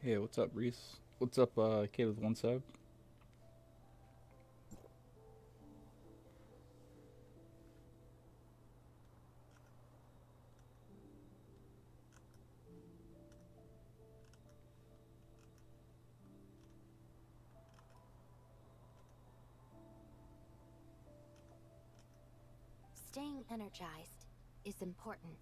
Hey, what's up, Reese? What's up, kid with one sub? Staying energized is important.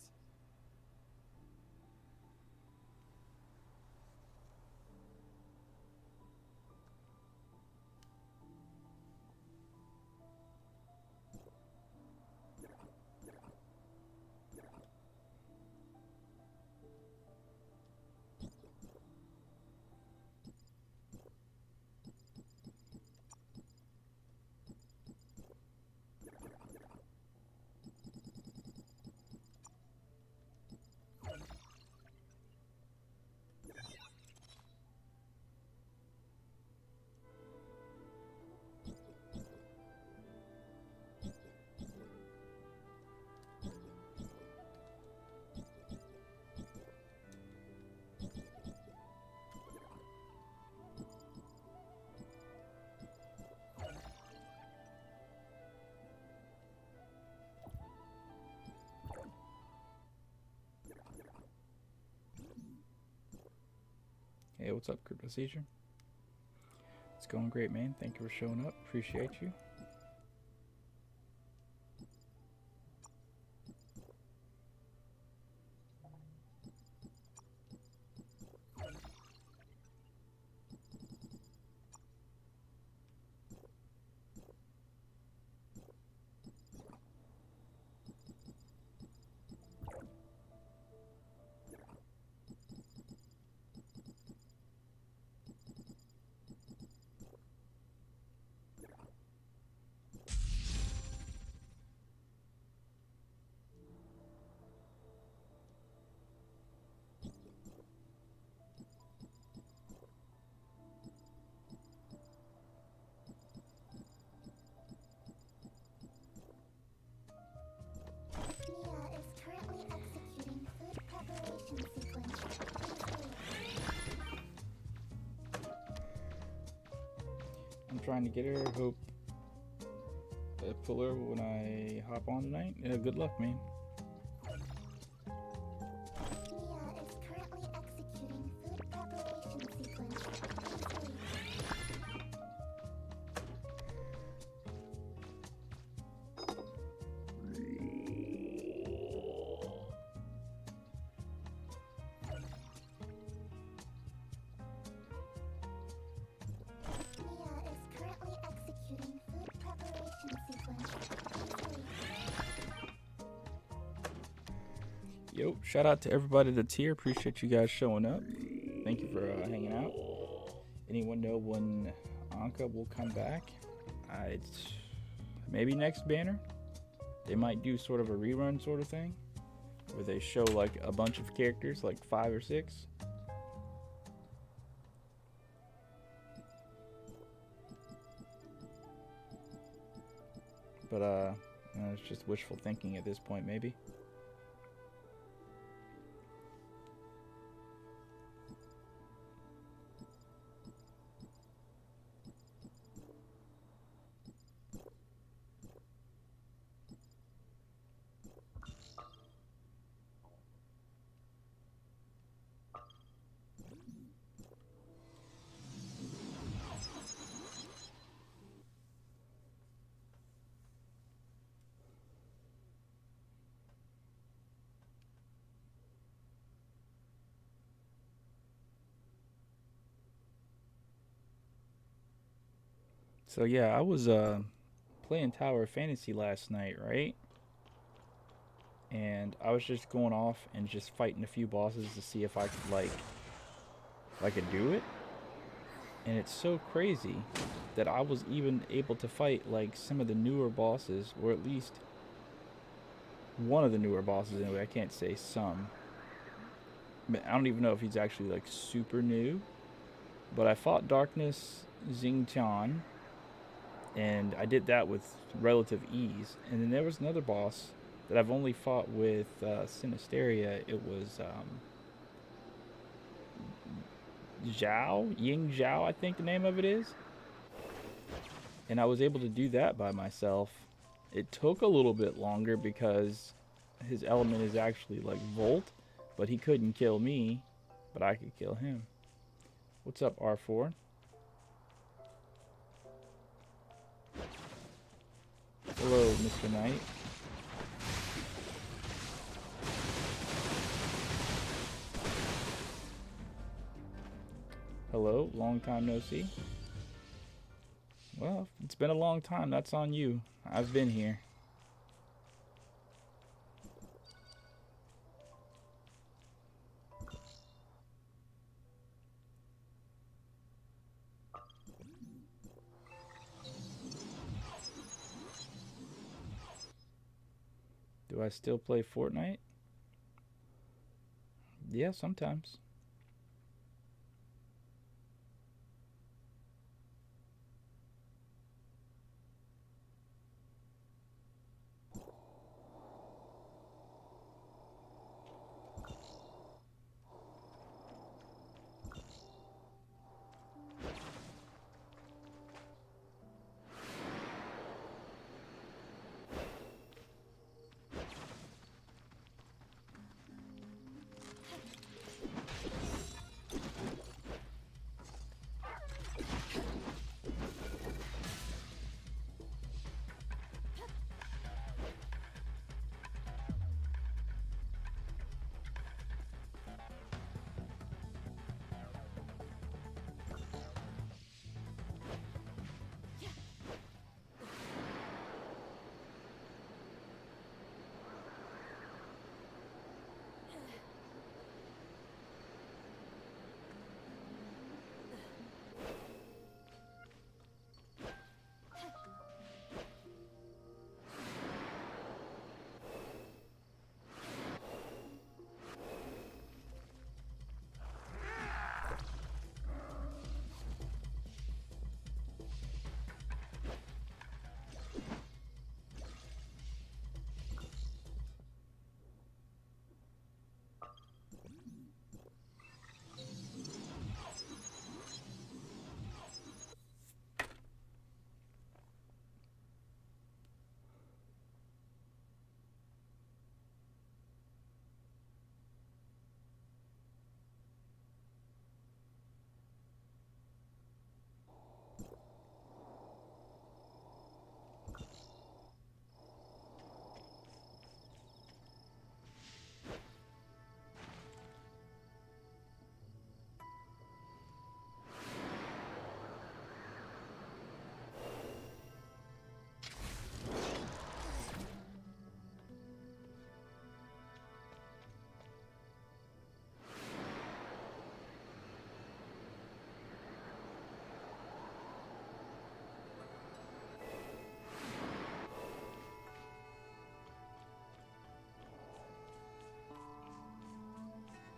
Hey, what's up, Crypto Seizure? It's going great, man. Thank you for showing up. Appreciate you. Mia is currently executing food preparation sequence. I'm trying to get her. Hope I pull her when I hop on tonight. Good luck, man. Mia is currently executing food preparation sequence. Mia is currently executing food preparation sequence. Yo, shout out to everybody that's here. Appreciate you guys showing up. Thank you for hanging out. Anyone know when Anka will come back? It's maybe next banner. They might do sort of a rerun sort of thing, where they show like a bunch of characters, like 5 or 6. But it's just wishful thinking at this point, maybe. So yeah, I was playing Tower of Fantasy last night, right? And I was just going off and just fighting a few bosses to see if I could if I could do it. And it's so crazy that I was even able to fight like some of the newer bosses, or at least one of the newer bosses anyway. I can't say some. I don't even know if he's actually like super new. But I fought Darkness Xingtian, and I did that with relative ease. And then there was another boss that I've only fought with Sinisteria. It was Ying Zhao, I think the name of it is. And I was able to do that by myself. It took a little bit longer because his element is actually like Volt, but he couldn't kill me, but I could kill him. What's up, R4? Hello, Mr. Knight. Hello, long time no see. Well, it's been a long time. That's on you. I've been here. Do I still play Fortnite? Yeah, sometimes.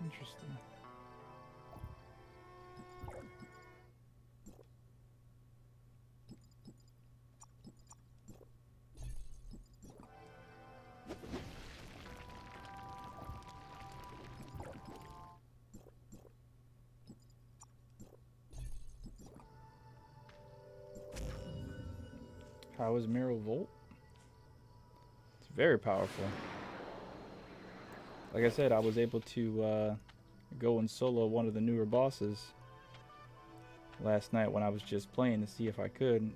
Interesting. How is Mirror Volt? It's very powerful. Like I said, I was able to go and solo one of the newer bosses last night when I was just playing to see if I could. And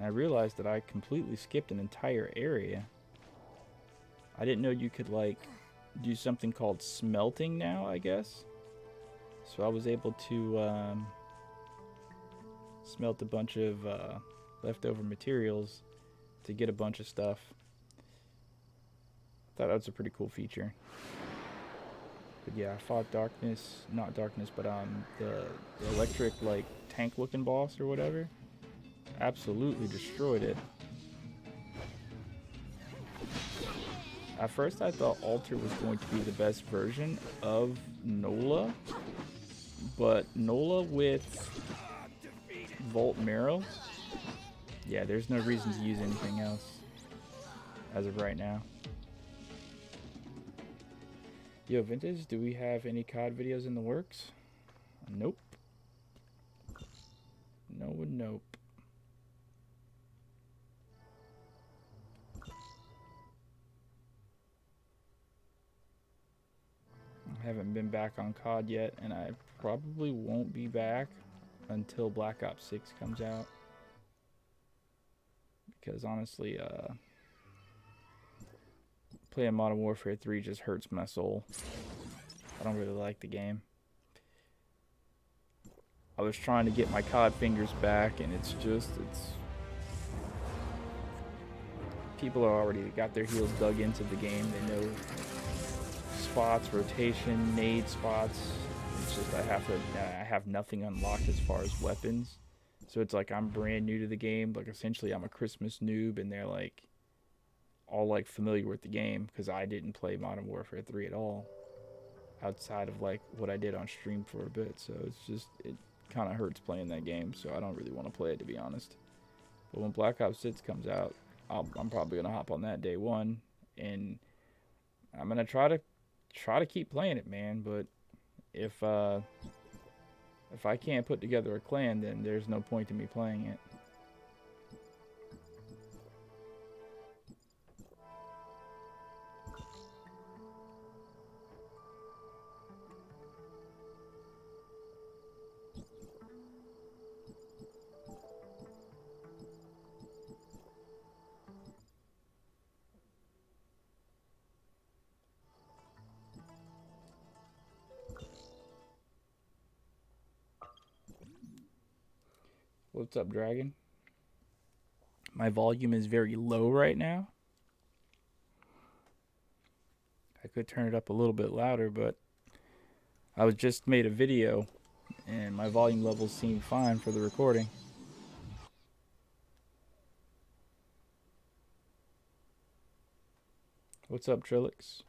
I realized that I completely skipped an entire area. I didn't know you could like do something called smelting now, I guess. So I was able to smelt a bunch of leftover materials to get a bunch of stuff. Thought that was a pretty cool feature. But yeah, I fought darkness, not darkness, but the electric like tank looking boss or whatever. Absolutely destroyed it. At first I thought Alter was going to be the best version of Nola, but Nola with Volt Marrow, yeah, there's no reason to use anything else as of right now. Yo, Vintage, do we have any COD videos in the works? Nope. No, nope. I haven't been back on COD yet, and I probably won't be back until Black Ops 6 comes out. Because honestly, playing Modern Warfare 3 just hurts my soul. I don't really like the game. I was trying to get my COD fingers back, and it's people are already got their heels dug into the game. They know spots, rotation, nade spots. It's just I have nothing unlocked as far as weapons. So it's like I'm brand new to the game. Like essentially I'm a Christmas noob, and they're like all like familiar with the game because I didn't play Modern Warfare 3 at all outside of like what I did on stream for a bit. So it's just it kind of hurts playing that game. So I don't really want to play it, to be honest. But when Black Ops 6 comes out, I'm probably gonna hop on that day one, and I'm gonna try to keep playing it, man. But if I can't put together a clan, then there's no point to me playing it. What's up, Dragon? My volume is very low right now. I could turn it up a little bit louder, but I was just made a video and my volume levels seem fine for the recording. What's up, Trilix?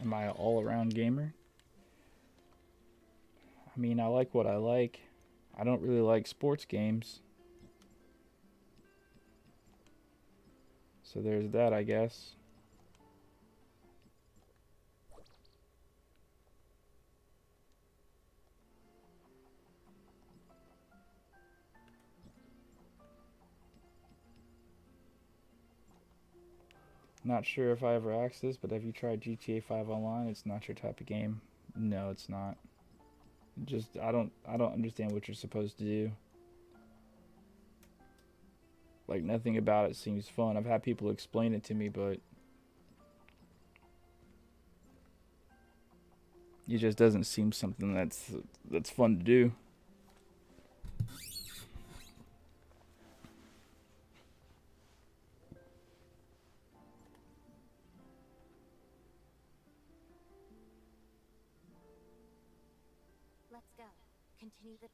Am I an all-around gamer? I mean, I like what I like. I don't really like sports games. So there's that, I guess. Not sure if I ever asked this, but have you tried GTA 5 Online? It's not your type of game. No, it's not. Just I don't understand what you're supposed to do. Like nothing about it seems fun. I've had people explain it to me, but it just doesn't seem something that's fun to do. Let's go. Continue the...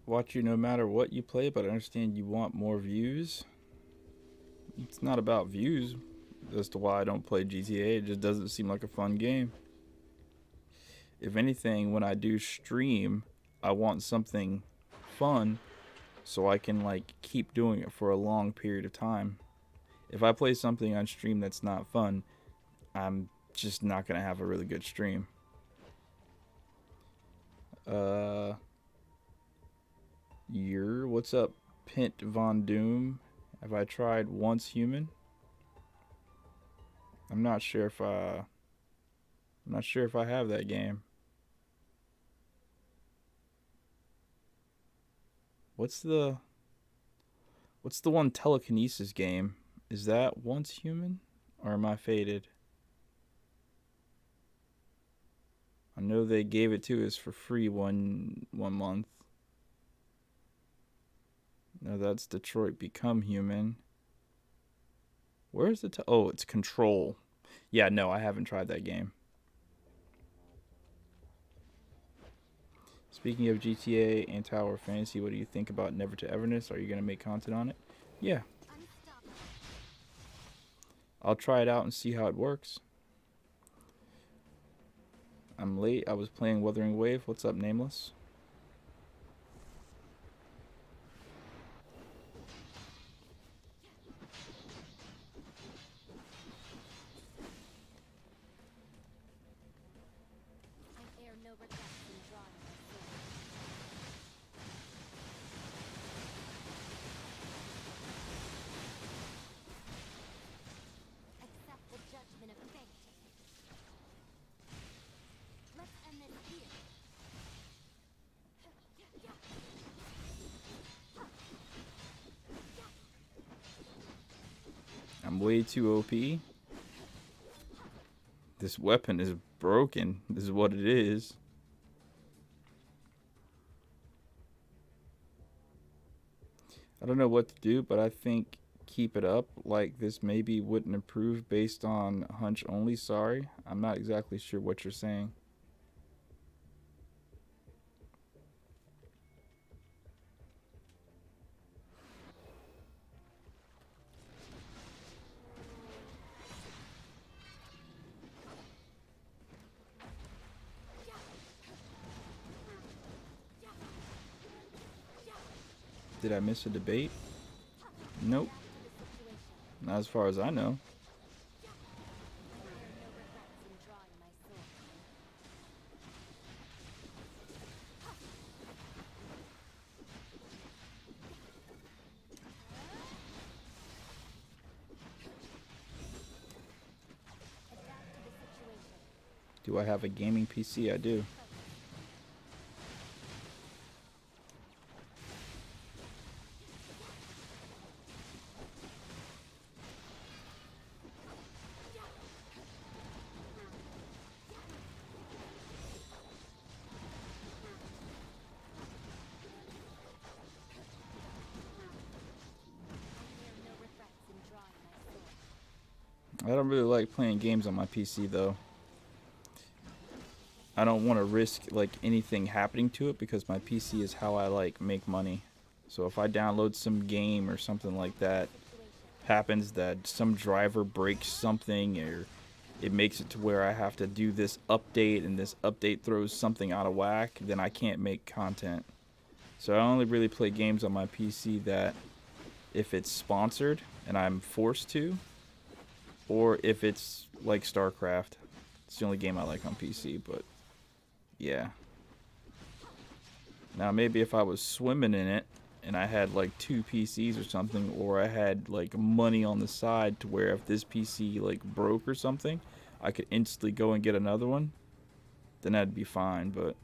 watch you no matter what you play, but I understand you want more views. It's not about views as to why I don't play GTA. It just doesn't seem like a fun game. If anything, when I do stream, I want something fun so I can like keep doing it for a long period of time. If I play something on stream that's not fun, I'm just not gonna have a really good stream. What's up, Pint Von Doom? Have I tried Once Human? I'm not sure if I have that game. What's the one telekinesis game? Is that Once Human? Or am I faded? I know they gave it to us for free one month. No, that's Detroit Become Human. Where's the oh, it's Control. Yeah, no, I haven't tried that game. Speaking of GTA and TowerofFantasy, what do you think about Never to Everness? Are you going to make content on it? Yeah. I'll try it out and see how it works. I'm late. I was playing Wuthering Wave. What's up, Nameless? I'm way too OP. This weapon is broken. This is what it is. I don't know what to do, but I think keep it up. Like, this maybe wouldn't improve based on hunch only. Sorry. I'm not exactly sure what you're saying. Did I miss a debate? Nope. Not as far as I know. Do I have a gaming PC? I do. I don't really like playing games on my PC though. I don't want to risk like anything happening to it because my PC is how I like make money. So if I download some game or something like that, happens that some driver breaks something or it makes it to where I have to do this update and this update throws something out of whack, then I can't make content. So I only really play games on my PC that if it's sponsored and I'm forced to, or if it's like StarCraft. It's the only game I like on PC, but yeah. Now maybe if I was swimming in it and I had like 2 PCs or something, or I had like money on the side to where if this PC like broke or something, I could instantly go and get another one, then that'd be fine. But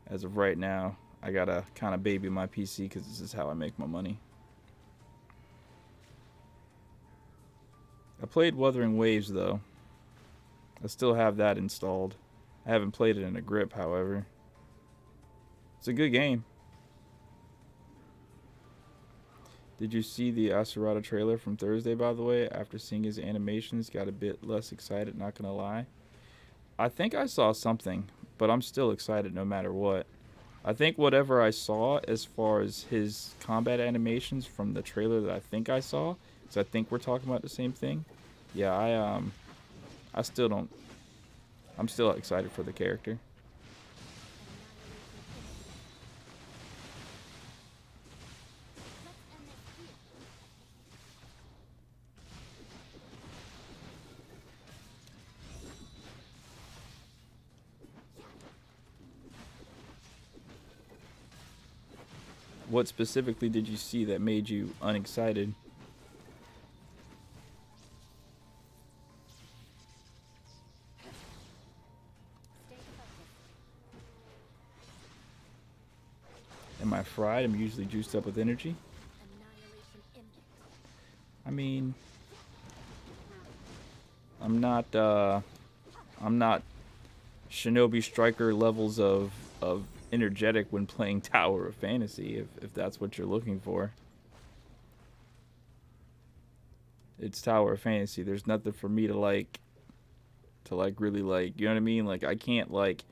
as of right now, I gotta kind of baby my PC because this is how I make my money. I played Wuthering Waves though. I still have that installed. I haven't played it in a grip, however. It's a good game. Did you see the Asurata trailer from Thursday, by the way? After seeing his animations, got a bit less excited, not gonna lie. I think I saw something, but I'm still excited no matter what. I think whatever I saw as far as his combat animations from the trailer that I think I saw, because I think we're talking about the same thing. Yeah, I still don't. I'm still excited for the character. What specifically did you see that made you unexcited? Am I fried? I'm usually juiced up with energy. I mean, I'm not Shinobi Striker levels of energetic when playing Tower of Fantasy, if that's what you're looking for. It's Tower of Fantasy. There's nothing for me to really like, you know what I mean? Like, I can't like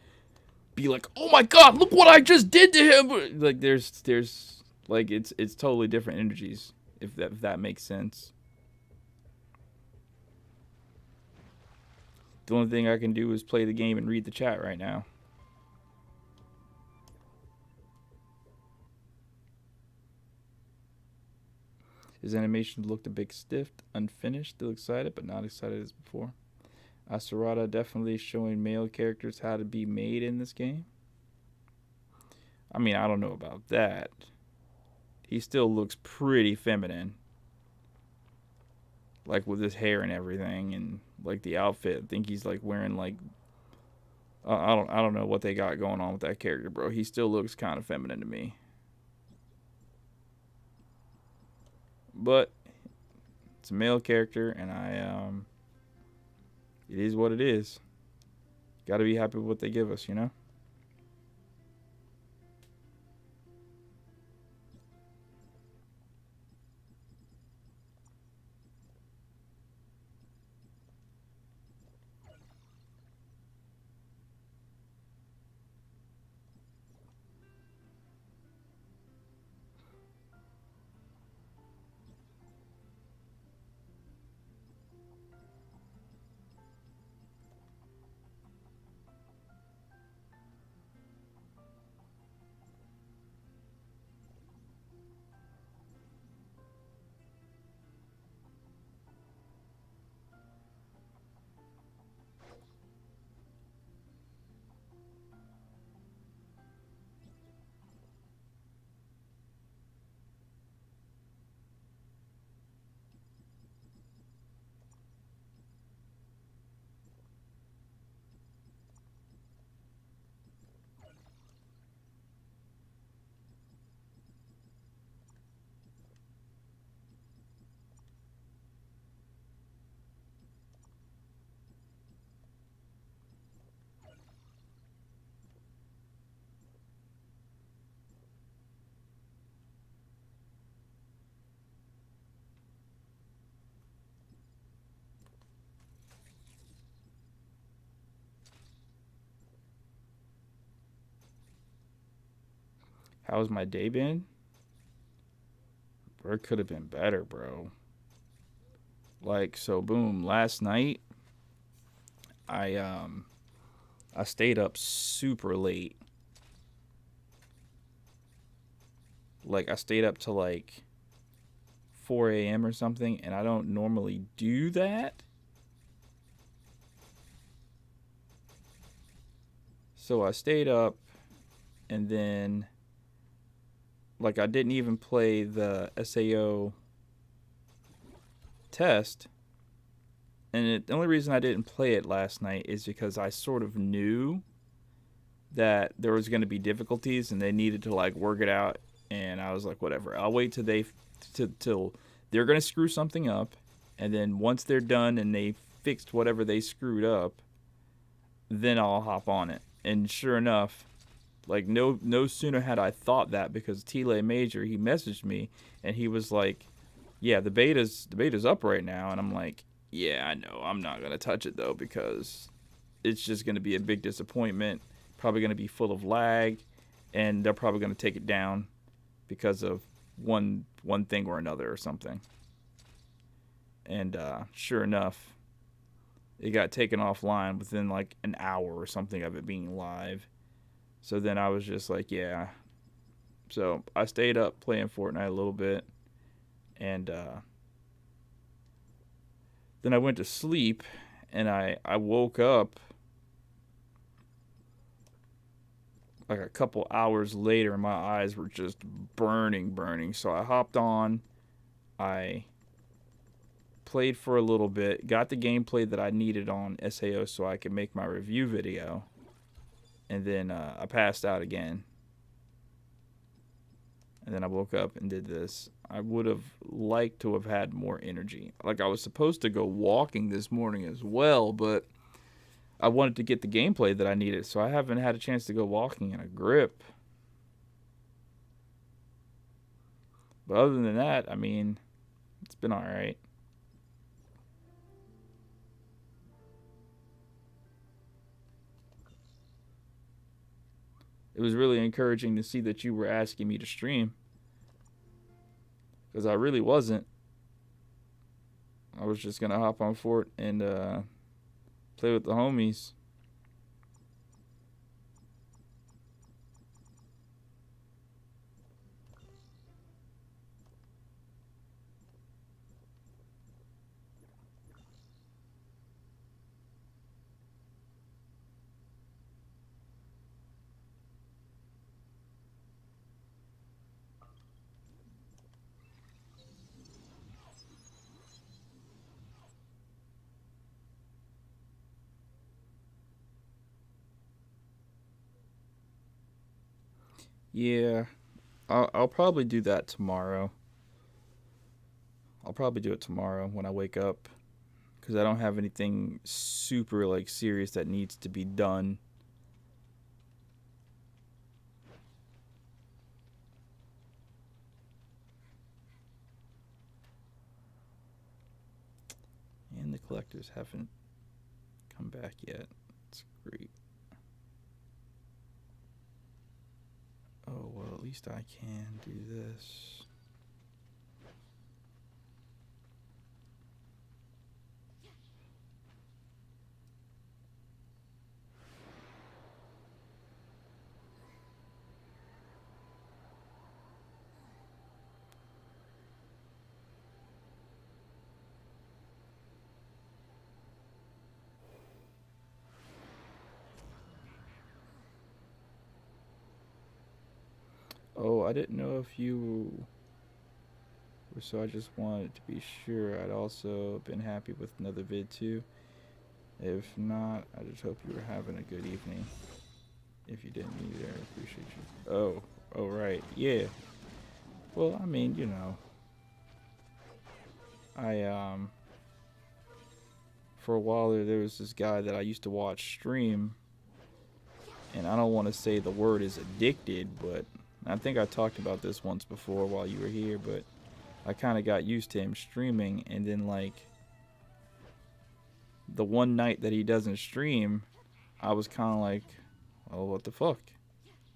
be like, oh my god, look what I just did to him. Like, there's like, it's totally different energies, if that makes sense. The only thing I can do is play the game and read the chat right now. His animation looked a bit stiff, unfinished, still excited, but not excited as before. Asurata definitely showing male characters how to be made in this game. I mean, I don't know about that. He still looks pretty feminine. Like with his hair and everything, and like the outfit. I think he's like wearing like I don't know what they got going on with that character, bro. He still looks kind of feminine to me. But it's a male character, and it is what it is. Got to be happy with what they give us, you know? How's my day been? Bro, it could have been better, bro. Like, so boom, last night I stayed up super late. Like, I stayed up to like 4 a.m. or something, and I don't normally do that. So I stayed up, and then like I didn't even play the SAO test. And the only reason I didn't play it last night is because I sort of knew that there was going to be difficulties and they needed to like work it out, and I was like, whatever, I'll wait till they're going to screw something up, and then once they're done and they fixed whatever they screwed up, then I'll hop on it. And sure enough, like no sooner had I thought that, because Tile Major, he messaged me and he was like, yeah, the beta's up right now, and I'm like, yeah, I know, I'm not going to touch it though, because it's just going to be a big disappointment, probably going to be full of lag, and they're probably going to take it down because of one thing or another or something. And sure enough, it got taken offline within like an hour or something of it being live. So then I was just like, yeah. So I stayed up playing Fortnite a little bit, and then I went to sleep, and I woke up like a couple hours later, and my eyes were just burning. So I hopped on, I played for a little bit, got the gameplay that I needed on SAO so I could make my review video, and then I passed out again. And then I woke up and did this. I would have liked to have had more energy. Like, I was supposed to go walking this morning as well, but I wanted to get the gameplay that I needed, so I haven't had a chance to go walking in a grip. But other than that, I mean, it's been alright. It was really encouraging to see that you were asking me to stream, because I really wasn't. I was just going to hop on Fort and play with the homies. Yeah, I'll probably do that tomorrow. I'll probably do it tomorrow when I wake up, because I don't have anything super like serious that needs to be done. And the collectors haven't come back yet. It's great. Oh, well, at least I can do this. Oh, I didn't know if you were, so I just wanted to be sure. I'd also been happy with another vid too. If not, I just hope you were having a good evening. If you didn't either, I appreciate you. Oh, right, yeah. Well, I mean, you know, for a while there was this guy that I used to watch stream, and I don't want to say the word is addicted, but I think I talked about this once before while you were here, but I kind of got used to him streaming, and then like the one night that he doesn't stream, I was kind of like, oh, what the fuck?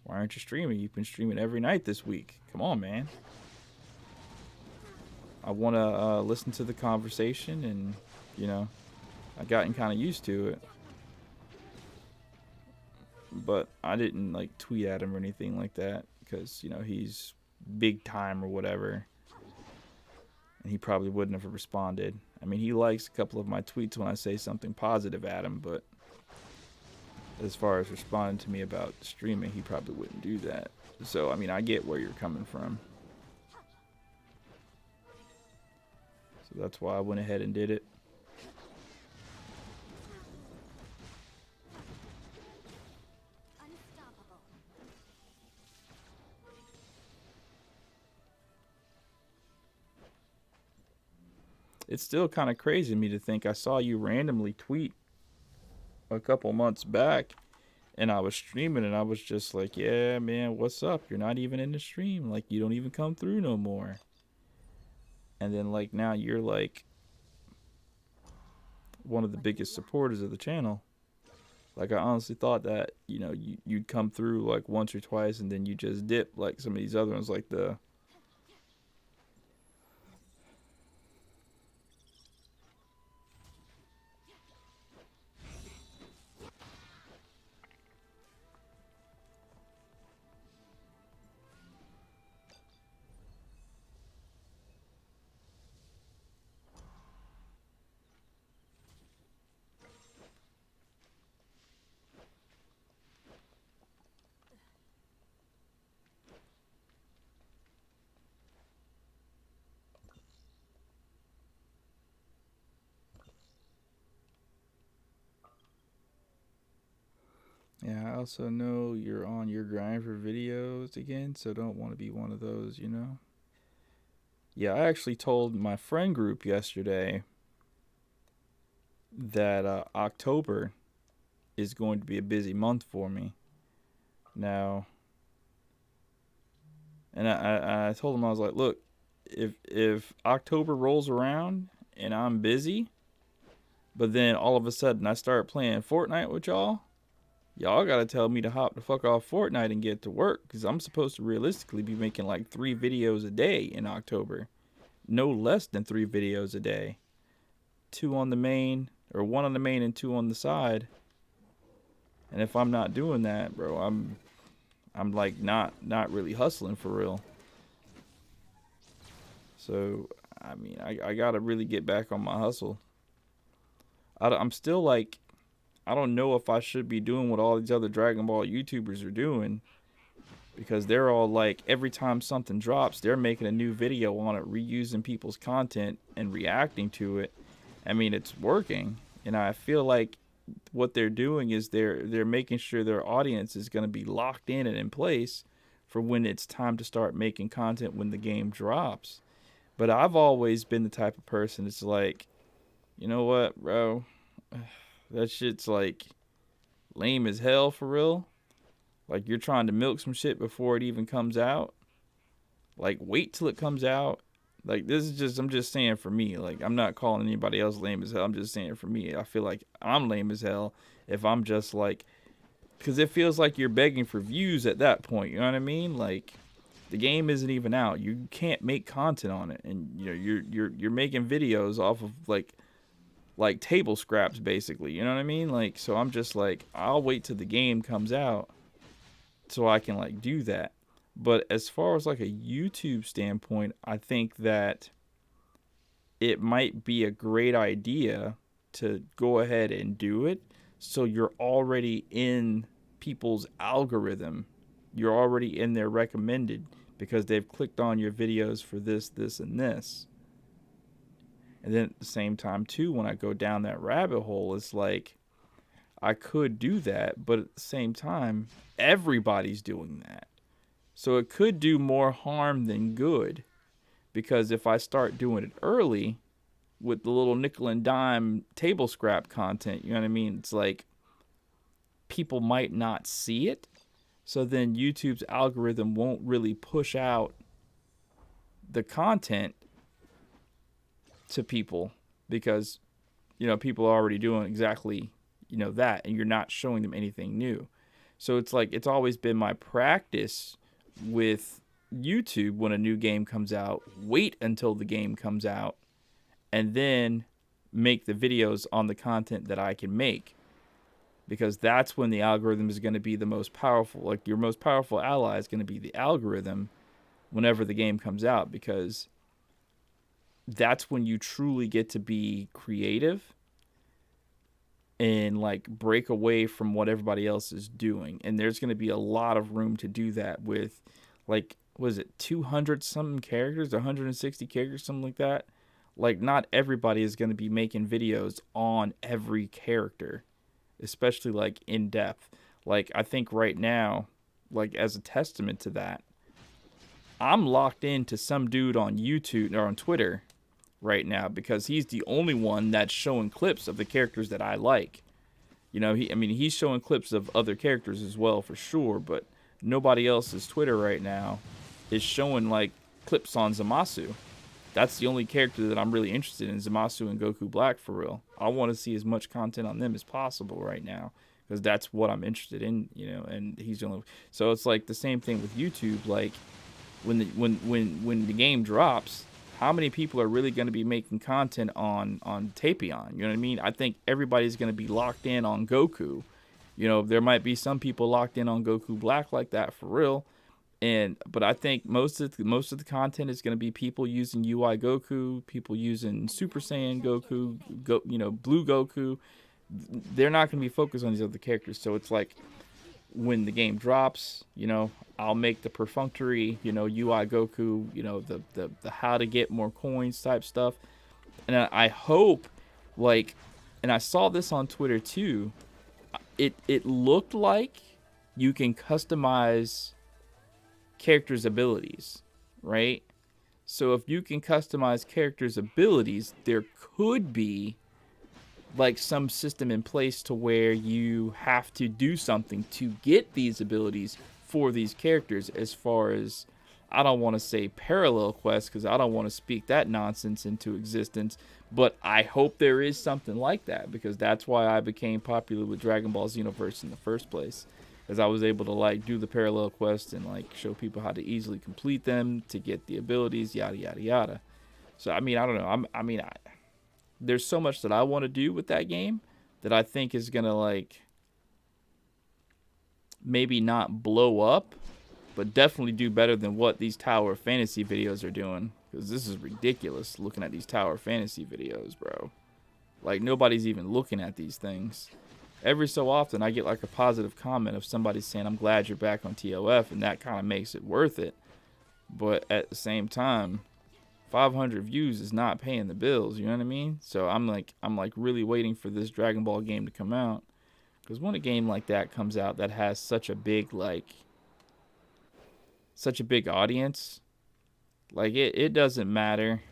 Why aren't you streaming? You've been streaming every night this week. Come on, man. I want to listen to the conversation, and, you know, I've gotten kind of used to it. But I didn't, like, tweet at him or anything like that, because, you know, he's big time or whatever. And he probably wouldn't have responded. I mean, he likes a couple of my tweets when I say something positive at him, but as far as responding to me about streaming, he probably wouldn't do that. So, I mean, I get where you're coming from. So that's why I went ahead and did it. It's still kind of crazy to me to think I saw you randomly tweet a couple months back, and I was streaming, and I was just like, yeah, man, what's up? You're not even in the stream. Like, you don't even come through no more. And then, like, now you're, like, one of the biggest supporters of the channel. Like I honestly thought that, you know, you'd come through like once or twice and then you just dip like some of these other ones, like the yeah, I also know you're on your grind for videos again, so don't want to be one of those, you know? Yeah, I actually told my friend group yesterday that October is going to be a busy month for me. Now, and I told them, I was like, look, if October rolls around and I'm busy, but then all of a sudden I start playing Fortnite with y'all gotta tell me to hop the fuck off Fortnite and get to work, because I'm supposed to realistically be making like 3 videos a day in October. No less than 3 videos a day. 2 on the main, or 1 on the main and 2 on the side. And if I'm not doing that, bro, I'm like not really hustling for real. So, I mean, I gotta really get back on my hustle. I'm still like, I don't know if I should be doing what all these other Dragon Ball YouTubers are doing, because they're all like, every time something drops, they're making a new video on it, reusing people's content and reacting to it. I mean, it's working, and I feel like what they're doing is they're making sure their audience is going to be locked in and in place for when it's time to start making content when the game drops. But I've always been the type of person that's like, you know what, bro? That shit's like lame as hell for real. Like, you're trying to milk some shit before it even comes out. Like, wait till it comes out. Like, this is just, I'm just saying for me. Like, I'm not calling anybody else lame as hell. I'm just saying for me. I feel like I'm lame as hell if I'm just like, because it feels like you're begging for views at that point. You know what I mean? Like, the game isn't even out. You can't make content on it, and you know you're making videos off of like table scraps basically. You know what I mean? Like, so I'm just like, I'll wait till the game comes out so I can like do that. But as far as like a YouTube standpoint, I think that it might be a great idea to go ahead and do it, so you're already in people's algorithm. You're already in their recommended because they've clicked on your videos for this, this, and this. And then at the same time too, when I go down that rabbit hole, it's like, I could do that, but at the same time, everybody's doing that. So it could do more harm than good, because if I start doing it early with the little nickel and dime table scrap content, you know what I mean? It's like, people might not see it. So then YouTube's algorithm won't really push out the content to people, because, you know, people are already doing exactly, you know, that, and you're not showing them anything new. So it's like, it's always been my practice with YouTube, when a new game comes out, wait until the game comes out and then make the videos on the content that I can make, because that's when the algorithm is going to be the most powerful. Like, your most powerful ally is going to be the algorithm whenever the game comes out, because that's when you truly get to be creative and like break away from what everybody else is doing. And there's going to be a lot of room to do that with, like, was it 200 something characters, 160 characters, something like that. Like, not everybody is going to be making videos on every character, especially like in depth. Like, I think right now, like, as a testament to that, I'm locked into some dude on YouTube or on Twitter right now, because he's the only one that's showing clips of the characters that I like. You know, he's showing clips of other characters as well, for sure, but nobody else's Twitter right now is showing like clips on Zamasu. That's the only character that I'm really interested in, Zamasu and Goku Black, for real. I want to see as much content on them as possible right now, because that's what I'm interested in, you know. And he's the only. So it's like the same thing with YouTube. Like when the game drops, how many people are really going to be making content on Tapion? You know what I mean? I think everybody's going to be locked in on Goku. You know, there might be some people locked in on Goku Black like that for real. But I think most of the content is going to be people using UI Goku, people using Super Saiyan Goku, Blue Goku. They're not going to be focused on these other characters. So it's like when the game drops, you know, I'll make the perfunctory, you know, UI Goku, you know, the how to get more coins type stuff. And I hope, like, and I saw this on Twitter too. It looked like you can customize characters' abilities, right? So if you can customize characters' abilities, there could be like some system in place to where you have to do something to get these abilities for these characters. As far as, I don't want to say parallel quests, because I don't want to speak that nonsense into existence, but I hope there is something like that, because that's why I became popular with Dragon Ball Xenoverse in the first place. Because I was able to like do the parallel quests and like show people how to easily complete them to get the abilities, yada yada yada. So I mean, I don't know. There's so much that I want to do with that game that I think is gonna like maybe not blow up, but definitely do better than what these Tower of Fantasy videos are doing. Because this is ridiculous looking at these Tower of Fantasy videos, bro. Like nobody's even looking at these things. Every so often I get like a positive comment of somebody saying, I'm glad you're back on TOF, and that kind of makes it worth it. But at the same time, 500 views is not paying the bills, you know what I mean? So I'm like really waiting for this Dragon Ball game to come out, because when a game like that comes out that has such a big audience, like it doesn't matter.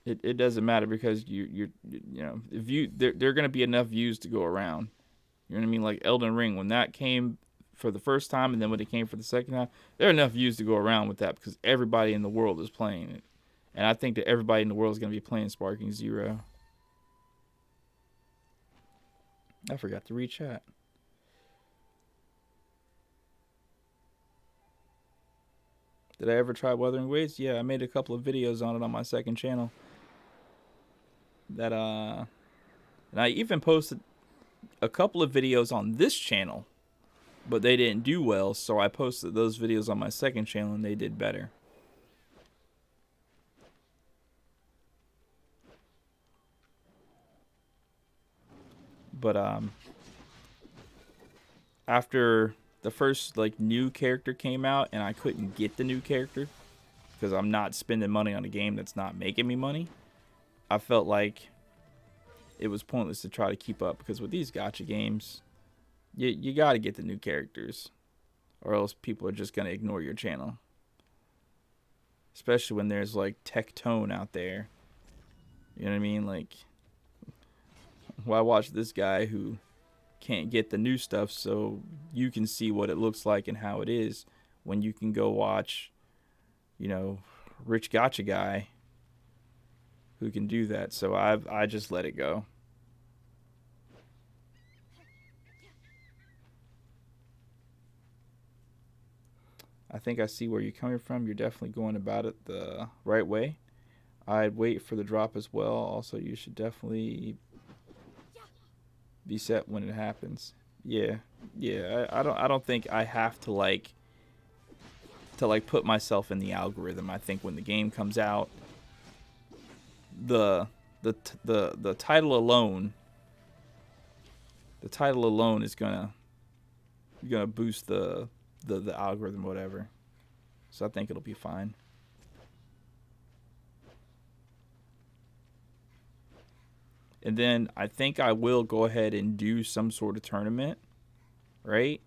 It doesn't matter, because you know, there are going to be enough views to go around. You know what I mean? Like Elden Ring, when that came for the first time, and then when it came for the second time, there are enough views to go around with that, because everybody in the world is playing it. And I think that everybody in the world is going to be playing Sparking Zero. I forgot to read chat. Did I ever try Wuthering Waves? Yeah, I made a couple of videos on it on my second channel. And I even posted a couple of videos on this channel, but they didn't do well, so I posted those videos on my second channel and they did better. But after the first like new character came out and I couldn't get the new character because I'm not spending money on a game that's not making me money, I felt like it was pointless to try to keep up, because with these gacha games, you got to get the new characters, or else people are just going to ignore your channel. Especially when there's like Tectone out there. You know what I mean? Like, why watch this guy who can't get the new stuff so you can see what it looks like and how it is, when you can go watch, you know, Rich Gacha Guy who can do that. So I just let it go. I think I see where you're coming from. You're definitely going about it the right way. I'd wait for the drop as well. Also, you should definitely be set when it happens. Yeah. I don't think I have to like put myself in the algorithm. I think when the game comes out, the title alone is gonna boost the algorithm, whatever. So I think it'll be fine. And then I think I will go ahead and do some sort of tournament, right?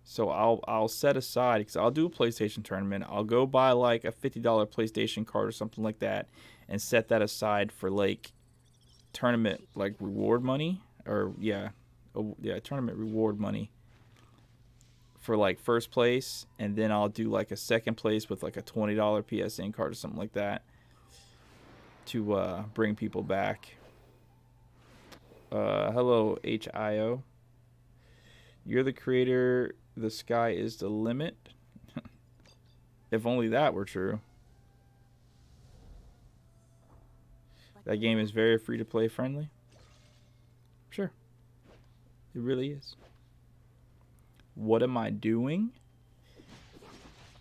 So I'll set aside, because I'll do a PlayStation tournament. I'll go buy like a $50 PlayStation card or something like that, and set that aside for like tournament like reward money, or tournament reward money for like first place, and then I'll do like a second place with like a $20 PSN card or something like that to bring people back. Hello, HIO. You're the creator. The sky is the limit. If only that were true. That game is very free to play friendly. Sure. It really is. What am I doing?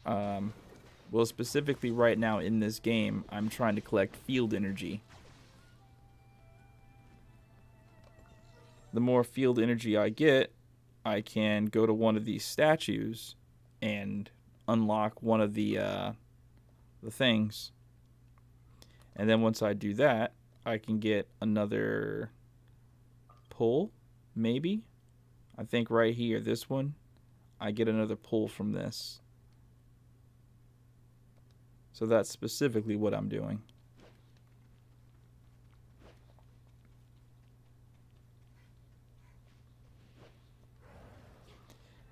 Well, specifically right now in this game, I'm trying to collect field energy. The more field energy I get, I can go to one of these statues and unlock one of the things. And then once I do that, I can get another pull, maybe. I think right here, this one, I get another pull from this. So that's specifically what I'm doing.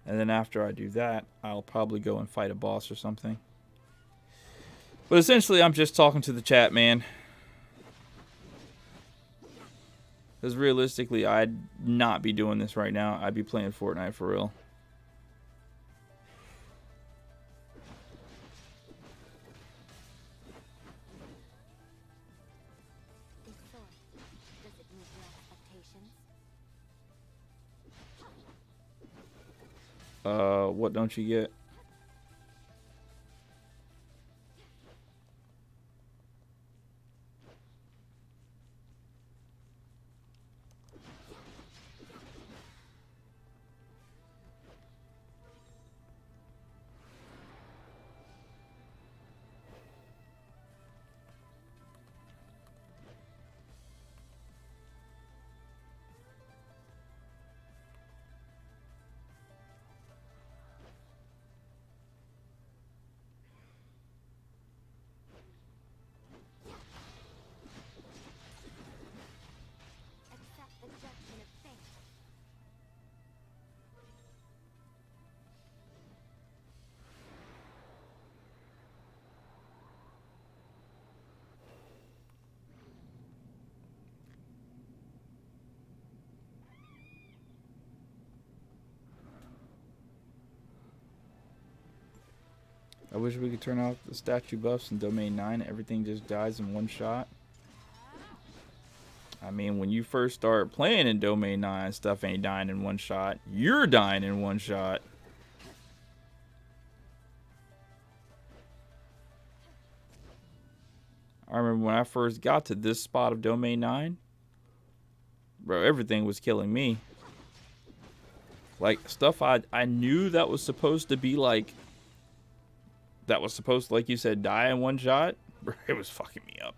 And then after I do that, I'll probably go and fight a boss or something. But essentially, I'm just talking to the chat, man. Because realistically, I'd not be doing this right now. I'd be playing Fortnite for real. What don't you get? I wish we could turn off the statue buffs in Domain 9. Everything just dies in one shot. I mean, when you first start playing in Domain 9, stuff ain't dying in one shot. You're dying in one shot. I remember when I first got to this spot of Domain 9, bro, everything was killing me. Like, stuff I knew that was supposed to be like, that was supposed to, like you said, die in one shot, bro, it was fucking me up.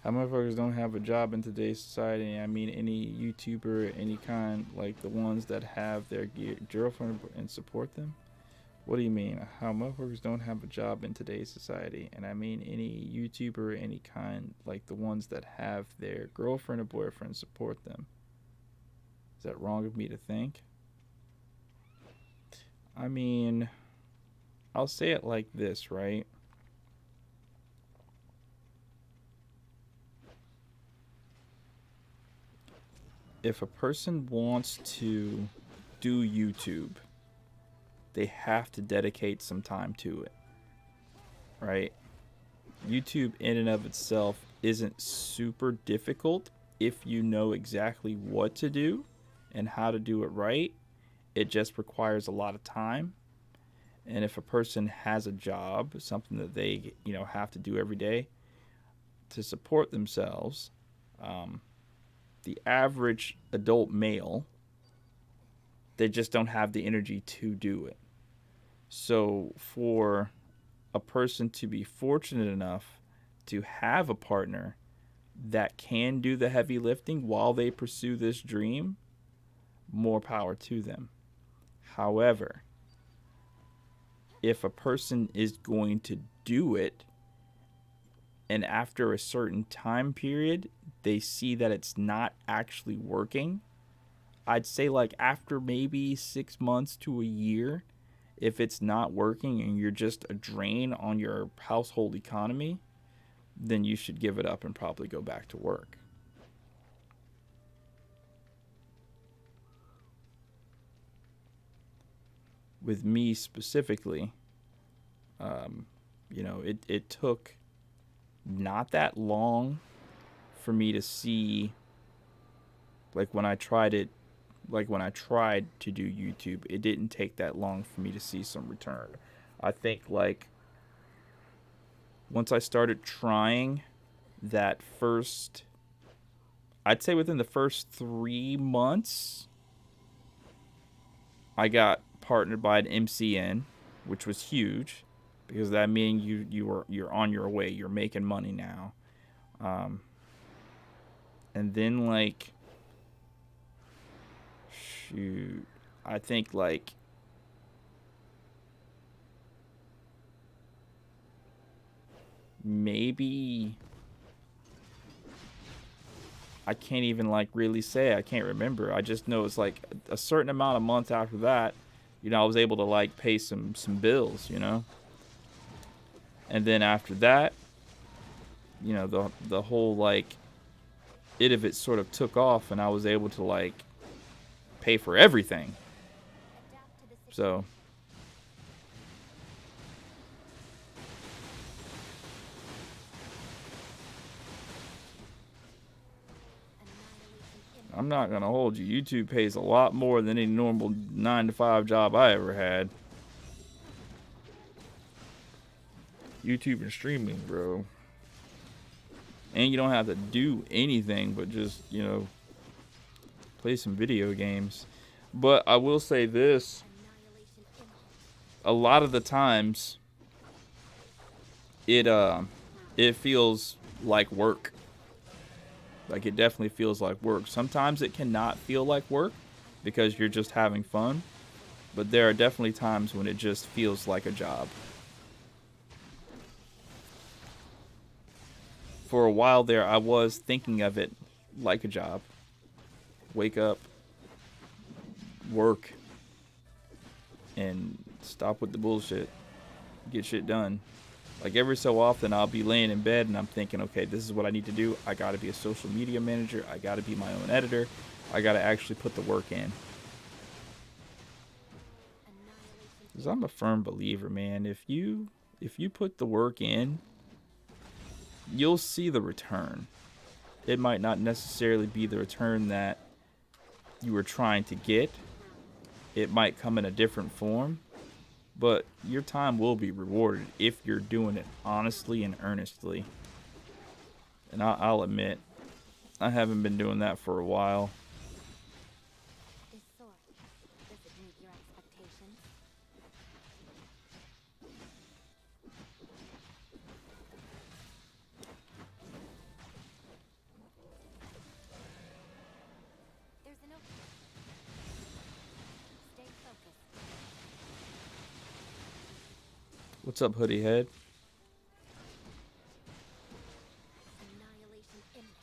How motherfuckers don't have a job in today's society? I mean, any YouTuber, any kind, like the ones that have their girlfriend and support them? What do you mean? How motherfuckers don't have a job in today's society? And I mean, any YouTuber, any kind, like the ones that have their girlfriend or boyfriend support them. Is that wrong of me to think? I mean, I'll say it like this, right? If a person wants to do YouTube, they have to dedicate some time to it, right? YouTube in and of itself isn't super difficult if you know exactly what to do and how to do it right. It just requires a lot of time. And if a person has a job, something that they, have to do every day to support themselves, the average adult male, they just don't have the energy to do it. So for a person to be fortunate enough to have a partner that can do the heavy lifting while they pursue this dream, more power to them. However, if a person is going to do it and after a certain time period they see that it's not actually working, I'd say like after maybe 6 months to a year, if it's not working and you're just a drain on your household economy, then you should give it up and probably go back to work. With me specifically, you know, it took not that long for me to see, like when I tried it, like when I tried to do YouTube, it didn't take that long for me to see some return. I think like once I started trying that first, I'd say within the first 3 months, I got partnered by an MCN, which was huge because that means you're on your way, you're making money now. And then like shoot, I think like maybe I can't even like really say, I can't remember. I just know it's like a certain amount of months after that, you know, I was able to like pay some bills, you know. And then after that, you know, the whole like it sort of took off, and I was able to like pay for everything. So I'm not gonna hold you. YouTube pays a lot more than any normal 9-to-5 job I ever had. YouTube and streaming, bro. And you don't have to do anything but just, you know, play some video games. But I will say this, a lot of the times it feels like work. Like it definitely feels like work. Sometimes it cannot feel like work because you're just having fun, but there are definitely times when it just feels like a job. For a while there, I was thinking of it like a job. Wake up, work, and stop with the bullshit. Get shit done. Like every so often, I'll be laying in bed and I'm thinking, okay, this is what I need to do. I got to be a social media manager. I got to be my own editor. I got to actually put the work in. Because I'm a firm believer, man. If you put the work in, you'll see the return. It might not necessarily be the return that you were trying to get. It might come in a different form, but your time will be rewarded if you're doing it honestly and earnestly. And I'll admit, I haven't been doing that for a while. This sword, does it meet your expectations? There's an opening. Stay focused. What's up, Hoodie Head? Annihilation imminent.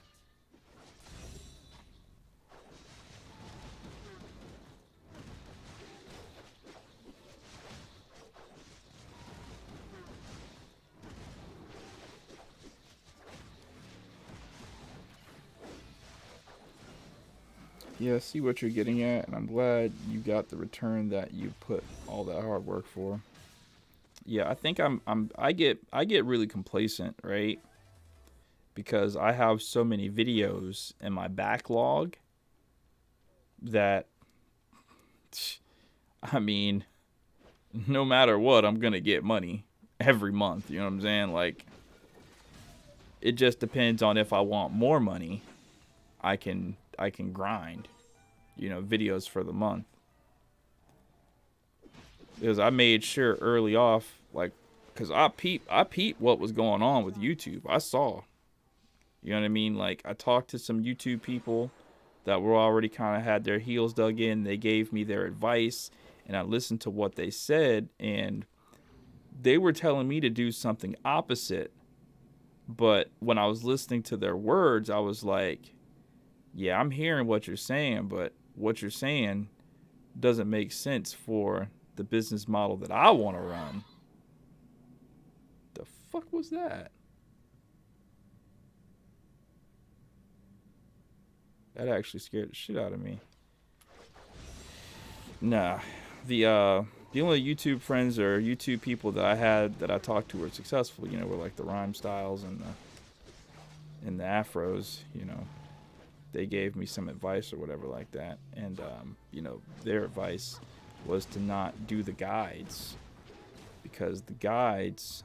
Yeah, I see what you're getting at, and I'm glad you got the return that you put all that hard work for. Yeah, I think I get really complacent, right? Because I have so many videos in my backlog that I mean, no matter what, I'm gonna get money every month, you know what I'm saying? Like it just depends on if I want more money. I can grind, you know, videos for the month. Because I made sure early off, like, because I peeped what was going on with YouTube. I saw, you know what I mean? Like, I talked to some YouTube people that were already kind of had their heels dug in. They gave me their advice, and I listened to what they said, and they were telling me to do something opposite. But when I was listening to their words, I was like, yeah, I'm hearing what you're saying, but what you're saying doesn't make sense for the business model that I want to run. The fuck was that? That actually scared the shit out of me. Nah, the only YouTube friends or YouTube people that I had that I talked to were successful. You know, were like the Rhyme Styles and the Afros. You know, they gave me some advice or whatever like that, and you know, their advice was to not do the guides because the guides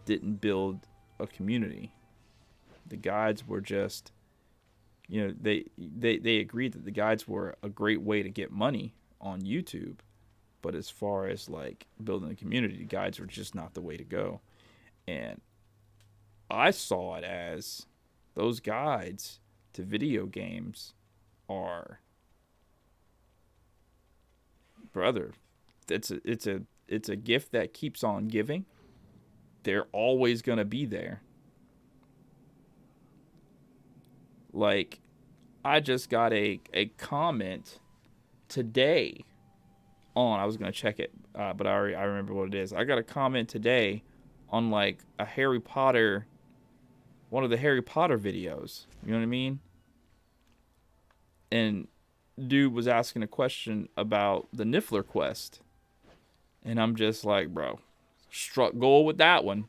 didn't build a community. The guides were just, you know, they agreed that the guides were a great way to get money on YouTube, but as far as like building a community, the guides were just not the way to go. And I saw it as those guides to video games are, brother, it's a gift that keeps on giving. They're always gonna be there. Like, I just got a comment today on, I was gonna check it, but I remember what it is. I got a comment today on like a Harry Potter, one of the Harry Potter videos. You know what I mean? And dude was asking a question about the Niffler quest, and I'm just like, bro, struck gold with that one.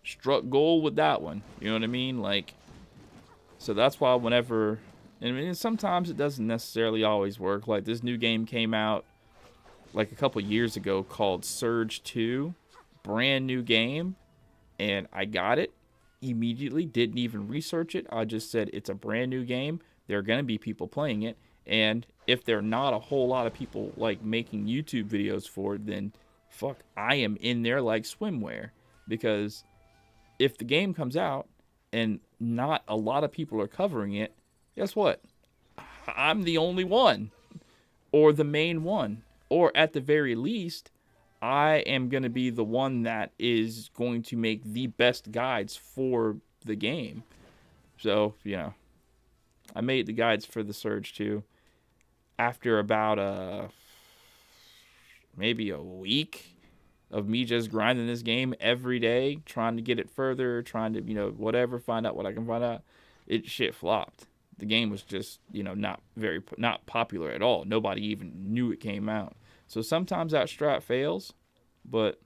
Struck gold with that one. You know what I mean? Like, so that's why whenever, I mean, sometimes it doesn't necessarily always work. Like, this new game came out like a couple years ago called Surge 2, brand new game, and I got it immediately, didn't even research it. I just said it's a brand new game. There are going to be people playing it, and if there are not a whole lot of people like making YouTube videos for it, then fuck, I am in there like swimwear. Because if the game comes out and not a lot of people are covering it, guess what? I'm the only one, or the main one, or at the very least, I am going to be the one that is going to make the best guides for the game. So, you know, I made the guides for the Surge 2 after about maybe a week of me just grinding this game every day, trying to get it further, trying to, you know, whatever, find out what I can find out. It shit flopped. The game was just, you know, not popular at all. Nobody even knew it came out. So sometimes that strat fails, but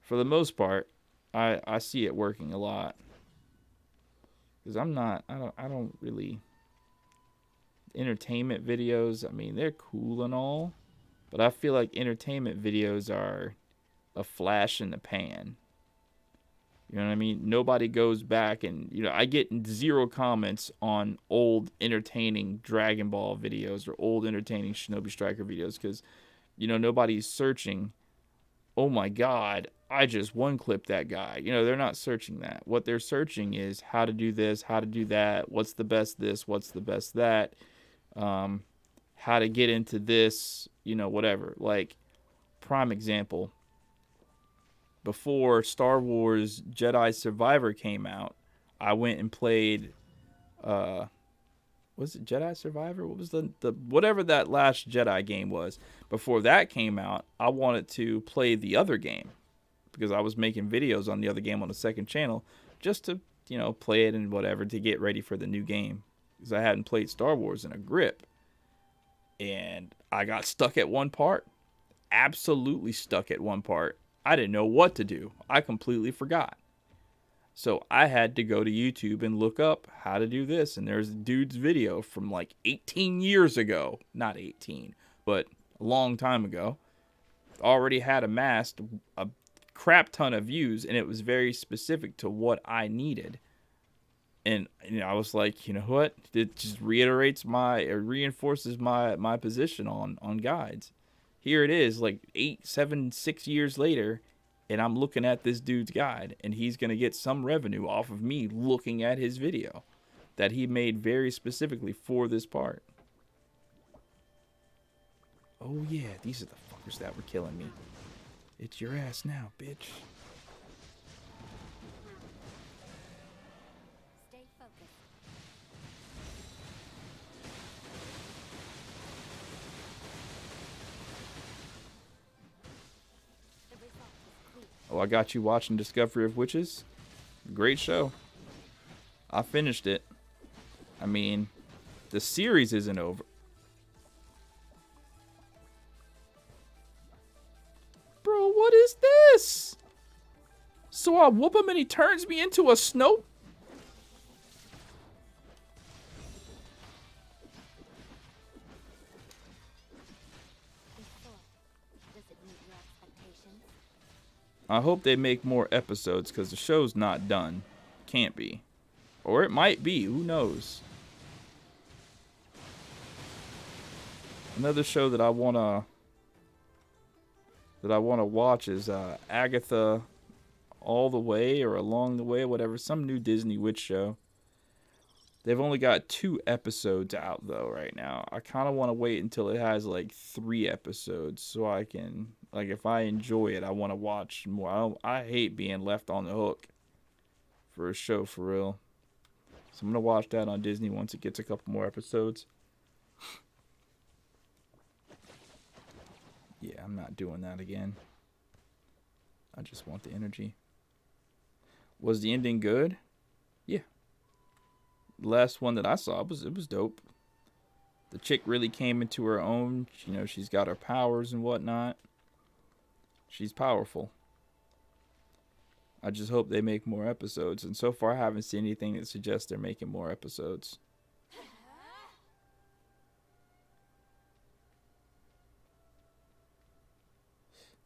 for the most part, I see it working a lot. Because I don't really, entertainment videos, I mean, they're cool and all, but I feel like entertainment videos are a flash in the pan. You know what I mean? Nobody goes back and, you know, I get 0 comments on old entertaining Dragon Ball videos or old entertaining Shinobi Striker videos because, you know, nobody's searching, oh my god, I just one-clipped that guy. You know, they're not searching that. What they're searching is how to do this, how to do that, what's the best this, what's the best that, how to get into this, you know, whatever. Like, prime example, before Star Wars Jedi Survivor came out, I went and played, was it Jedi Survivor? What was the whatever that last Jedi game was? Before that came out, I wanted to play the other game because I was making videos on the other game on the second channel just to, you know, play it and whatever to get ready for the new game because I hadn't played Star Wars in a grip. And I got stuck at one part, absolutely stuck at one part. I didn't know what to do. I completely forgot. So I had to go to YouTube and look up how to do this. And there's a dude's video from like 18 years ago. Not 18, but a long time ago. Already had amassed a crap ton of views. And it was very specific to what I needed. And, you know, I was like, you know what? It just reinforces my position on guides. Here it is, like 6 years later, and I'm looking at this dude's guide, and he's going to get some revenue off of me looking at his video that he made very specifically for this part. Oh yeah, these are the fuckers that were killing me. It's your ass now, bitch. Stay focused. Oh, I got you watching Discovery of Witches. Great show. I finished it. I mean, the series isn't over. Bro, what is this? So I whoop him and he turns me into a snow? I hope they make more episodes because the show's not done. Can't be. Or it might be. Who knows? Another show that I wanna watch is Agatha All the Way or Along the Way, whatever. Some new Disney witch show. They've only got 2 episodes out though right now. I kind of want to wait until it has like 3 episodes so I can, like, if I enjoy it, I want to watch more. I hate being left on the hook for a show for real. So I'm gonna watch that on Disney once it gets a couple more episodes. Yeah, I'm not doing that again. I just want the energy. Was the ending good? Yeah. The last one that I saw, it was dope. The chick really came into her own. You know, she's got her powers and whatnot. She's powerful. I just hope they make more episodes. And so far, I haven't seen anything that suggests they're making more episodes.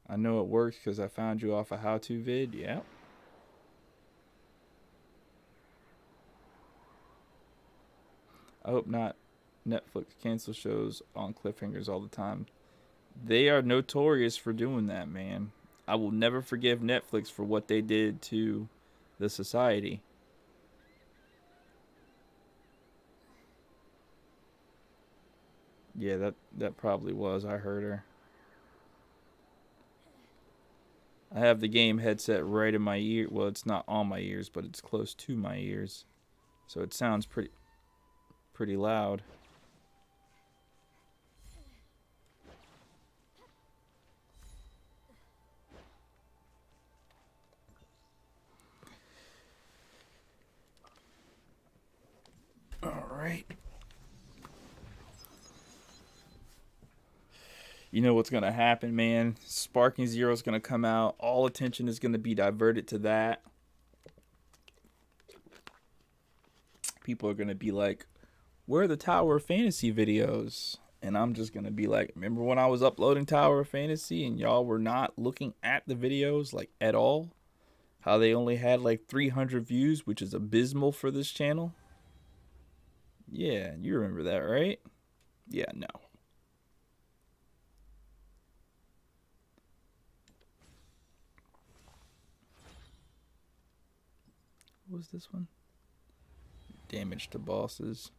I know it works because I found you off a how-to vid. Yeah. I hope not. Netflix cancel shows on cliffhangers all the time. They are notorious for doing that, man. I will never forgive Netflix for what they did to the society. Yeah, that probably was. I heard her. I have the game headset right in my ear. Well, it's not on my ears, but it's close to my ears. So it sounds pretty loud. All right. You know what's going to happen, man? Sparking Zero is going to come out. All attention is going to be diverted to that. People are going to be like, where are the Tower of Fantasy videos? And I'm just going to be like, remember when I was uploading Tower of Fantasy and y'all were not looking at the videos like at all? How they only had like 300 views, which is abysmal for this channel? Yeah, you remember that, right? Yeah, no. What was this one? Damage to bosses.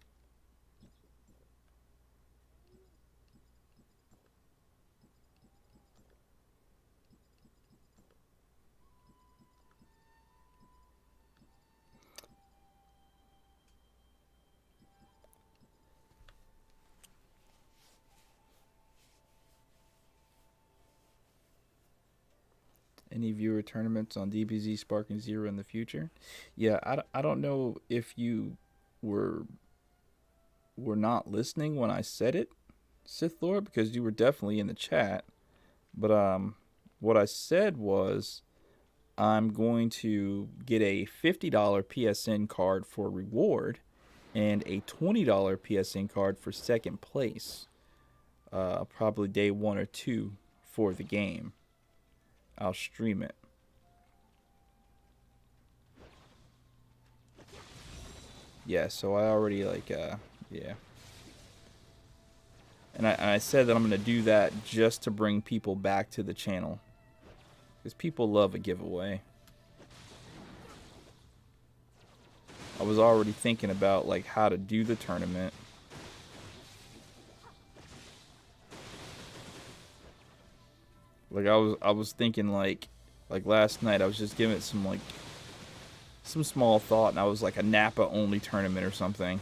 Any viewer tournaments on DBZ Sparking Zero in the future? Yeah, I don't know if you were not listening when I said it, Sith Lord, because you were definitely in the chat. But what I said was I'm going to get a $50 PSN card for reward and a $20 PSN card for second place. Probably day 1 or 2 for the game. I'll stream it. Yeah, so I already yeah. And I said that I'm going to do that just to bring people back to the channel. Because people love a giveaway. I was already thinking about like how to do the tournament. Like I was thinking like last night I was just giving it some small thought, and I was like a Napa only tournament or something.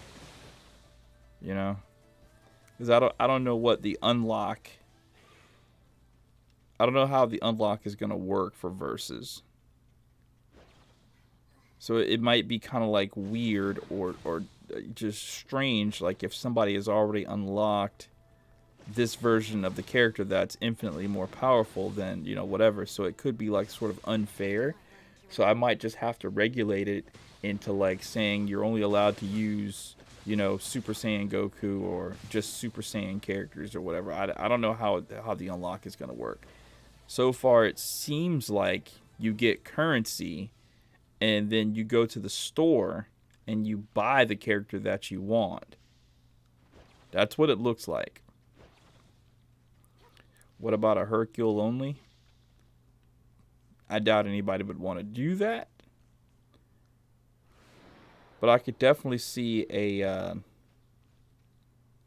You know? Cuz I don't know what the unlock I don't know how the unlock is going to work for versus. So it might be kind of like weird or just strange, like if somebody has already unlocked this version of the character that's infinitely more powerful than, you know, whatever. So it could be like sort of unfair. So I might just have to regulate it into like saying you're only allowed to use, you know, Super Saiyan Goku or just Super Saiyan characters or whatever. I don't know how the unlock is going to work. So far it seems like you get currency and then you go to the store and you buy the character that you want. That's what it looks like. What about a Hercule only? I doubt anybody would want to do that. But I could definitely see a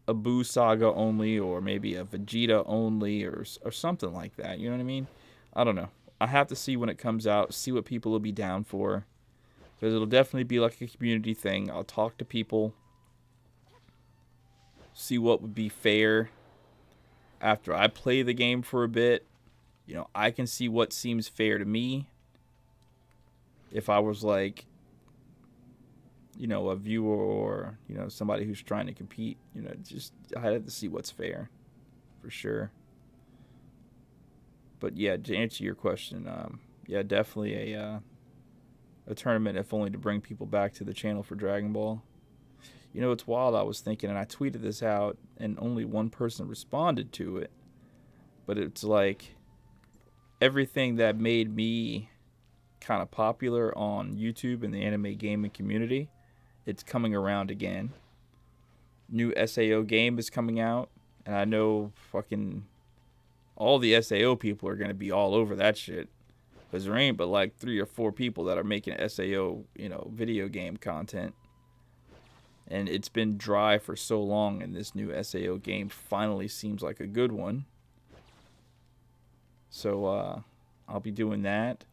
Buu Saga only, or maybe a Vegeta only, or something like that. You know what I mean? I don't know. I have to see when it comes out, see what people will be down for. Because it'll definitely be like a community thing. I'll talk to people, see what would be fair. After I play the game for a bit, you know, I can see what seems fair to me. If I was like, you know, a viewer or, you know, somebody who's trying to compete, you know, just I have to see what's fair, for sure. But yeah, to answer your question, yeah, definitely a tournament, if only to bring people back to the channel for Dragon Ball. You know, it's wild. I was thinking, and I tweeted this out, and only one person responded to it. But it's like everything that made me kind of popular on YouTube and the anime gaming community, it's coming around again. New SAO game is coming out, and I know fucking all the SAO people are going to be all over that shit. Because there ain't but like 3 or 4 people that are making SAO, you know, video game content. And it's been dry for so long, and this new SAO game finally seems like a good one. So I'll be doing that,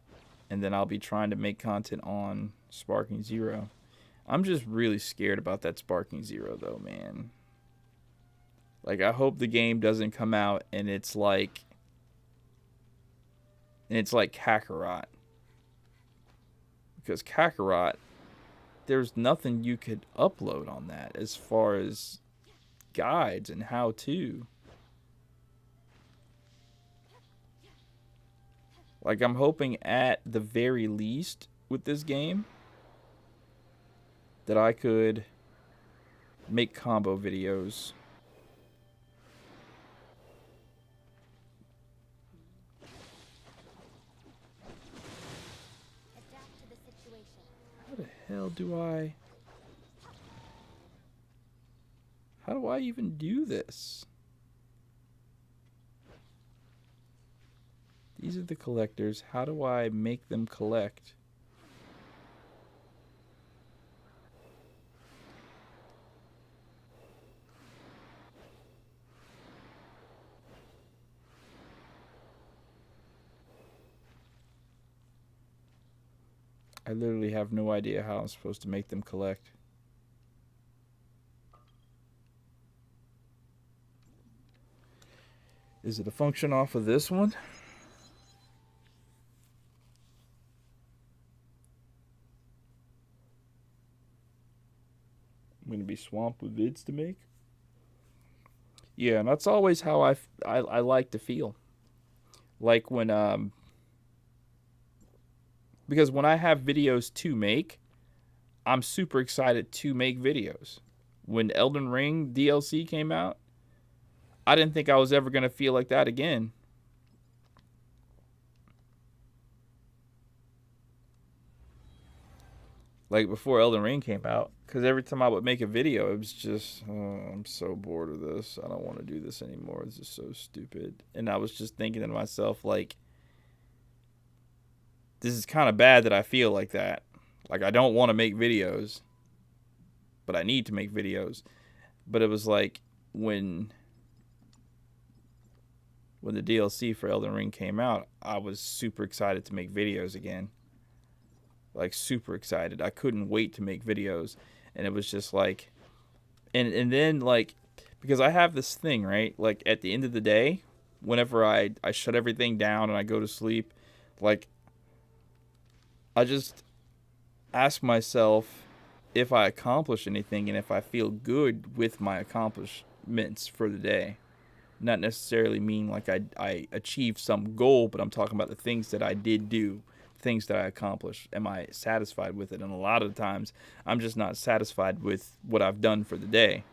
and then I'll be trying to make content on Sparking Zero. I'm just really scared about that Sparking Zero, though, man. Like, I hope the game doesn't come out and it's like Kakarot. Because Kakarot, there's nothing you could upload on that as far as guides and how to. Like, I'm hoping at the very least with this game that I could make combo videos. How the hell do I... How do I even do this? These are the collectors. How do I make them collect? I literally have no idea how I'm supposed to make them collect. Is it a function off of this one? I'm going to be swamped with vids to make. Yeah, and that's always how I like to feel. Like when because when I have videos to make, I'm super excited to make videos. When Elden Ring DLC came out, I didn't think I was ever going to feel like that again. Like before Elden Ring came out, because every time I would make a video, it was just, oh, I'm so bored of this. I don't want to do this anymore. This is so stupid. And I was just thinking to myself, like, this is kind of bad that I feel like that. Like, I don't want to make videos, but I need to make videos. But it was like when the DLC for Elden Ring came out, I was super excited to make videos again. Like, super excited. I couldn't wait to make videos. And it was just like, and then, like, because I have this thing, right? Like, at the end of the day, whenever I shut everything down and I go to sleep, like, I just ask myself if I accomplish anything and if I feel good with my accomplishments for the day. Not necessarily mean like I achieved some goal, but I'm talking about the things that I did do, things that I accomplished. Am I satisfied with it? And a lot of the times, I'm just not satisfied with what I've done for the day.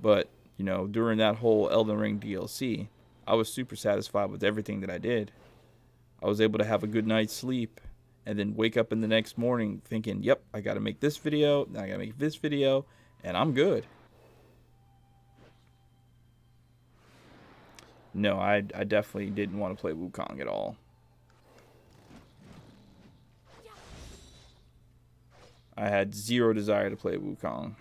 But, you know, during that whole Elden Ring DLC, I was super satisfied with everything that I did. I was able to have a good night's sleep and then wake up in the next morning thinking, yep, I got to make this video, I got to make this video, and I'm good. No, I definitely didn't want to play Wukong at all. I had zero desire to play Wukong.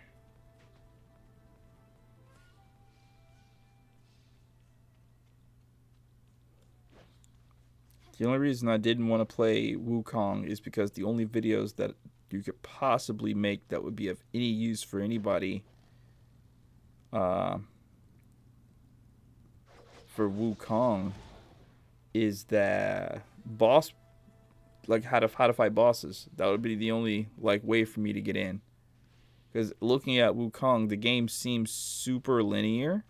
The only reason I didn't want to play Wukong is because the only videos that you could possibly make that would be of any use for anybody for Wukong is that boss, like how to fight bosses. That would be the only like way for me to get in. Because looking at Wukong, the game seems super linear,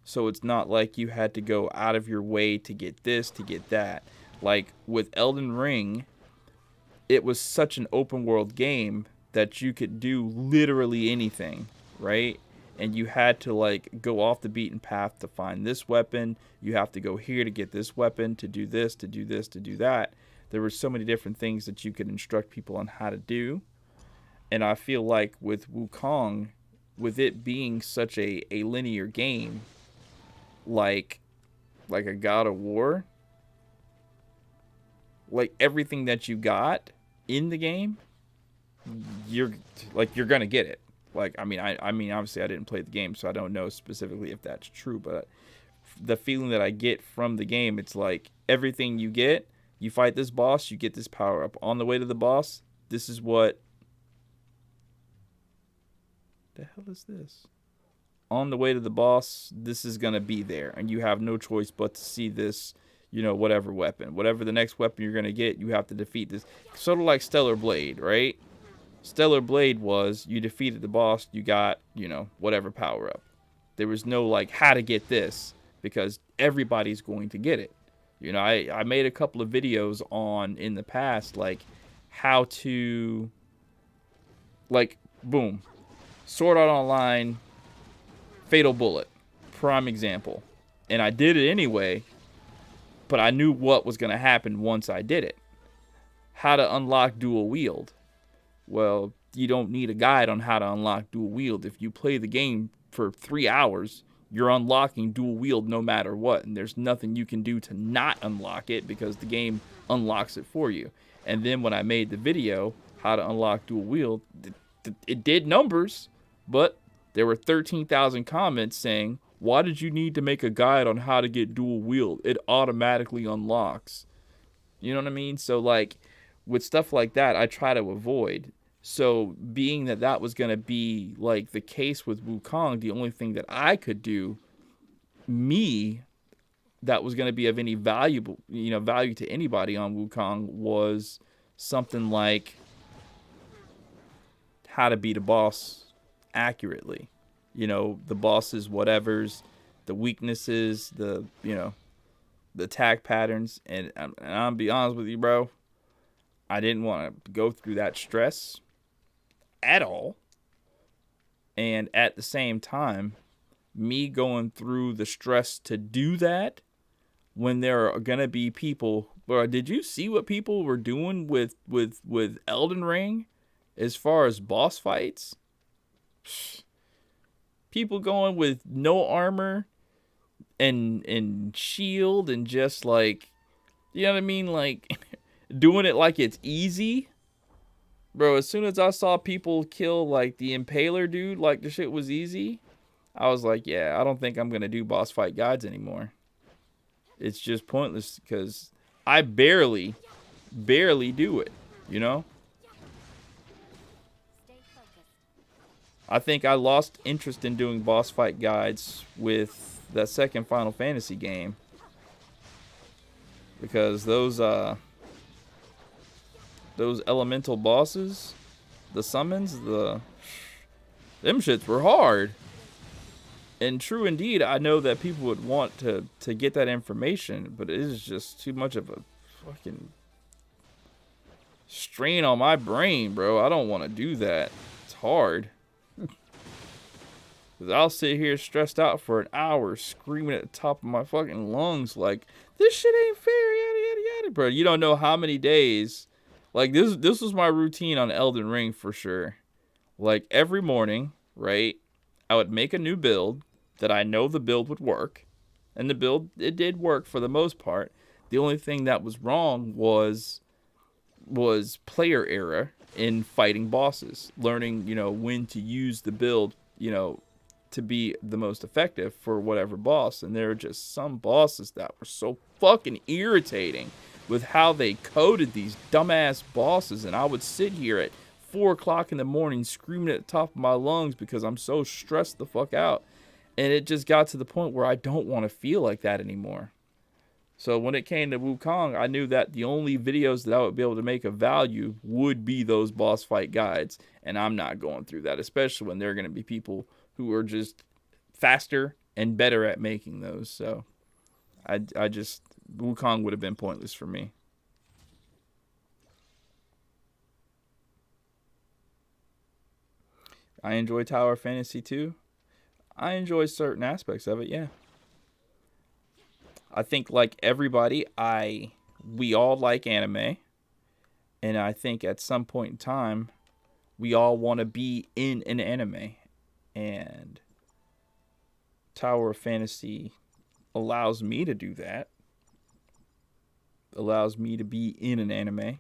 so it's not like you had to go out of your way to get this, to get that. Like with Elden Ring, it was such an open world game that you could do literally anything, right? And you had to like go off the beaten path to find this weapon. You have to go here to get this weapon, to do this, to do this, to do that. There were so many different things that you could instruct people on how to do. And I feel like with Wukong, with it being such a linear game, like a God of War, like everything that you got in the game, you're gonna get it. Like, I mean, obviously I didn't play the game, so I don't know specifically if that's true, but the feeling that I get from the game, it's like everything you get, you fight this boss, you get this power up. On the way to the boss, this is what the hell is this? On the way to the boss, this is gonna be there, and you have no choice but to see this, you know, whatever weapon. Whatever the next weapon you're gonna get, you have to defeat this. Sort of like Stellar Blade, right? Stellar Blade was, you defeated the boss, you got, you know, whatever power up. There was no, like, how to get this, because everybody's going to get it. You know, I made a couple of videos on, in the past, like, how to, like, boom. Sword Art Online, Fatal Bullet, prime example. And I did it anyway, but I knew what was going to happen once I did it. How to unlock dual wield. Well, you don't need a guide on how to unlock dual wield. If you play the game for 3 hours, you're unlocking dual wield no matter what. And there's nothing you can do to not unlock it because the game unlocks it for you. And then when I made the video, how to unlock dual wield, it did numbers, but there were 13,000 comments saying, why did you need to make a guide on how to get dual wield? It automatically unlocks. You know what I mean? So, like, with stuff like that, I try to avoid. So, being that that was going to be, like, the case with Wukong, the only thing that I could do, that was going to be of any value to anybody on Wukong was something like how to beat a boss accurately. You know, the boss's whatevers, the weaknesses, the attack patterns. And I'll be honest with you, bro, I didn't want to go through that stress at all. And at the same time, me going through the stress to do that when there are going to be people, bro, did you see what people were doing with Elden Ring as far as boss fights? People going with no armor and shield and just like, you know what I mean? Like doing it like it's easy. Bro, as soon as I saw people kill like the Impaler dude, like the shit was easy, I was like, yeah, I don't think I'm going to do boss fight guides anymore. It's just pointless because I barely do it, you know? I think I lost interest in doing boss fight guides with that second Final Fantasy game because those elemental bosses, the summons, them shits were hard. And true indeed, I know that people would want to get that information, but it is just too much of a fucking strain on my brain, bro. I don't want to do that. It's hard. Because I'll sit here stressed out for an hour screaming at the top of my fucking lungs like, this shit ain't fair, yada, yada, yada, bro. You don't know how many days. Like, this was my routine on Elden Ring for sure. Like, every morning, right, I would make a new build that I know the build would work. And the build, it did work for the most part. The only thing that was wrong was player error in fighting bosses. Learning, you know, when to use the build, you know, to be the most effective for whatever boss. And there are just some bosses that were so fucking irritating with how they coded these dumbass bosses. And I would sit here at 4 o'clock in the morning screaming at the top of my lungs because I'm so stressed the fuck out. And it just got to the point where I don't want to feel like that anymore. So when it came to Wukong, I knew that the only videos that I would be able to make of value would be those boss fight guides. And I'm not going through that, especially when there are going to be people who are just faster and better at making those. So I just, Wukong would have been pointless for me. I enjoy Tower of Fantasy too. I enjoy certain aspects of it, yeah. I think like everybody, we all like anime. And I think at some point in time, we all want to be in an anime. And Tower of Fantasy allows me to do that. Allows me to be in an anime.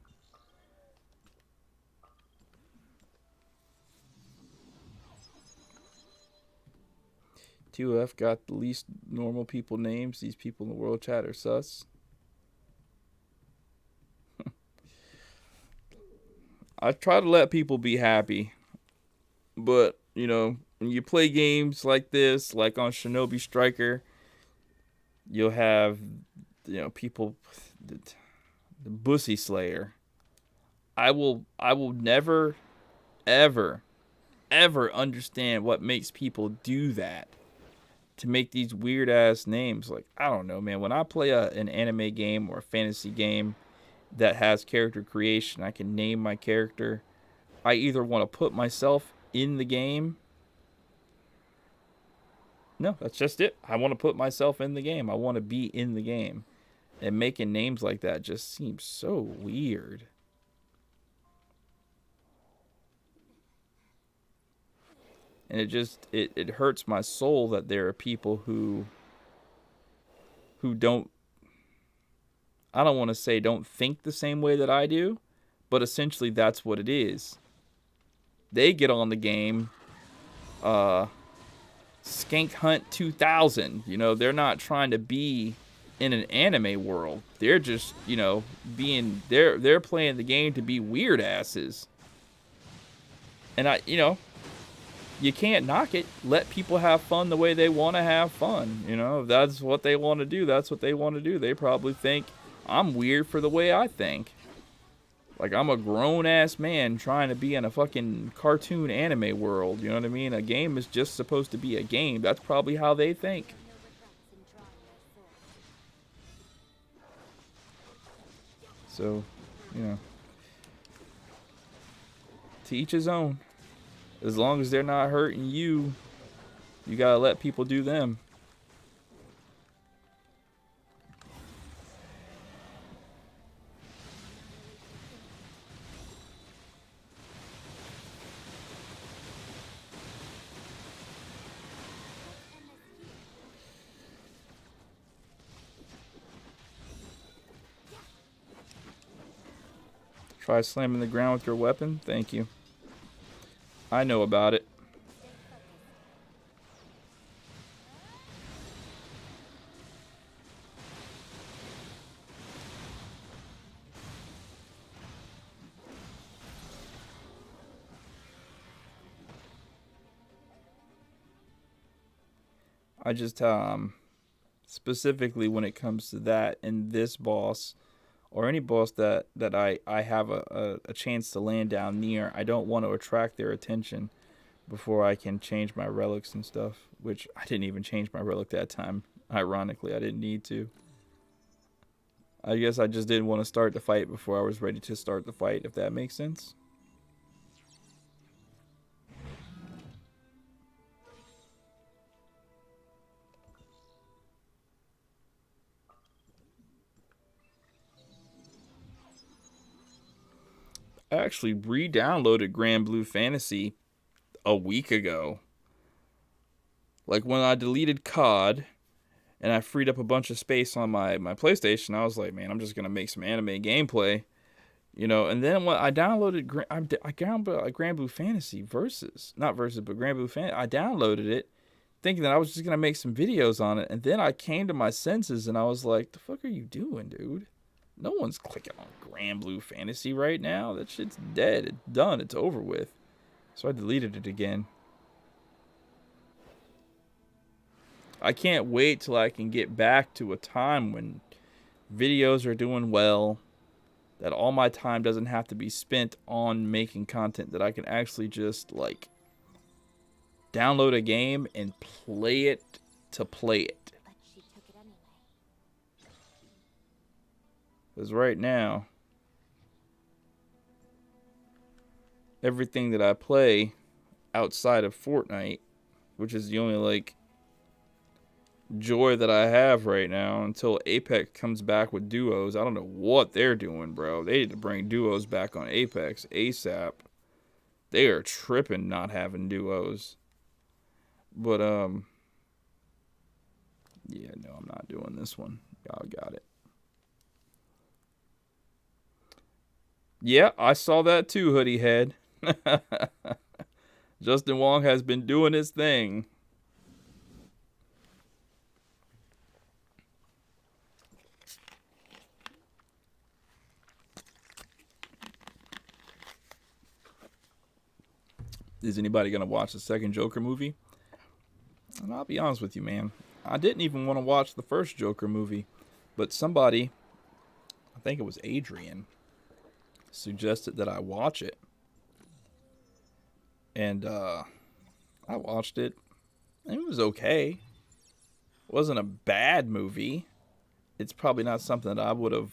ToF got the least normal people names. These people in the world chat are sus. I try to let people be happy. But, you know, when you play games like this, like on Shinobi Striker, you'll have, you know, people, the Bussy Slayer. I will never, ever understand what makes people do that. To make these weird ass names. Like, I don't know, man. When I play an anime game or a fantasy game that has character creation, I can name my character. I either want to put myself in the game. No, that's just it. I want to put myself in the game. I want to be in the game. And making names like that just seems so weird. And it just, it hurts my soul that there are people who don't, I don't want to say don't think the same way that I do, but essentially that's what it is. They get on the game, Skank Hunt 2000, you know, they're not trying to be in an anime world. They're just, you know, they're playing the game to be weird asses. And you know, you can't knock it. Let people have fun the way they want to have fun. You know, if that's what they want to do, that's what they want to do. They probably think I'm weird for the way I think. Like, I'm a grown-ass man trying to be in a fucking cartoon anime world. You know what I mean? A game is just supposed to be a game. That's probably how they think. So, you know, to each his own. As long as they're not hurting you, you gotta let people do them. Try slamming the ground with your weapon. Thank you. I know about it. I just specifically when it comes to that and this boss, or any boss that I have a chance to land down near. I don't want to attract their attention before I can change my relics and stuff, which I didn't even change my relic that time. Ironically, I didn't need to. I guess I just didn't want to start the fight before I was ready to start the fight, if that makes sense. I actually re-downloaded Grand Blue Fantasy a week ago. Like when I deleted COD and I freed up a bunch of space on my PlayStation, I was like, man, I'm just going to make some anime gameplay. You know, and then when I downloaded Grand Blue Fantasy Versus. Not Versus, but Grand Blue Fantasy. I downloaded it thinking that I was just going to make some videos on it. And then I came to my senses and I was like, the fuck are you doing, dude? No one's clicking on Grand Blue Fantasy right now. That shit's dead. It's done. It's over with. So I deleted it again. I can't wait till I can get back to a time when videos are doing well, that all my time doesn't have to be spent on making content, that I can actually just, like, download a game and play it to play it. But she took it anyway. Because right now, everything that I play outside of Fortnite, which is the only, like, joy that I have right now until Apex comes back with duos. I don't know what they're doing, bro. They need to bring duos back on Apex ASAP. They are tripping not having duos. But, yeah, no, I'm not doing this one. Y'all got it. Yeah, I saw that too, Hoodie Head. Justin Wong has been doing his thing. Is anybody going to watch the second Joker movie? And I'll be honest with you, man. I didn't even want to watch the first Joker movie. But somebody, I think it was Adrian, suggested that I watch it. And I watched it. And it was okay. It wasn't a bad movie. It's probably not something that I would have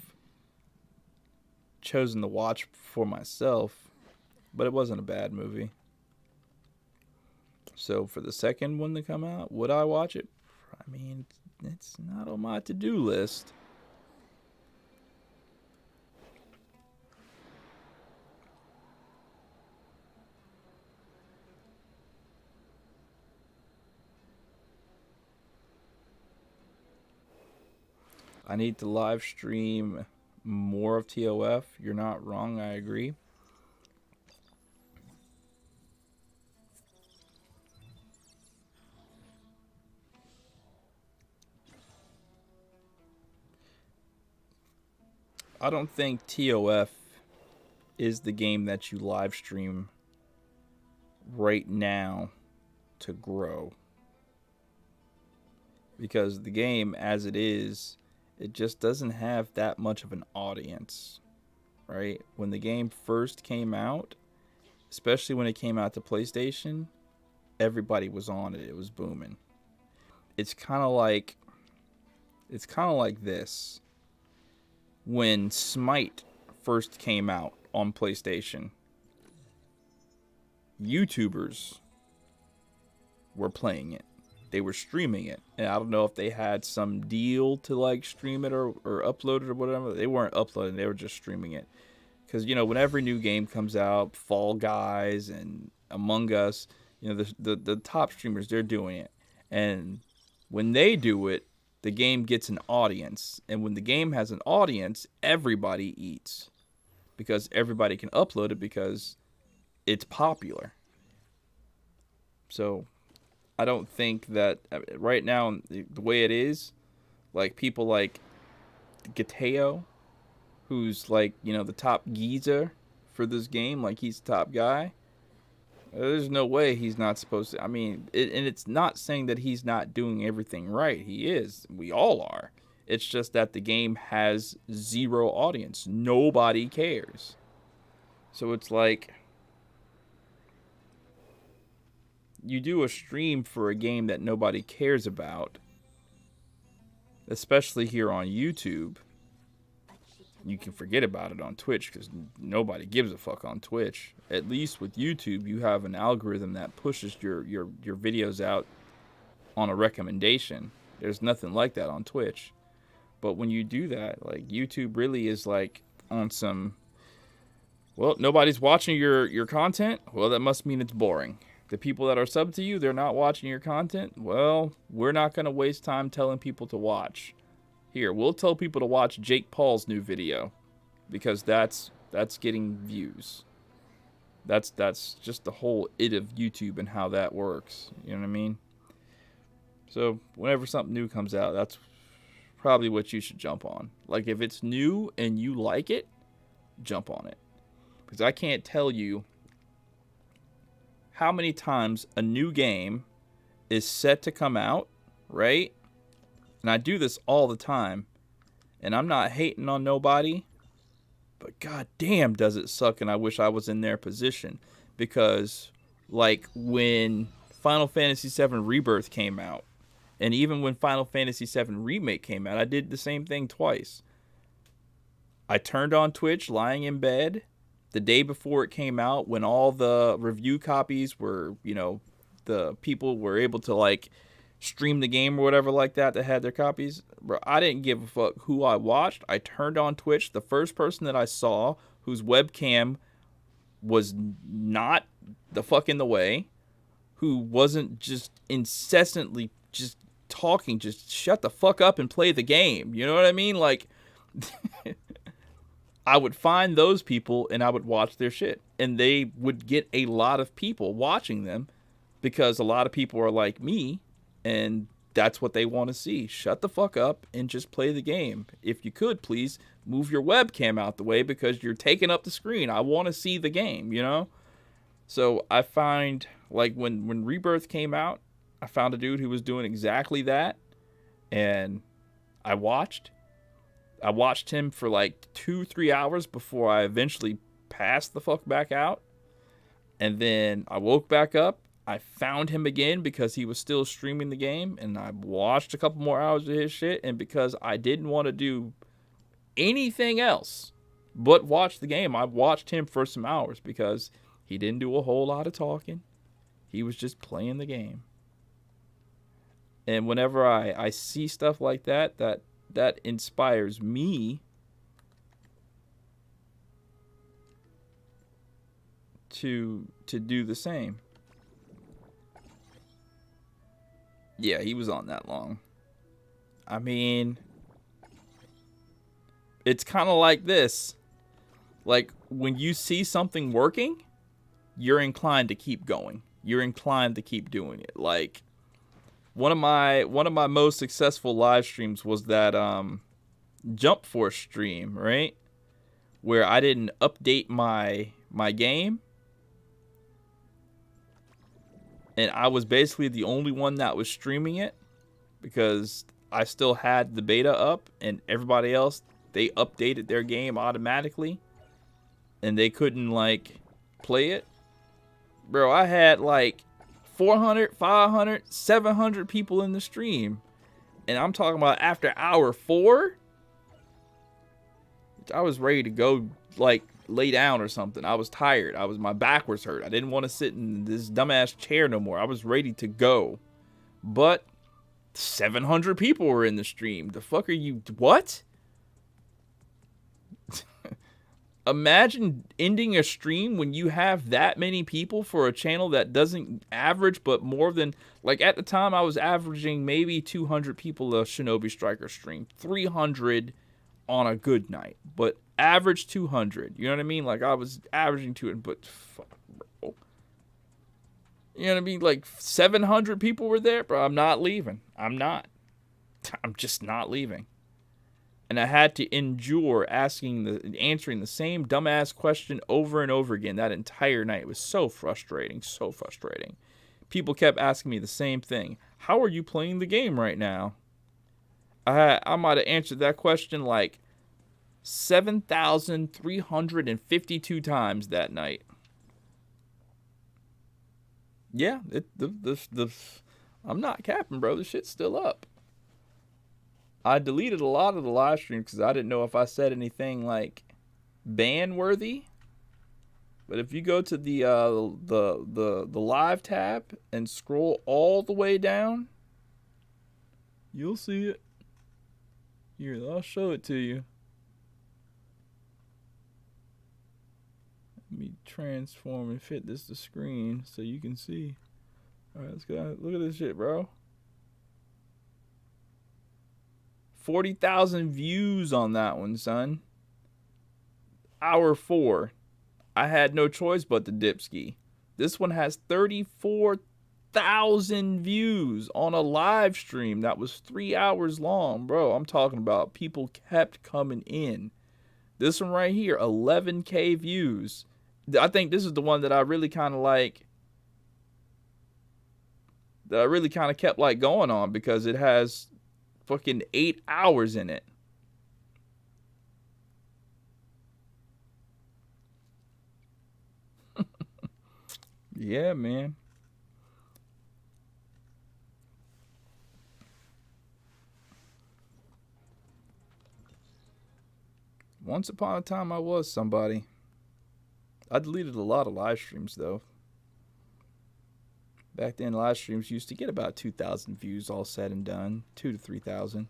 chosen to watch for myself. But it wasn't a bad movie. So for the second one to come out, would I watch it? I mean, it's not on my to-do list. I need to live stream more of ToF. You're not wrong, I agree. I don't think ToF is the game that you live stream right now to grow. Because the game, as it is, it just doesn't have that much of an audience, right? When the game first came out, especially when it came out to PlayStation, everybody was on it. It was booming. It's kind of like this. When Smite first came out on PlayStation, YouTubers were playing it. They were streaming it. And I don't know if they had some deal to like stream it or upload it or whatever. They weren't uploading, they were just streaming it. Because, you know, when every new game comes out, Fall Guys and Among Us, you know, the top streamers, they're doing it. And when they do it, the game gets an audience. And when the game has an audience, everybody eats. Because everybody can upload it because it's popular. So I don't think that right now, the way it is, like people like Gateo, who's like, you know, the top geezer for this game, like he's the top guy. There's no way he's not supposed to. I mean, and it's not saying that he's not doing everything right. He is. We all are. It's just that the game has zero audience. Nobody cares. So it's like you do a stream for a game that nobody cares about, especially here on YouTube. You can forget about it on Twitch because nobody gives a fuck on Twitch. At least with YouTube, you have an algorithm that pushes your videos out on a recommendation. There's nothing like that on Twitch. But when you do that, like, YouTube really is like on some, well, nobody's watching your content. Well, that must mean it's boring. The people that are subbed to you, they're not watching your content. Well, we're not going to waste time telling people to watch. Here, we'll tell people to watch Jake Paul's new video because that's getting views. That's just the whole it of YouTube and how that works. You know what I mean? So whenever something new comes out, that's probably what you should jump on. Like, if it's new and you like it, jump on it. Because I can't tell you how many times a new game is set to come out, right? And I do this all the time. And I'm not hating on nobody. But goddamn does it suck, and I wish I was in their position. Because, like, when Final Fantasy VII Rebirth came out, and even when Final Fantasy VII Remake came out, I did the same thing twice. I turned on Twitch lying in bed the day before it came out, when all the review copies were, you know, the people were able to, like, stream the game or whatever like that had their copies. Bro, I didn't give a fuck who I watched. I turned on Twitch. The first person that I saw whose webcam was not the fuck in the way, who wasn't just incessantly just talking, just shut the fuck up and play the game. You know what I mean? Like, I would find those people and I would watch their shit. And they would get a lot of people watching them because a lot of people are like me. And that's what they want to see. Shut the fuck up and just play the game. If you could, please move your webcam out the way because you're taking up the screen. I want to see the game, you know? So I find, like, when Rebirth came out, I found a dude who was doing exactly that. And I watched him for like 2-3 hours before I eventually passed the fuck back out. And then I woke back up. I found him again because he was still streaming the game, and I watched a couple more hours of his shit, and because I didn't want to do anything else but watch the game, I watched him for some hours because he didn't do a whole lot of talking. He was just playing the game. And whenever I see stuff like that, that inspires me to do the same. Yeah, he was on that long. I mean, it's kind of like this. Like, when you see something working, you're inclined to keep going. You're inclined to keep doing it. Like, one of my most successful live streams was that Jump Force stream, right? Where I didn't update my game. And I was basically the only one that was streaming it because I still had the beta up, and everybody else, they updated their game automatically and they couldn't, like, play it. Bro, I had like 400, 500, 700 people in the stream. And I'm talking about after hour 4, I was ready to go, like, lay down or something. I was tired. My back was hurt. I didn't want to sit in this dumbass chair no more. I was ready to go. But 700 people were in the stream. The fuck are you? What? Imagine ending a stream when you have that many people for a channel that doesn't average, but more than, like, at the time I was averaging maybe 200 people a Shinobi Striker stream. 300 on a good night, but average 200. You know what I mean? Like, I was averaging 200, but fuck, bro. You know what I mean? Like, 700 people were there, bro. I'm not leaving. I'm just not leaving. And I had to endure answering the same dumbass question over and over again that entire night. It was so frustrating, so frustrating. People kept asking me the same thing. How are you playing the game right now? I might have answered that question like 7,352 times that night. Yeah, I'm not capping, bro. The shit's still up. I deleted a lot of the live stream because I didn't know if I said anything like ban worthy. But if you go to the live tab and scroll all the way down, you'll see it. Here, I'll show it to you. Let me transform and fit this to screen so you can see. All right, let's go. Look at this shit, bro. 40,000 views on that one, son. Hour 4. I had no choice but to dipski. This one has 34,000 views on a live stream that was 3 hours long, bro. I'm talking about people kept coming in. This one right here, 11K views. I think this is the one that I really kind of like. That I really kind of kept like going on because it has fucking 8 hours in it. Yeah, man. Once upon a time, I was somebody. I deleted a lot of live streams, though. Back then, live streams used to get about 2,000 views all said and done. 2,000 to 3,000.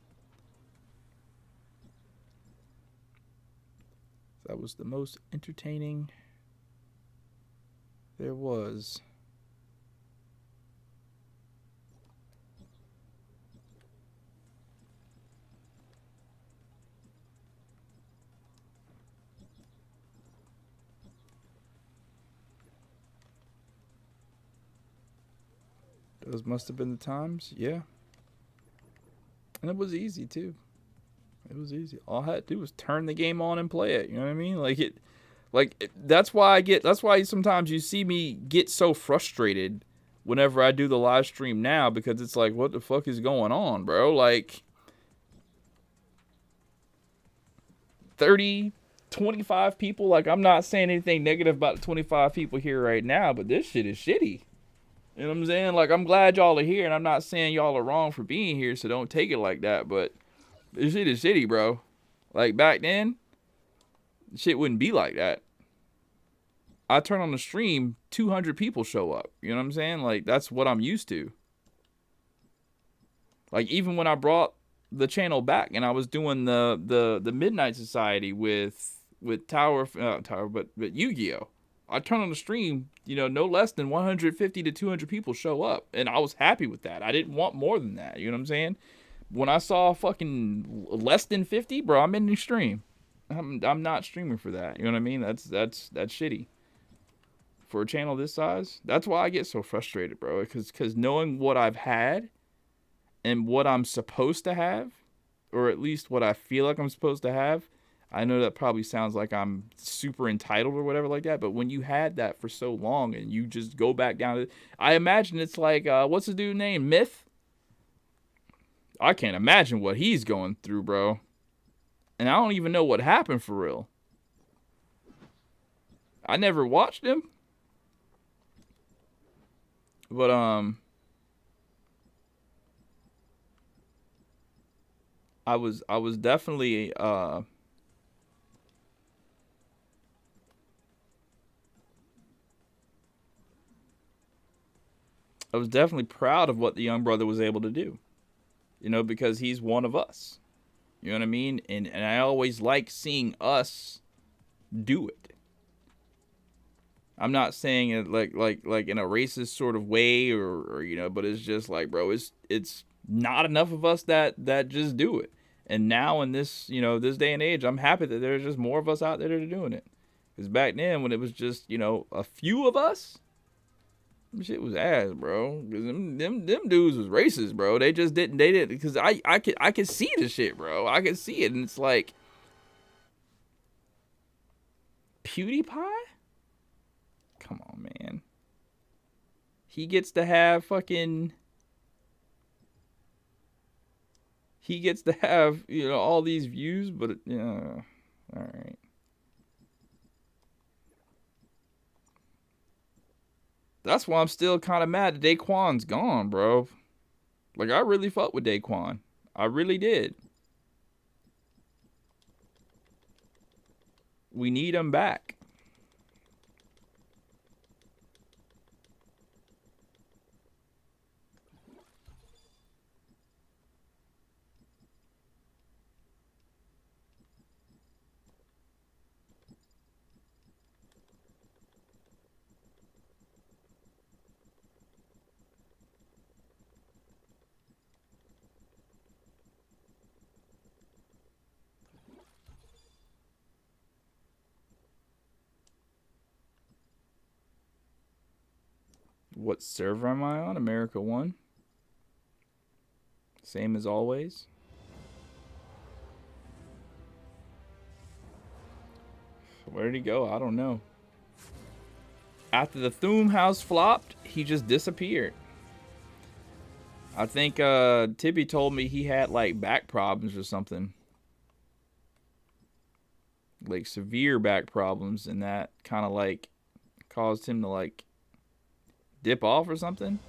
That was the most entertaining there was. Those must have been the times, yeah. And it was easy too. It was easy. All I had to do was turn the game on and play it. You know what I mean? That's why sometimes you see me get so frustrated whenever I do the live stream now, because it's like, what the fuck is going on, bro? Like 30, 25 people. Like, I'm not saying anything negative about the 25 people here right now, but this shit is shitty. You know what I'm saying? Like, I'm glad y'all are here, and I'm not saying y'all are wrong for being here, so don't take it like that, but this shit is shitty, bro. Like, back then, shit wouldn't be like that. I turn on the stream, 200 people show up. You know what I'm saying? Like, that's what I'm used to. Like, even when I brought the channel back and I was doing the Midnight Society with Yu-Gi-Oh! I turn on the stream, you know, no less than 150 to 200 people show up. And I was happy with that. I didn't want more than that. You know what I'm saying? When I saw fucking less than 50, bro, I'm in the stream. I'm not streaming for that. You know what I mean? That's shitty. For a channel this size, that's why I get so frustrated, bro. Because knowing what I've had and what I'm supposed to have, or at least what I feel like I'm supposed to have, I know that probably sounds like I'm super entitled or whatever like that, but when you had that for so long and you just go back down to, I imagine it's like, what's the dude name? Myth? I can't imagine what he's going through, bro. And I don't even know what happened for real. I never watched him. But, I was definitely, I was definitely proud of what the young brother was able to do, you know, because he's one of us, you know what I mean? And I always like seeing us do it. I'm not saying it like in a racist sort of way or you know, but it's just like, bro, it's not enough of us that just do it. And now in this, you know, this day and age, I'm happy that there's just more of us out there that are doing it. Because back then when it was just, you know, a few of us, Shit was ass, bro. Cause them dudes was racist, bro. They just didn't. They didn't. Cause I could see the shit, bro. I could see it, and it's like PewDiePie. Come on, man. He gets to have fucking. He gets to have, you know, all these views, but yeah, all right. That's why I'm still kind of mad that Daquan's gone, bro. Like, I really fucked with Daquan. I really did. We need him back. What server am I on? America 1. Same as always. Where did he go? I don't know. After the Thum house flopped, he just disappeared. I think Tibby told me he had like back problems or something. Like severe back problems, and that kind of like caused him to like dip off or something.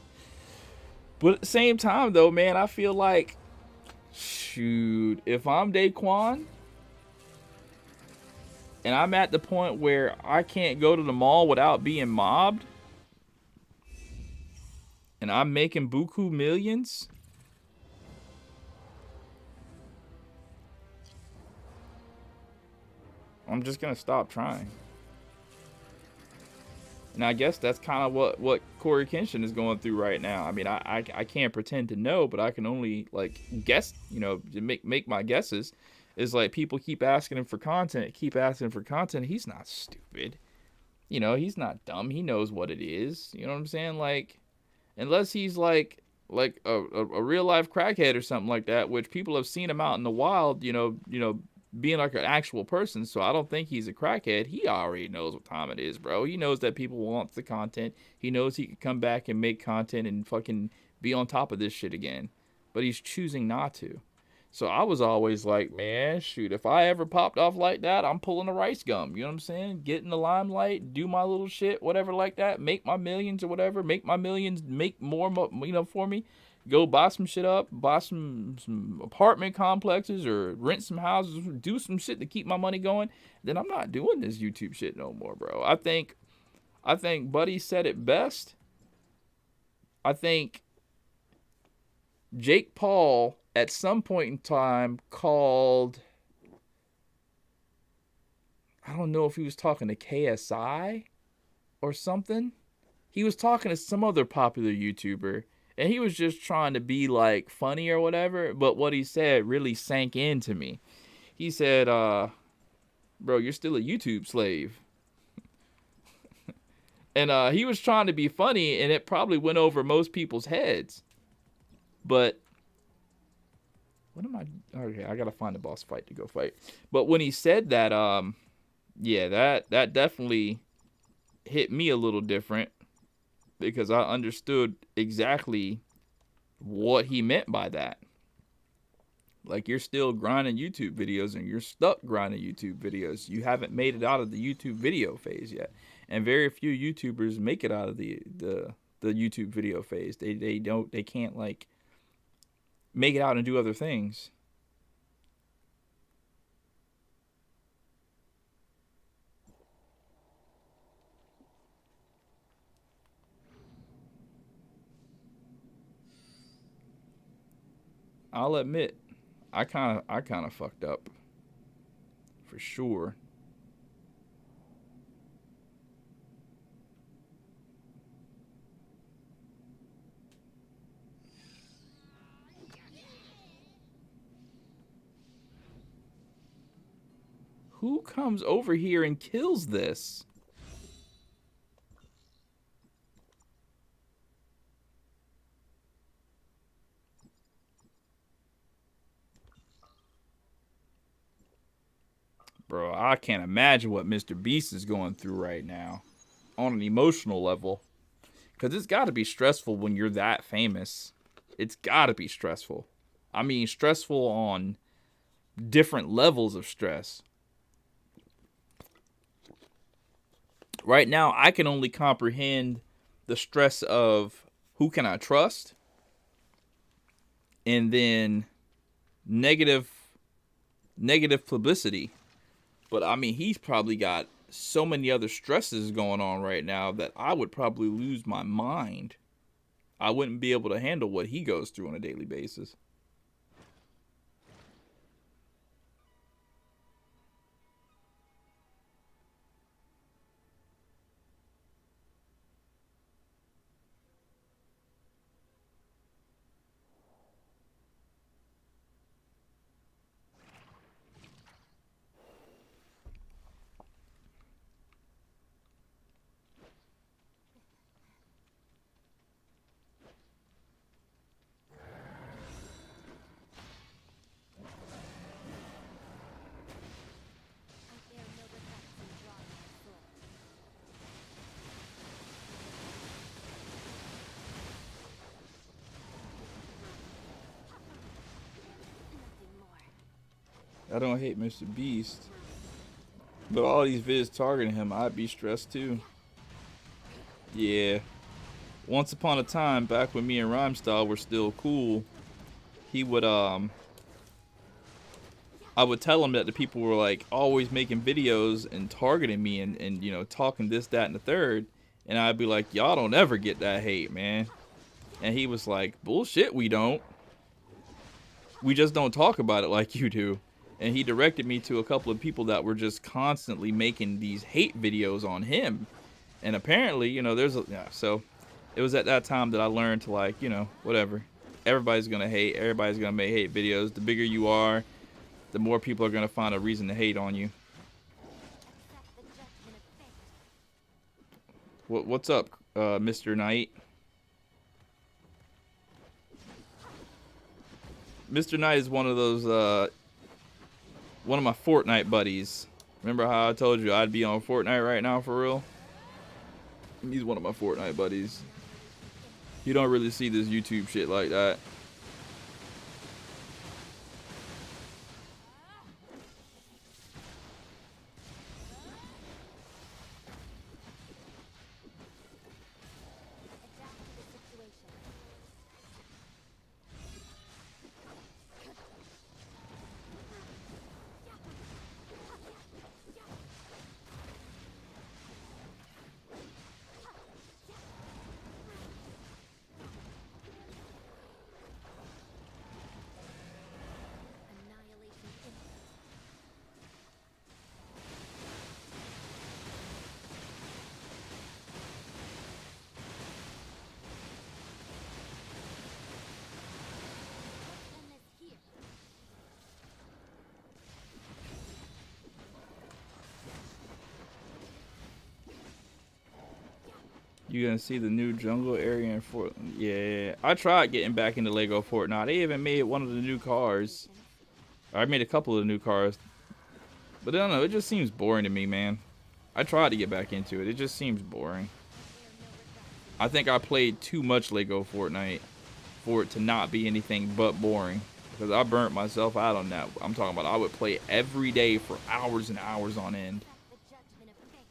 But at the same time though, man, I feel like, shoot, if I'm Daquan and I'm at the point where I can't go to the mall without being mobbed, and I'm making buku millions, I'm just gonna stop trying. And I guess that's kind of what Corey Kenshin is going through right now. I mean, I can't pretend to know, but I can only like guess, you know, to make my guesses. Is like people keep asking him for content, He's not stupid, you know. He's not dumb. He knows what it is. You know what I'm saying? Like, unless he's like a real life crackhead or something like that, which people have seen him out in the wild. You know, being like an actual person. So I don't think he's a crackhead. He already knows what time it is, bro. He knows that people want the content. He knows he could come back and make content and fucking be on top of this shit again. But he's choosing not to. So I was always like, man, shoot, if I ever popped off like that, I'm pulling a rice gum. You know what I'm saying? Get in the limelight, do my little shit, whatever like that. Make my millions or whatever. Make my millions, make more, you know, for me. Go buy some shit up, buy some apartment complexes or rent some houses, do some shit to keep my money going. Then I'm not doing this YouTube shit no more, bro. I think Buddy said it best. I think Jake Paul at some point in time called, I don't know if he was talking to KSI or something. He was talking to some other popular YouTuber, and he was just trying to be like funny or whatever, but what he said really sank into me. He said, bro, you're still a YouTube slave. And he was trying to be funny, and it probably went over most people's heads. But what am I? Okay, I gotta find a boss fight to go fight. But when he said that, yeah, that definitely hit me a little different, because I understood exactly what he meant by that. Like, you're still grinding YouTube videos, and you're stuck grinding YouTube videos. You haven't made it out of the YouTube video phase yet, and very few YouTubers make it out of the YouTube video phase. They can't like make it out and do other things. I'll admit, I kind of fucked up for sure. Who comes over here and kills this? Bro, I can't imagine what Mr. Beast is going through right now on an emotional level. Because it's got to be stressful when you're that famous. It's got to be stressful. I mean, stressful on different levels of stress. Right now, I can only comprehend the stress of who can I trust, and then negative publicity. But I mean, he's probably got so many other stresses going on right now that I would probably lose my mind. I wouldn't be able to handle what he goes through on a daily basis. I bear no regrets in drawing my sword. Nothing more. I don't hate Mr. Beast, but all these vids targeting him, I'd be stressed too. Yeah. Once upon a time, back when me and Rhymestyle were still cool, he would I would tell him that the people were like always making videos and targeting me and you know, talking this, that, and the third, and I'd be like, y'all don't ever get that hate, man. And he was like, bullshit, we don't. We just don't talk about it like you do. And he directed me to a couple of people that were just constantly making these hate videos on him. And apparently, you know, so it was at that time that I learned to, like, you know, whatever. Everybody's going to hate. Everybody's going to make hate videos. The bigger you are, the more people are going to find a reason to hate on you. Accept the judgment of fate. What's up, Mr. Knight? Mr. Knight is one of those, one of my Fortnite buddies. Remember how I told you I'd be on Fortnite right now for real? He's one of my Fortnite buddies. You don't really see this YouTube shit like that. Adapt to the situation. Annihilation imminent. Let's end this here. You gonna see the new jungle area in Fort? Yeah, I tried getting back into Lego Fortnite. They even made one of the new cars. I made a couple of the new cars, but I don't know. It just seems boring to me, man. I tried to get back into it. It just seems boring. I think I played too much Lego Fortnite for it to not be anything but boring. Because I burnt myself out on that. I'm talking about I would play every day for hours and hours on end. Accept the judgment of fate.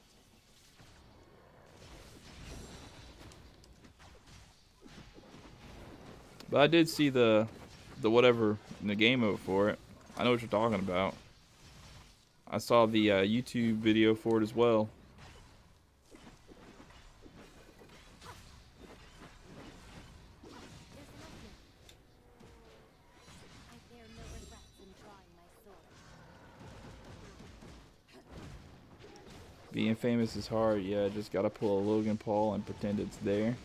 But I did see the whatever in the game mode for it. I know what you're talking about. I saw the YouTube video for it as well. There's an opening. I bear no regrets in drawing my sword. Being famous is hard. Yeah, just gotta pull a Logan Paul and pretend it's there.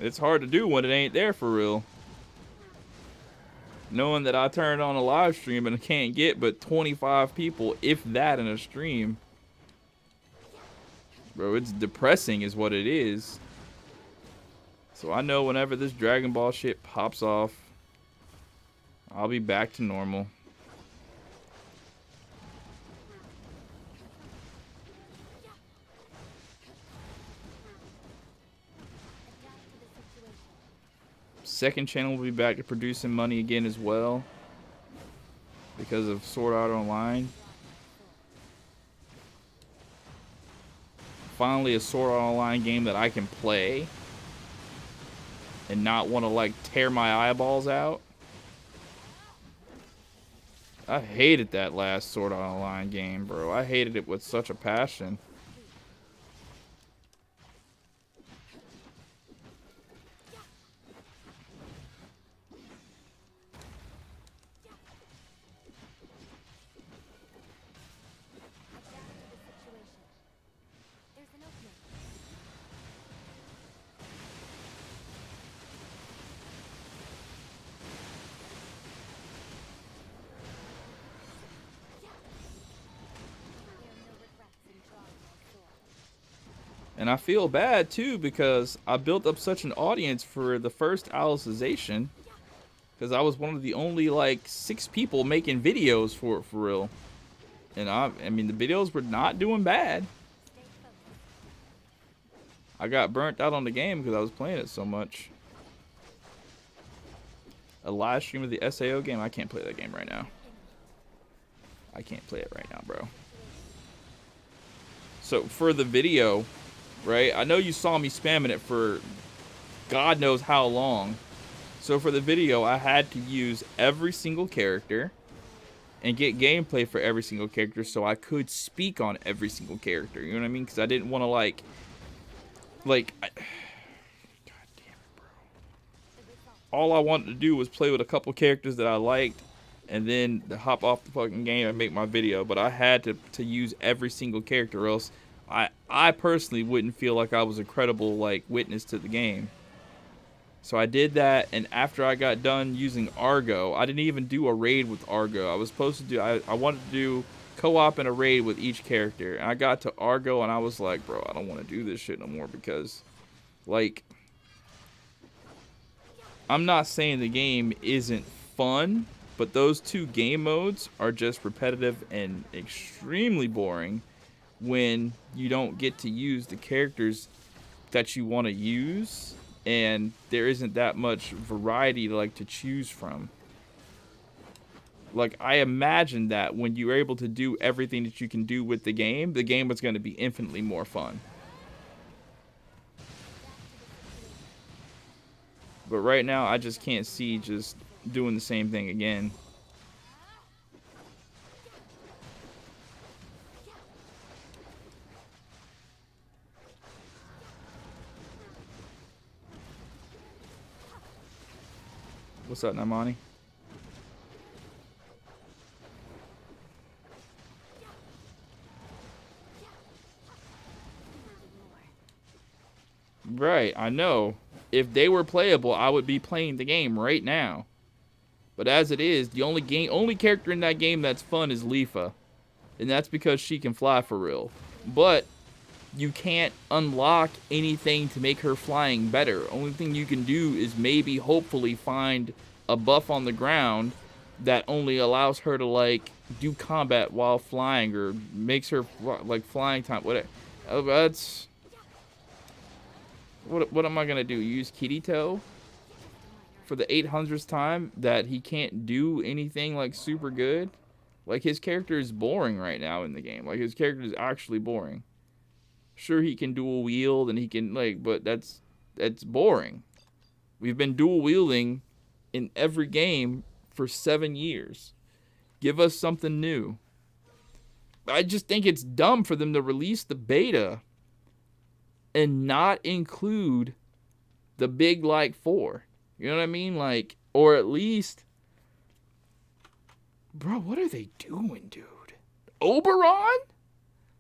It's hard to do when it ain't there for real. Knowing that I turned on a live stream and I can't get but 25 people, if that, in a stream. Bro, it's depressing is what it is. So I know whenever this Dragon Ball shit pops off, I'll be back to normal. Second channel will be back to producing money again as well because of Sword Art Online. Finally, a Sword Art Online game that I can play and not want to like tear my eyeballs out. I hated that last Sword Art Online game, bro. I hated it with such a passion. And I feel bad too because I built up such an audience for the first Alicization, because I was one of the only like 6 people making videos for it for real. And I mean the videos were not doing bad. I got burnt out on the game because I was playing it so much. A live stream of the SAO game, I can't play that game right now. I can't play it right now, bro. So for the video, right? I know you saw me spamming it for God knows how long. So for the video, I had to use every single character and get gameplay for every single character so I could speak on every single character. You know what I mean? Because I didn't want to God damn it, bro. All I wanted to do was play with a couple characters that I liked and then hop off the fucking game and make my video. But I had to use every single character, or else I personally wouldn't feel like I was a credible like witness to the game. So I did that, and after I got done using Argo, I didn't even do a raid with Argo. I was supposed to do, I wanted to do co-op and a raid with each character. And I got to Argo and I was like, bro, I don't want to do this shit no more because like I'm not saying the game isn't fun, but those 2 game modes are just repetitive and extremely boring when you don't get to use the characters that you want to use, and there isn't that much variety to choose from. Like, I imagine that when you're able to do everything that you can do with the game is going to be infinitely more fun. But right now, I just can't see just doing the same thing again. What's up, Namani? Right, I know. If they were playable, I would be playing the game right now. But as it is, the only character in that game that's fun is Leafa. And that's because she can fly for real. But you can't unlock anything to make her flying better. Only thing you can do is maybe hopefully find a buff on the ground that only allows her to do combat while flying, or makes her flying time. Whatever. That's what am I gonna do? Use Kirito for the 800th time that he can't do anything super good? Like, his character is boring right now in the game. Like, his character is actually boring. Sure, he can dual wield and he can but that's boring. We've been dual wielding in every game for 7 years. Give us something new. I just think it's dumb for them to release the beta and not include the big 4. You know what I mean? Or at least, bro, what are they doing, dude? Oberon?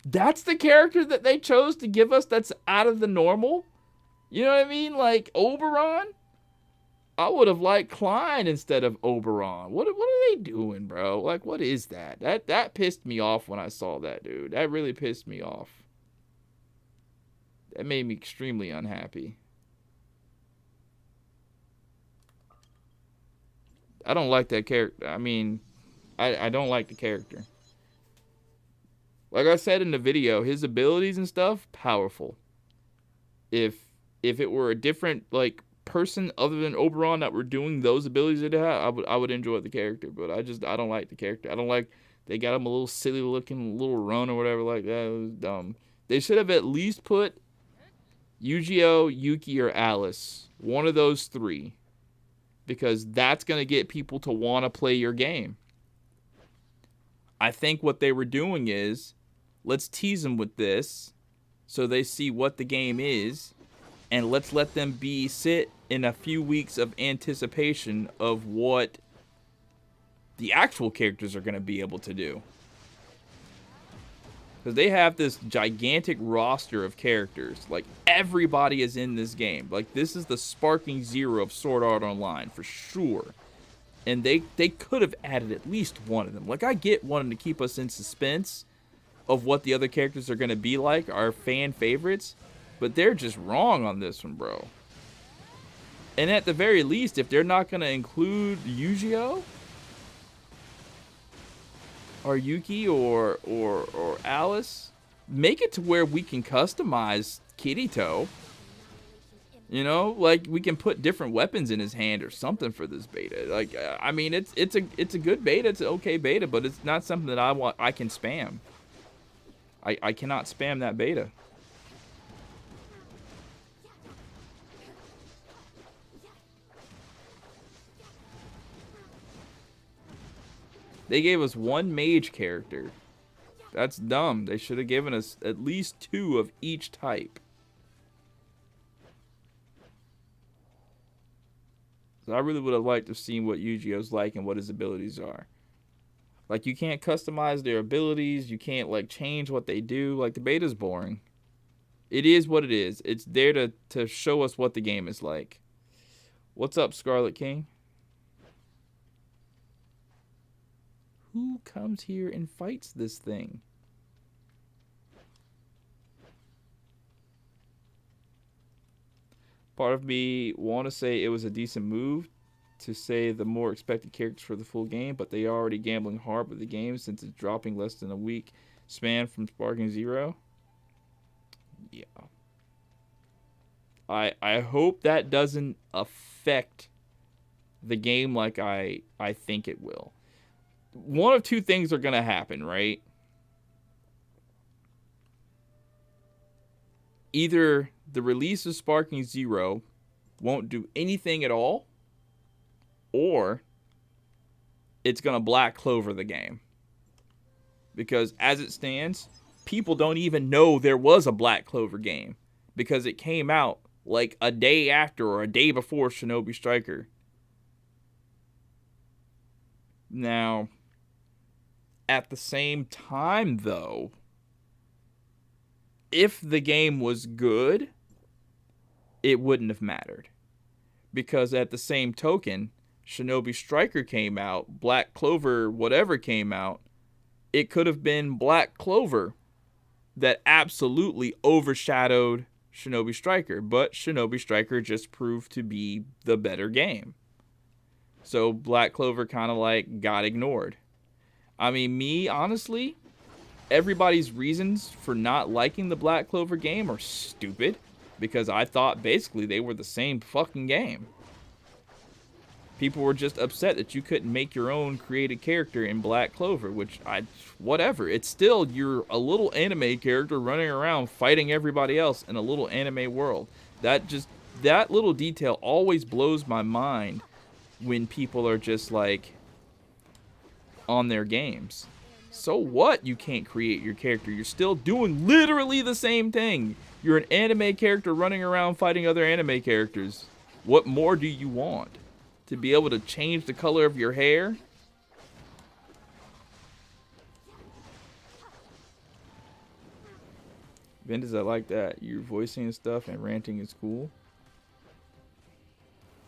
That's the character that they chose to give us that's out of the normal? You know what I mean? Oberon? I would have liked Klein instead of Oberon. What are they doing, bro? What is that? That pissed me off when I saw that, dude. That really pissed me off. That made me extremely unhappy. I don't like that character. I mean, I don't like the character. Like I said in the video, his abilities and stuff, powerful. If it were a different like person other than Oberon that were doing those abilities that they have, I would enjoy the character. But I don't like the character. I don't like they got him a little silly looking little run or whatever like that. It was dumb. They should have at least put Yu-Gi-Oh, Yuki, or Alice. One of those three. Because that's going to get people to want to play your game. I think what they were doing is, let's tease them with this so they see what the game is, and let's let them sit in a few weeks of anticipation of what the actual characters are going to be able to do. Because they have this gigantic roster of characters. Like, everybody is in this game. Like, this is the sparking zero of Sword Art Online, for sure. And they could have added at least one of them. Like, I get wanting to keep us in suspense of what the other characters are going to be like, our fan favorites. But they're just wrong on this one, bro. And at the very least, if they're not going to include Yu-Gi-Oh! Or Yuki or Alice, make it to where we can customize Kirito. You know, like we can put different weapons in his hand or something for this beta. Like, I mean, it's a good beta, it's an okay beta, but it's not something that I can spam. I cannot spam that beta. They gave us one mage character. That's dumb. They should have given us at least 2 of each type. So I really would have liked to have seen what Yu-Gi-Oh's like and what his abilities are. Like, you can't customize their abilities. You can't, like, change what they do. Like, the beta's boring. It is what it is. It's there to show us what the game is like. What's up, Scarlet King? Who comes here and fights this thing? Part of me want to say it was a decent move to say the more expected characters for the full game, but they are already gambling hard with the game since it's dropping less than a week span from Sparking Zero. Yeah. I hope that doesn't affect the game like I think it will. One of two things are going to happen, right? Either the release of Sparking Zero won't do anything at all, or it's going to Black Clover the game. Because as it stands, people don't even know there was a Black Clover game. Because it came out like a day after or a day before Shinobi Striker. Now, at the same time, though, if the game was good, it wouldn't have mattered. Because at the same token, Shinobi Striker came out, Black Clover whatever came out, it could have been Black Clover that absolutely overshadowed Shinobi Striker. But Shinobi Striker just proved to be the better game. So Black Clover kind of like got ignored. I mean, me, honestly, everybody's reasons for not liking the Black Clover game are stupid. Because I thought basically they were the same fucking game. People were just upset that you couldn't make your own created character in Black Clover, which whatever. It's still, you're a little anime character running around fighting everybody else in a little anime world. That little detail always blows my mind when people are just like on their games. So what? You can't create your character. You're still doing literally the same thing. You're an anime character running around fighting other anime characters. What more do you want? To be able to change the color of your hair? Ventus, I like that. You're voicing stuff and ranting is cool.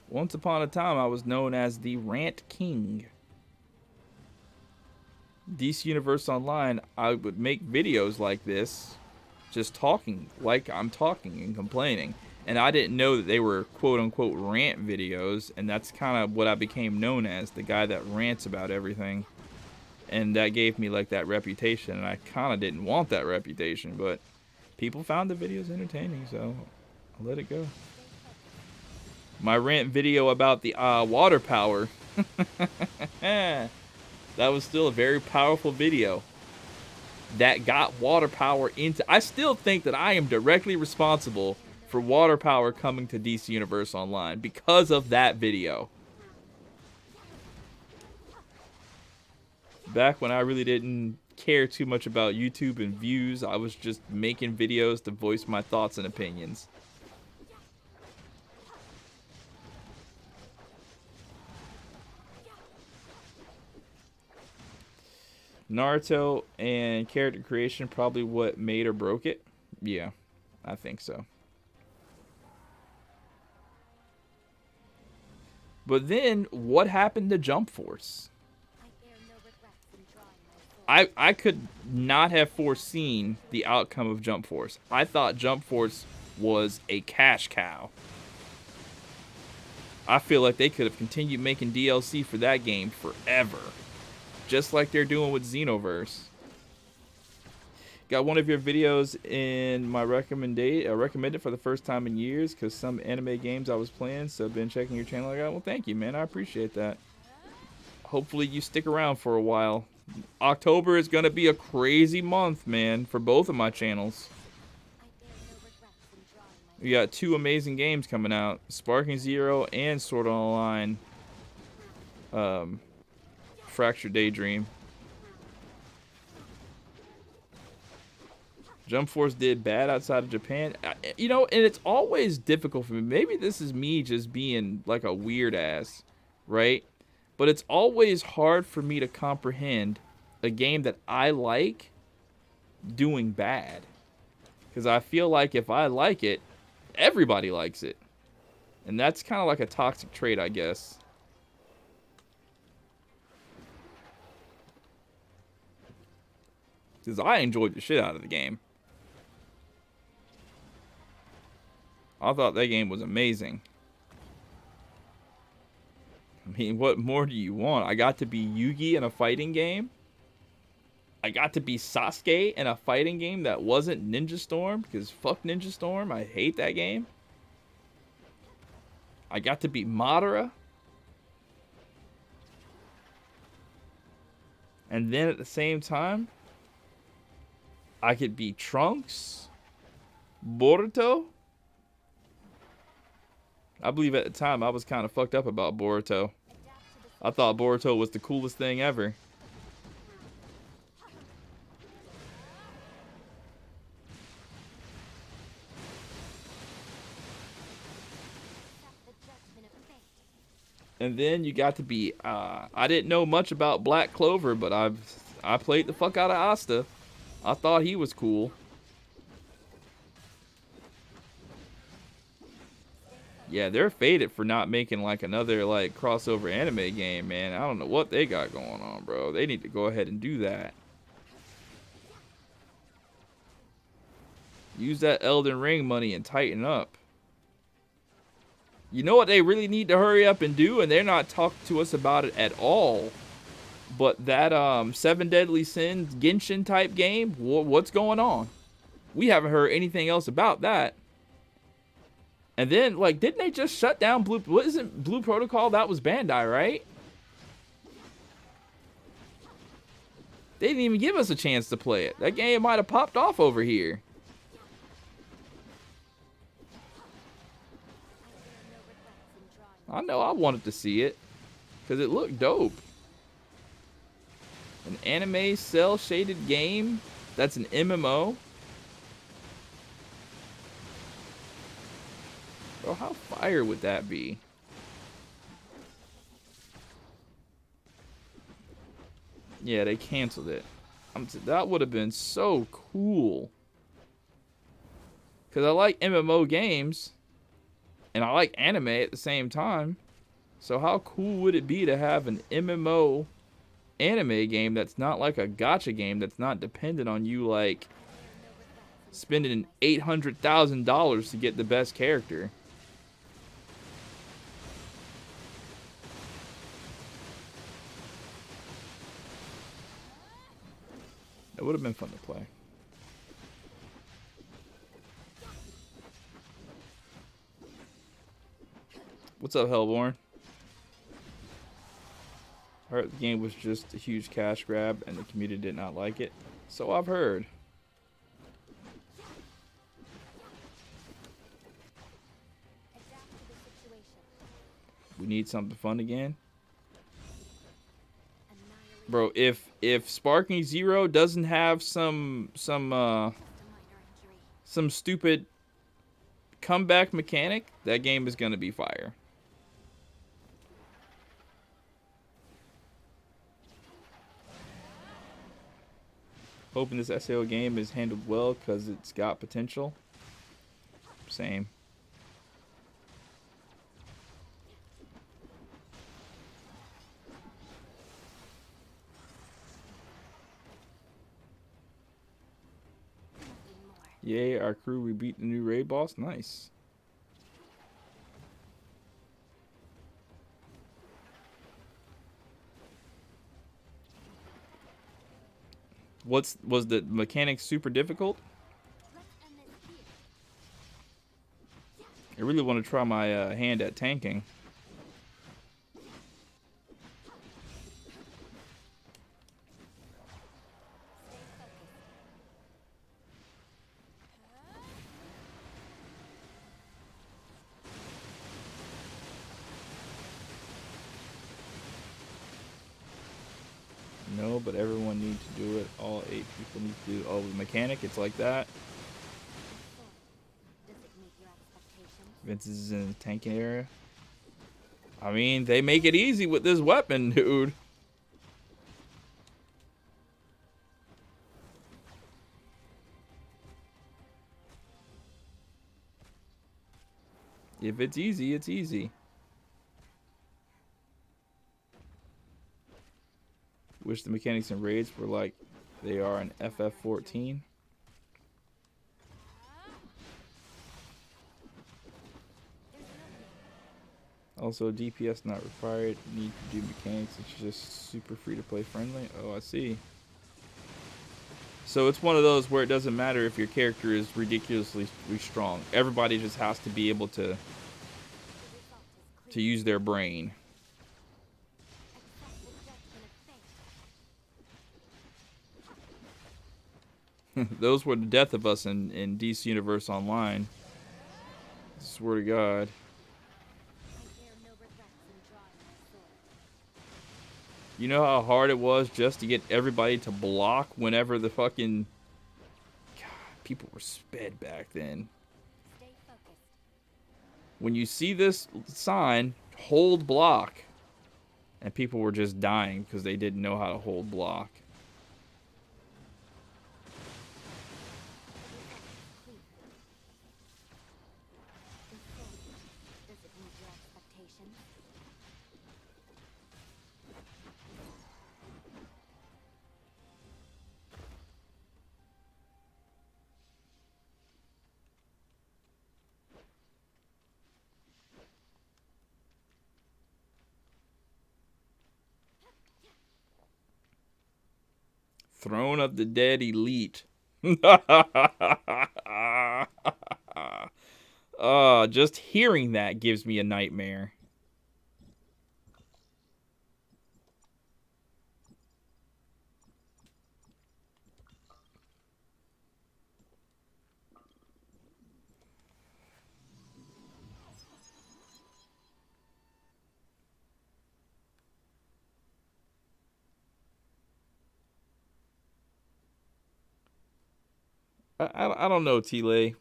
Once upon a time, I was known as the Rant King. DC Universe Online, I would make videos like this, just talking like I'm talking and complaining. And I didn't know that they were quote-unquote rant videos, and that's kind of what I became known as, the guy that rants about everything. And that gave me like that reputation, and I kind of didn't want that reputation, but people found the videos entertaining, so I let it go. My rant video about the water power, that was still a very powerful video that got water power into... I still think that I am directly responsible for water power coming to DC Universe Online because of that video. Back when I really didn't care too much about YouTube and views, I was just making videos to voice my thoughts and opinions. Naruto and character creation probably what made or broke it. Yeah, I think so. But then, what happened to Jump Force? I could not have foreseen the outcome of Jump Force. I thought Jump Force was a cash cow. I feel like they could have continued making DLC for that game forever. Just like they're doing with Xenoverse. Got one of your videos in my recommended for the first time in years because some anime games I was playing, so I've been checking your channel. Well, thank you, man. I appreciate that. Hopefully you stick around for a while. October is going to be a crazy month, man, for both of my channels. We got 2 amazing games coming out. Sparking Zero and Sword Art Online. Fractured Daydream. Jump Force did bad outside of Japan. You know, and it's always difficult for me. Maybe this is me just being like a weird ass, right? But it's always hard for me to comprehend a game that I like doing bad. Because I feel like if I like it, everybody likes it. And that's kind of like a toxic trait, I guess. Because I enjoyed the shit out of the game. I thought that game was amazing. I mean, what more do you want? I got to be Yugi in a fighting game. I got to be Sasuke in a fighting game that wasn't Ninja Storm. Because fuck Ninja Storm. I hate that game. I got to be Madara. And then at the same time, I could be Trunks, Boruto. I believe at the time I was kind of fucked up about Boruto. I thought Boruto was the coolest thing ever. And then you got to be, I didn't know much about Black Clover, but I played the fuck out of Asta. I thought he was cool. Yeah, they're faded for not making like another like crossover anime game, man. I don't know what they got going on, bro. They need to go ahead and do that. Use that Elden Ring money and tighten up. You know what they really need to hurry up and do, and they're not talking to us about it at all. But that 7 Deadly Sins Genshin type game, what's going on? We haven't heard anything else about that. And then, like, didn't they just shut down Blue... What is it? Blue Protocol? That was Bandai, right? They didn't even give us a chance to play it. That game might have popped off over here. I know I wanted to see it. Because it looked dope. An anime cel-shaded game that's an MMO. Bro, how fire would that be? Yeah, they canceled it. That would have been so cool. Because I like MMO games. And I like anime at the same time. So how cool would it be to have an MMO anime game that's not like a gacha game, that's not dependent on you like spending $800,000 to get the best character. It would have been fun to play. What's up, Hellborn? I heard the game was just a huge cash grab and the community did not like it. So I've heard. We need something fun again. Bro, if Sparking Zero doesn't have some stupid comeback mechanic, that game is gonna be fire. Hoping this SAO game is handled well because it's got potential. Same. Yay, our crew, we beat the new raid boss. Nice. Was the mechanics super difficult? I really want to try my hand at tanking. No, but everyone needs to do it. All 8 people need to do. Oh, the mechanic, it's like that. Vince is in the tanking area. I mean, they make it easy with this weapon, dude. If it's easy, it's easy. Wish the mechanics and raids were like they are in FF14. Also, DPS not required. Need to do mechanics. It's just super free to play friendly. Oh, I see. So it's one of those where it doesn't matter if your character is ridiculously strong. Everybody just has to be able to use their brain. Those were the death of us in DC Universe Online. I swear to God. You know how hard it was just to get everybody to block whenever the fucking... God, people were sped back then. When you see this sign, hold block. And people were just dying because they didn't know how to hold block. Throne of the Dead Elite. Just hearing that gives me a nightmare. I don't know, T-Lay.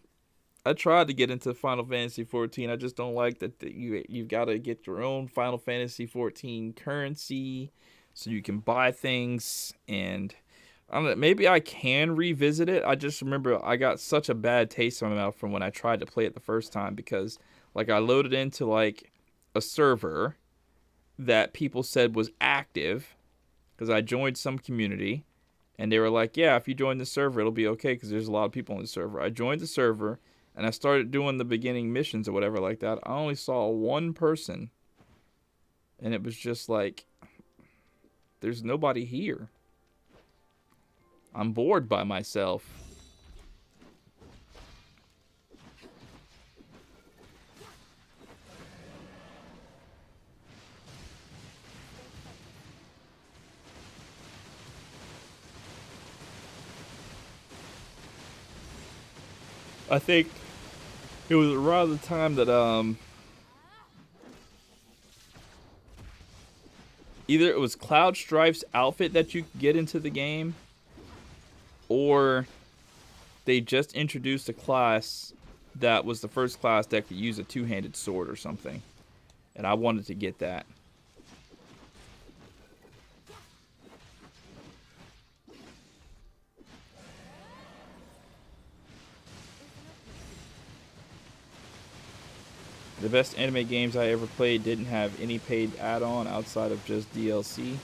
I tried to get into Final Fantasy 14. I just don't like that you've got to get your own Final Fantasy 14 currency so you can buy things. And I don't know, maybe I can revisit it. I just remember I got such a bad taste in my mouth from when I tried to play it the first time because like I loaded into like a server that people said was active because I joined some community. And they were like, yeah, if you join the server, it'll be okay because there's a lot of people on the server. I joined the server, and I started doing the beginning missions or whatever like that. I only saw one person, and it was just like, there's nobody here. I'm bored by myself. I think it was around the time that either it was Cloud Strife's outfit that you could get into the game, or they just introduced a class that was the first class that could use a two-handed sword or something. And I wanted to get that. The best anime games I ever played didn't have any paid add-on outside of just DLC.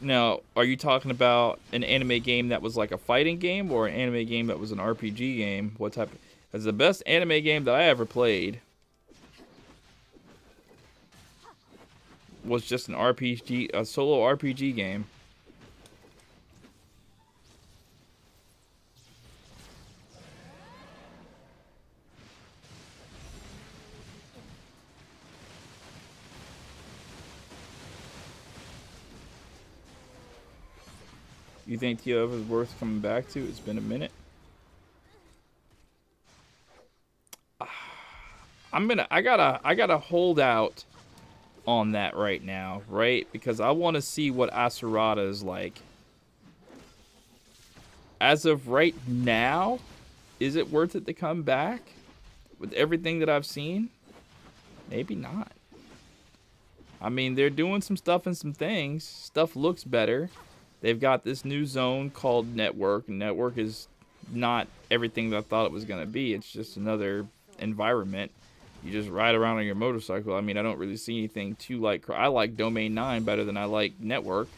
Now, are you talking about an anime game that was like a fighting game or an anime game that was an RPG game? What type? Because the best anime game that I ever played was just an RPG, a solo RPG game. You think ToF is worth coming back to? It's been a minute. I gotta hold out on that right now, right? Because I want to see what Asurata is like. As of right now, is it worth it to come back with everything that I've seen? Maybe not. I mean, they're doing some stuff and some things. Stuff looks better. They've got this new zone called Network. Network is not everything that I thought it was going to be. It's just another environment. You just ride around on your motorcycle. I mean, I don't really see anything too like... I like Domain 9 better than I like Network.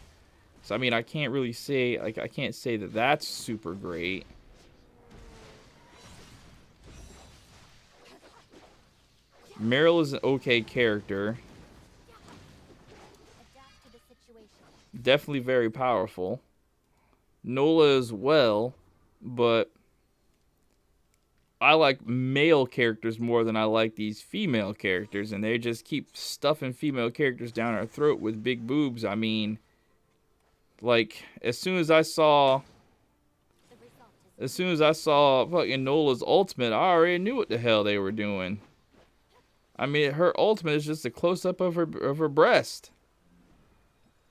So, I mean, I can't really say... Like, I can't say that that's super great. Meryl is an okay character. Definitely very powerful. Nola as well, but I like male characters more than I like these female characters, and they just keep stuffing female characters down our throat with big boobs. I mean, like, as soon as I saw fucking Nola's ultimate, I already knew what the hell they were doing. I mean, her ultimate is just a close-up of her breast.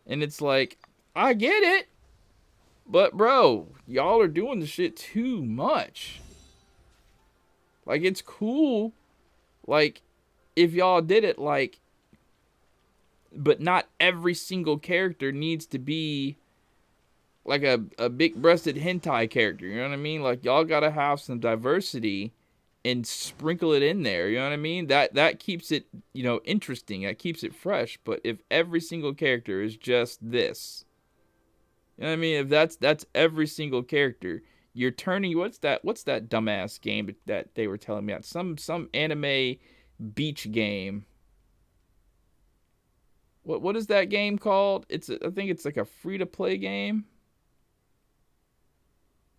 And it's like, I get it. But, bro, y'all are doing the shit too much. Like, it's cool. Like, if y'all did it, like... But not every single character needs to be... like a big-breasted hentai character. You know what I mean? Like, y'all gotta have some diversity... and sprinkle it in there, you know what I mean? That keeps it, you know, interesting. That keeps it fresh. But if every single character is just this, you know what I mean? If that's every single character, you're turning... What's that dumbass game that they were telling me about? Some anime beach game. What is that game called? I think it's like a free-to-play game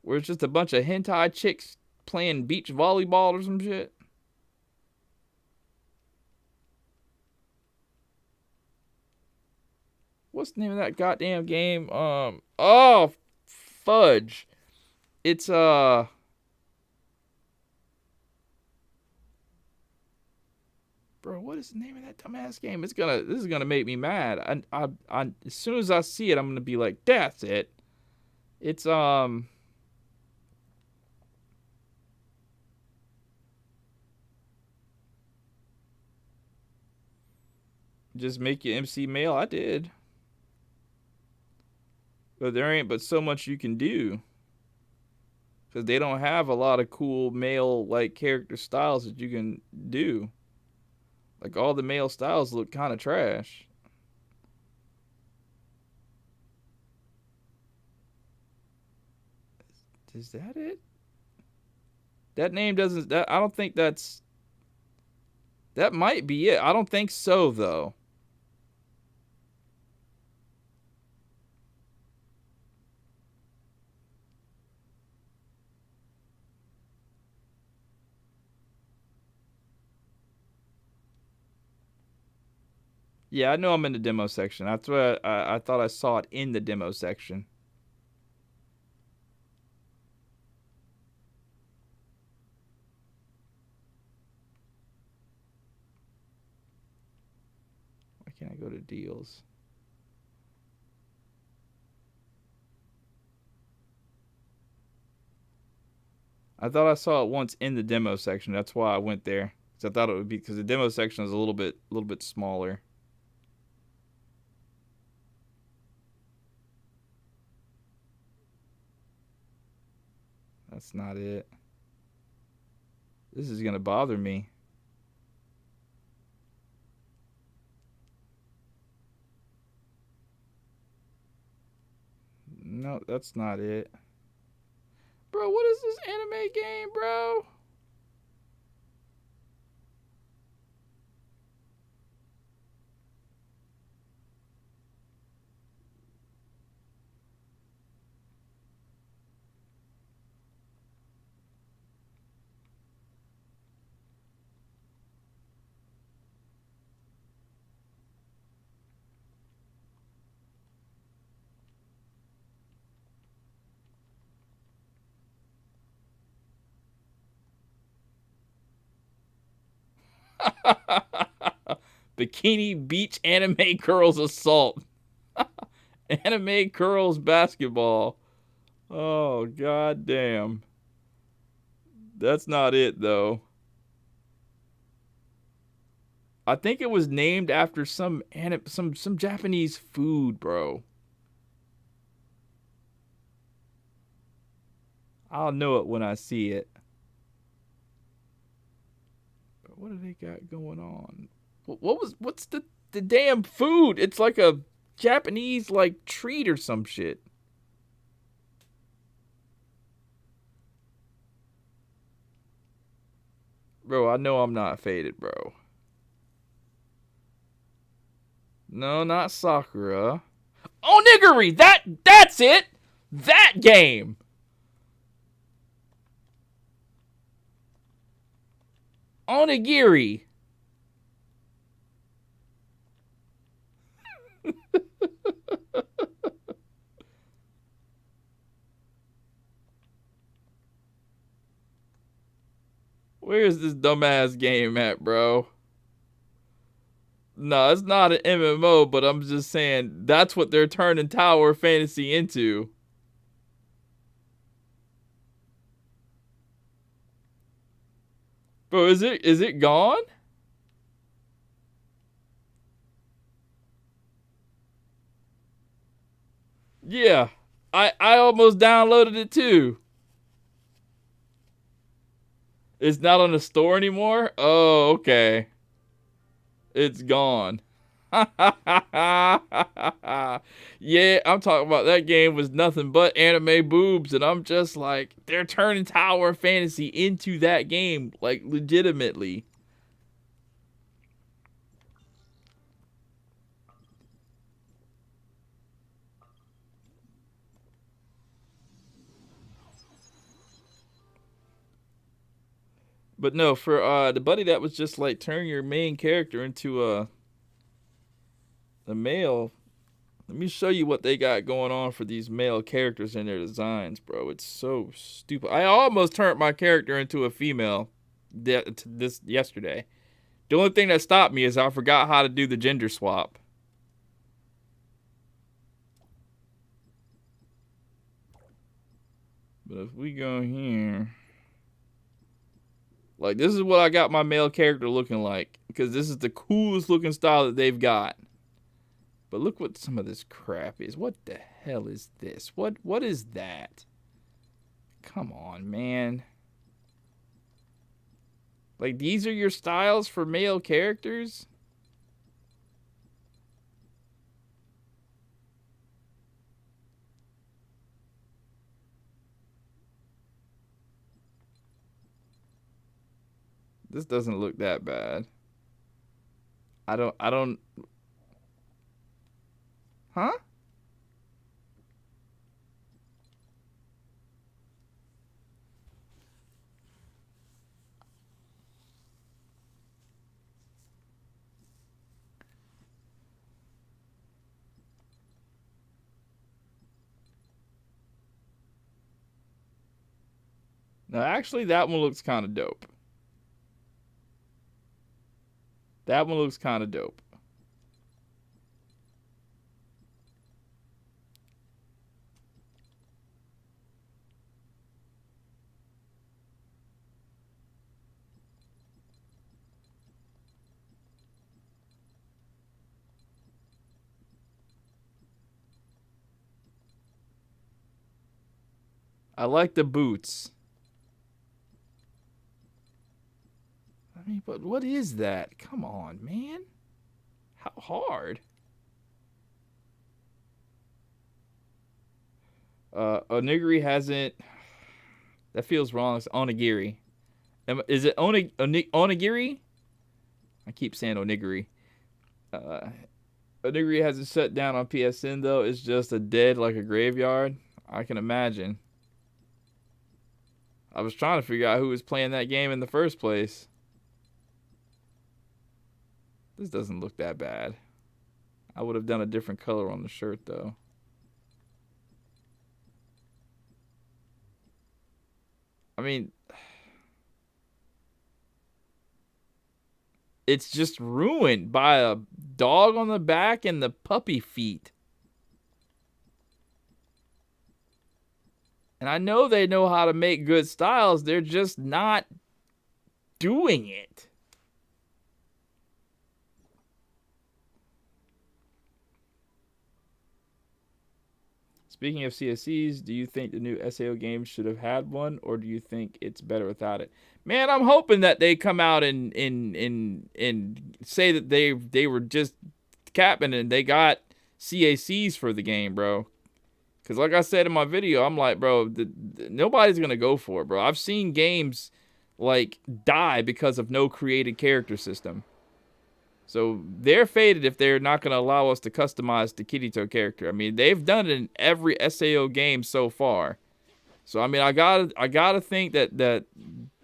where it's just a bunch of hentai chicks playing beach volleyball or some shit. What's the name of that goddamn game? Oh, fudge. It's bro, what is the name of that dumbass game? This is gonna make me mad. I as soon as I see it, I'm gonna be like, that's it. It's just make your MC male. I did. But there ain't but so much you can do. Because they don't have a lot of cool male, like, character styles that you can do. Like, all the male styles look kind of trash. Is that it? That name doesn't... That, I don't think that's... That might be it. I don't think so, though. Yeah, I know I'm in the demo section. That's what I thought I saw it in the demo section. Why can't I go to deals? I thought I saw it once in the demo section. That's why I went there. Because I thought it would be because the demo section is a little bit smaller. That's not it. This is gonna bother me. No, that's not it. Bro, what is this anime game, bro? Bikini Beach Anime Girls Assault. Anime Girls Basketball. Oh, god damn. That's not it, though. I think it was named after some Japanese food, bro. I'll know it when I see it. But what do they got going on? What's the damn food? It's like a Japanese like treat or some shit. Bro, I know I'm not faded, bro. No, not Sakura. Onigiri! That's it! That game! Onigiri! Where's this dumbass game at, bro? No, it's not an MMO, but I'm just saying that's what they're turning Tower of Fantasy into. Bro, is it gone? Yeah. I almost downloaded it too. It's not on the store anymore? Oh, okay. It's gone. Yeah, I'm talking about that game was nothing but anime boobs, and I'm just like, they're turning Tower of Fantasy into that game, like, legitimately. But no, for the buddy that was just like turn your main character into a male. Let me show you what they got going on for these male characters in their designs, bro. It's so stupid. I almost turned my character into a female this yesterday. The only thing that stopped me is I forgot how to do the gender swap. But if we go here, like, this is what I got my male character looking like, because this is the coolest looking style that they've got. But look what some of this crap is. What the hell is this? What is that? Come on, man. Like, these are your styles for male characters? This doesn't look that bad. I don't. Huh? No, actually, that one looks kind of dope. That one looks kind of dope. I like the boots. I mean, but what is that? Come on, man. How hard? Onigiri hasn't. That feels wrong. It's onigiri. Is it onigiri? I keep saying onigiri. Onigiri hasn't shut down on PSN though. It's just a dead like a graveyard. I can imagine. I was trying to figure out who was playing that game in the first place. This doesn't look that bad. I would have done a different color on the shirt though. I mean, it's just ruined by a dog on the back and the puppy feet. And I know they know how to make good styles. They're just not doing it. Speaking of CSCs, do you think the new SAO game should have had one, or do you think it's better without it? Man, I'm hoping that they come out and say that they were just capping and they got CACs for the game, bro. Because like I said in my video, I'm like, bro, nobody's going to go for it, bro. I've seen games, like, die because of no created character system. So they're faded if they're not going to allow us to customize the Kirito character. I mean, they've done it in every SAO game so far. So, I mean, I gotta think that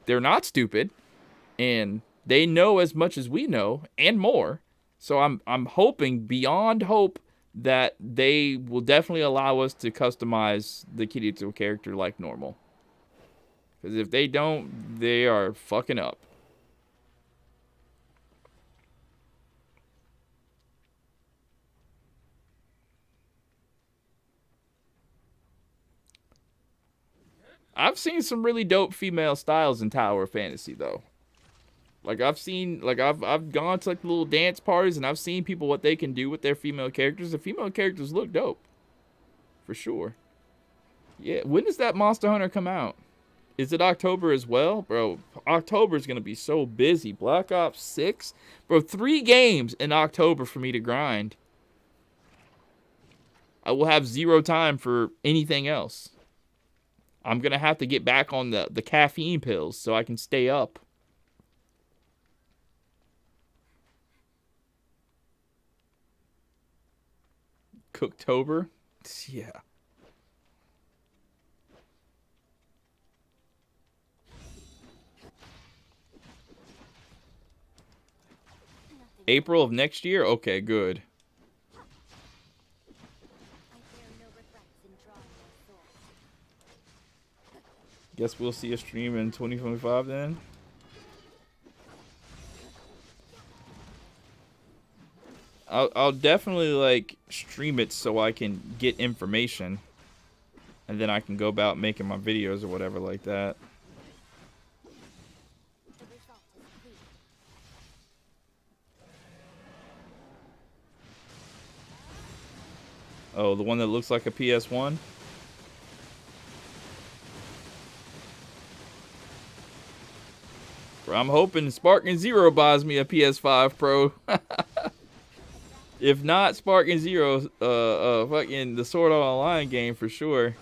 they're not stupid. And they know as much as we know and more. So I'm hoping beyond hope that they will definitely allow us to customize the Kirito character like normal. Because if they don't, they are fucking up. I've seen some really dope female styles in Tower of Fantasy though. Like I've gone to like little dance parties and I've seen people what they can do with their female characters. The female characters look dope. For sure. Yeah, when does that Monster Hunter come out? Is it October as well? Bro, October is going to be so busy. Black Ops 6? Bro, 3 games in October for me to grind. I will have 0 time for anything else. I'm going to have to get back on the caffeine pills so I can stay up. Cooktober? Yeah. April of next year? Okay, good. Guess we'll see a stream in 2025 then. I'll definitely like stream it so I can get information. And then I can go about making my videos or whatever like that. Oh, the one that looks like a PS1? Bro, I'm hoping Sparking Zero buys me a PS5 Pro. If not, Sparking Zero, fucking the Sword Art Online game for sure.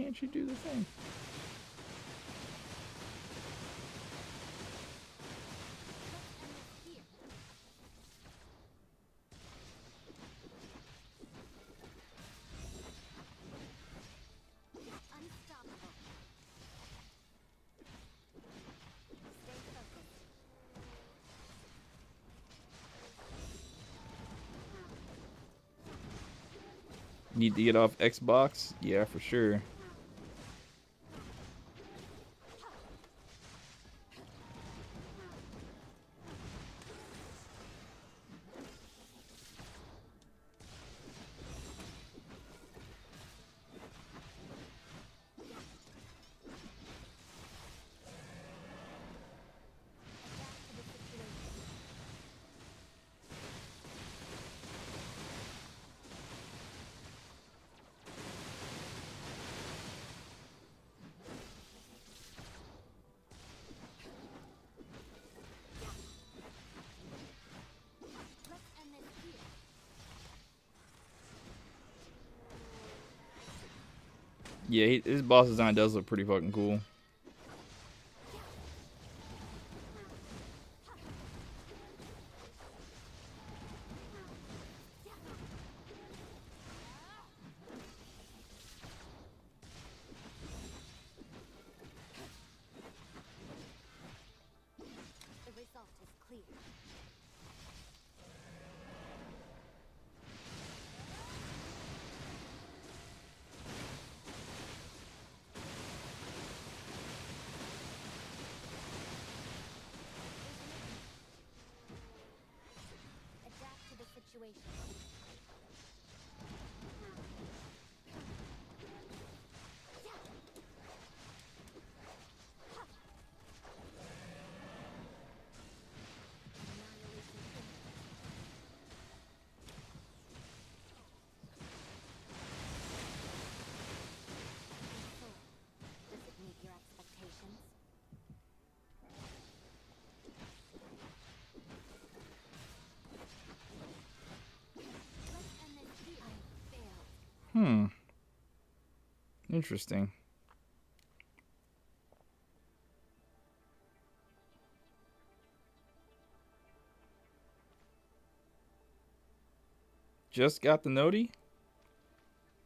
can't you do the thing? Need to get off Xbox? Yeah, for sure. Yeah, his boss design does look pretty fucking cool. The result is clear. Adapt to the situation. Does it meet your expectations? Let's end this here. I failed. Interesting. Just got the noti?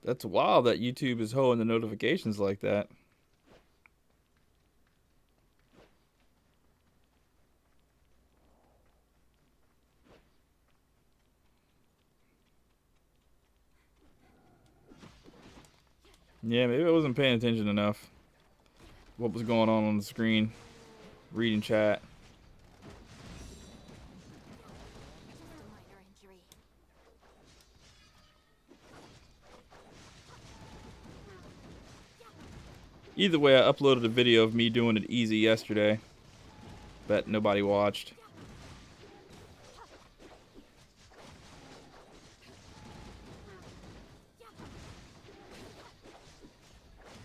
That's wild that YouTube is holding the notifications like that. Yeah, maybe I wasn't paying attention enough. What was going on the screen? Reading chat. Just a minor injury. Either way, I uploaded a video of me doing it easy yesterday. Bet nobody watched.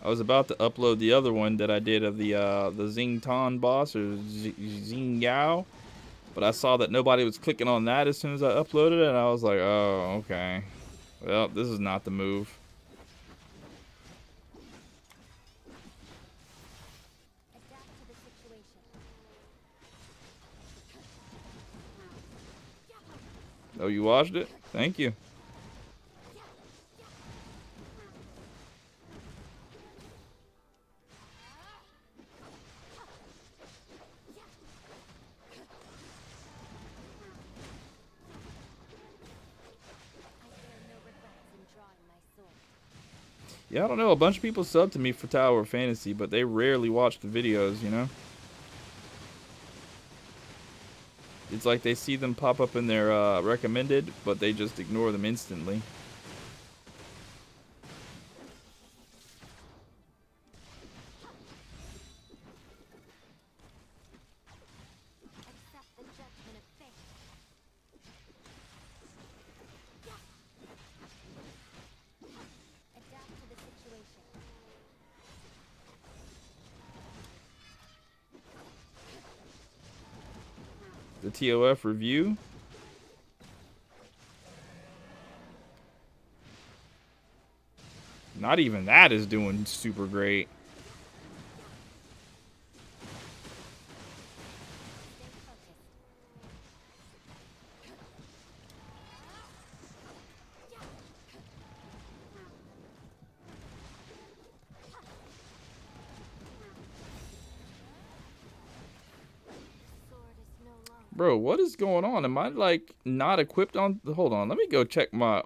I was about to upload the other one that I did of the Xingtan boss, or Xing Yao, but I saw that nobody was clicking on that as soon as I uploaded it, and I was like, oh, okay. Well, this is not the move. Adapt to the situation. Oh, you watched it? Thank you. Yeah, I don't know. A bunch of people sub to me for Tower of Fantasy, but they rarely watch the videos, you know? It's like they see them pop up in their recommended, but they just ignore them instantly. Accept the judgment of fate. Adapt to the situation. The ToF review. Not even that is doing super great. Bro, what is going on? Am I like not equipped on? Hold on, let me go check my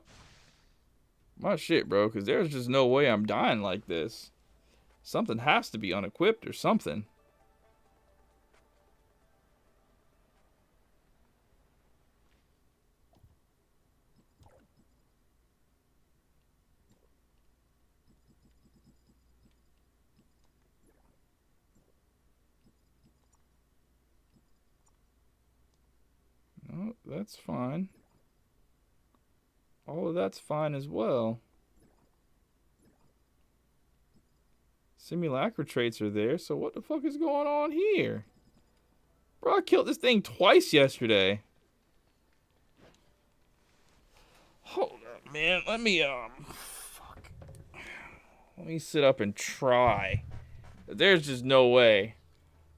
shit, bro, because there's just no way I'm dying like this. Something has to be unequipped or something. No, that's fine. All of that's fine as well. Simulacra traits are there, so what the fuck is going on here? Bro, I killed this thing twice yesterday. Hold up, man. Let me, fuck. Let me sit up and try. There's just no way.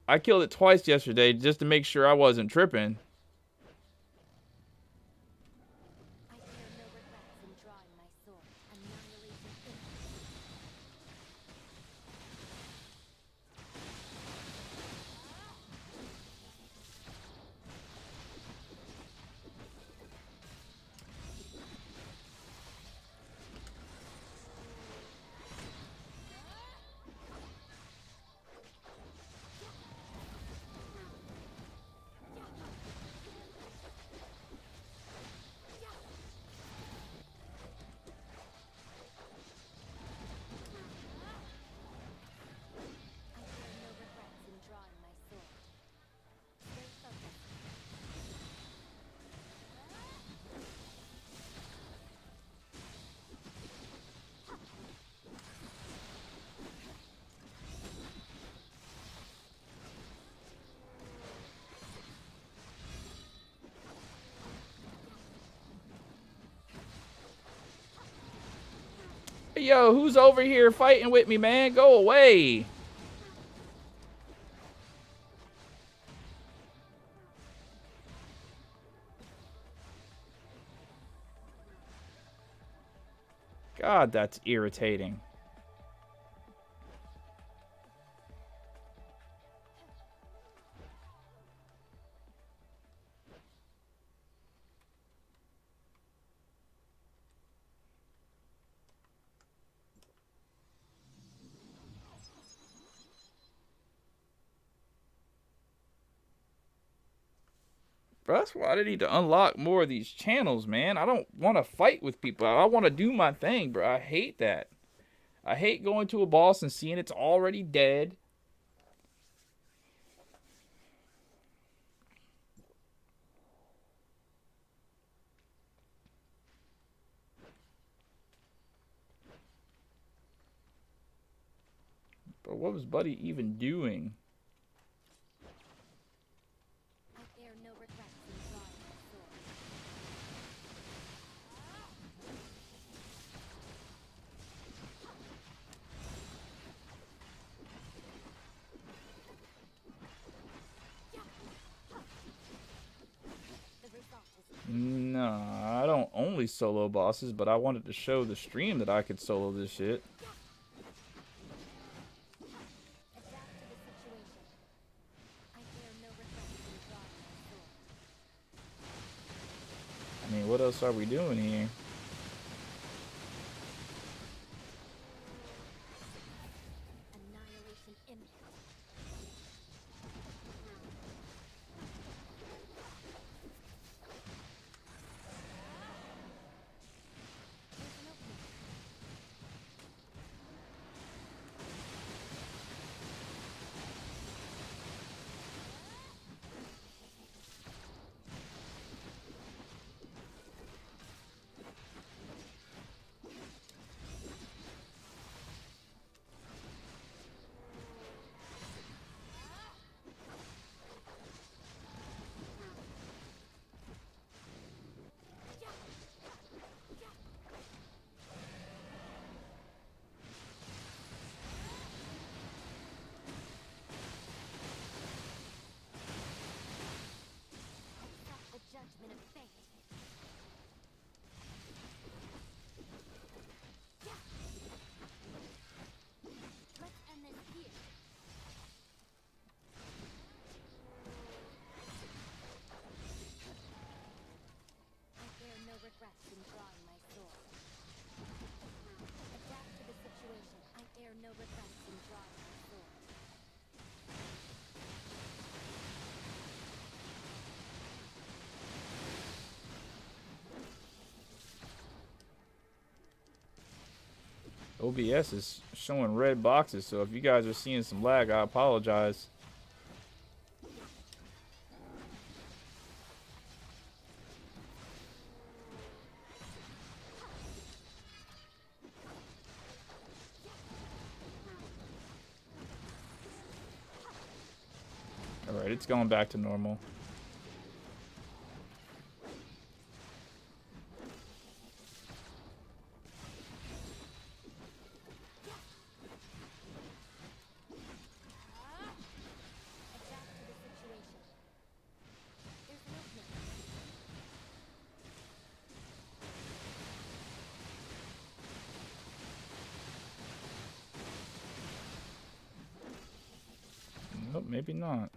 I killed it twice yesterday just to make sure I wasn't tripping. Hey, yo, who's over here fighting with me, man? Go away. God, that's irritating. Bro, that's why I need to unlock more of these channels, man. I don't want to fight with people. I want to do my thing, bro. I hate that. I hate going to a boss and seeing it's already dead. But what was Buddy even doing? Nah, I don't only solo bosses, but I wanted to show the stream that I could solo this shit. I mean, what else are we doing here? OBS is showing red boxes, so if you guys are seeing some lag, I apologize. Alright, it's going back to normal. Nope, maybe not.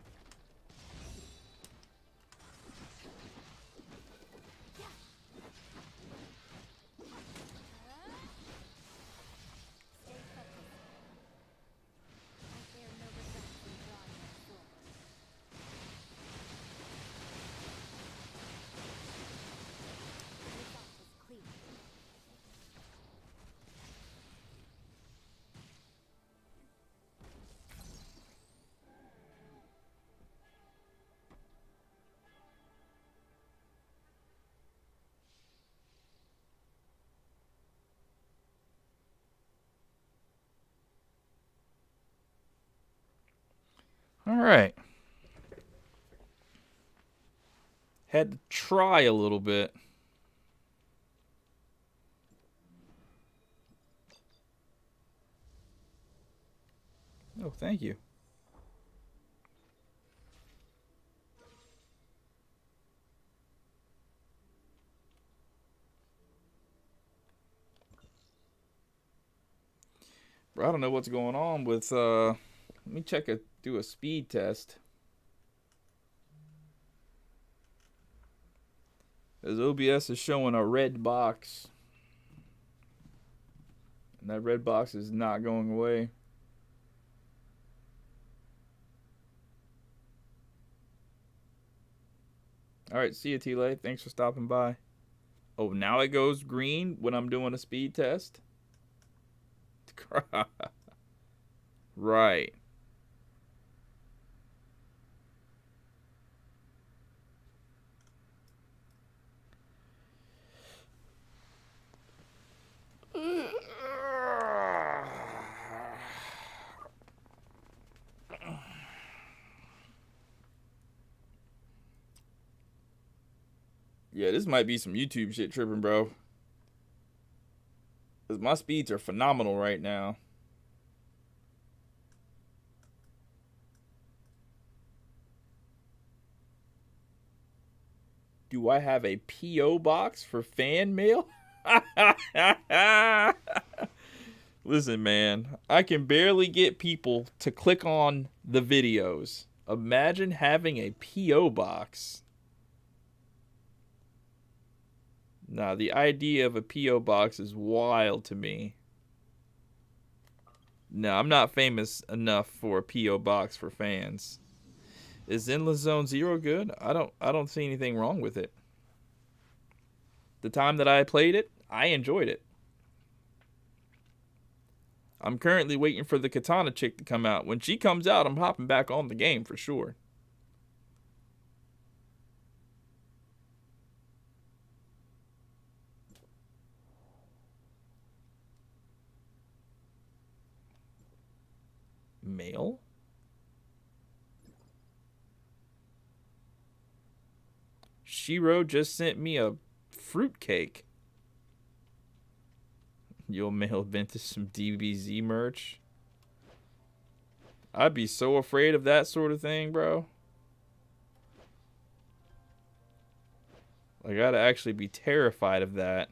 All right. Had to try a little bit. Oh, thank you. Bro, I don't know what's going on with let me do a speed test. As OBS is showing a red box. And that red box is not going away. Alright, see you, T-Lay. Thanks for stopping by. Oh, now it goes green when I'm doing a speed test? Right. Yeah, this might be some YouTube shit tripping, bro. Because my speeds are phenomenal right now. Do I have a P.O. box for fan mail? Listen, man, I can barely get people to click on the videos. Imagine having a P.O. box. Nah, the idea of a P.O. box is wild to me. No, I'm not famous enough for a P.O. box for fans. Is Endless Zone Zero good? I don't see anything wrong with it. The time that I played it, I enjoyed it. I'm currently waiting for the Katana chick to come out. When she comes out, I'm hopping back on the game for sure. Mail? Shiro just sent me a fruitcake. You'll mail Ventus some DBZ merch. I'd be so afraid of that sort of thing, bro. Like, I'd actually be terrified of that.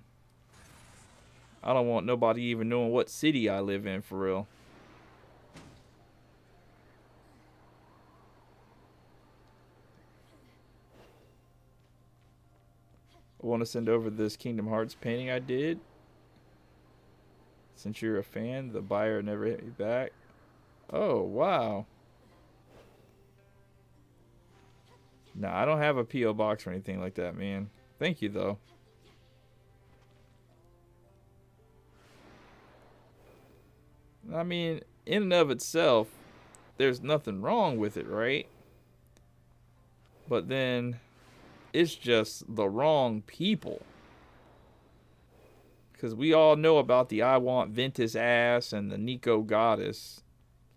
I don't want nobody even knowing what city I live in, for real. I want to send over this Kingdom Hearts painting I did. Since you're a fan, the buyer never hit me back. Oh, wow. Nah, I don't have a P.O. box or anything like that, man. Thank you, though. I mean, in and of itself, there's nothing wrong with it, right? But then it's just the wrong people. Because we all know about the I Want Ventus ass and the Nico Goddess.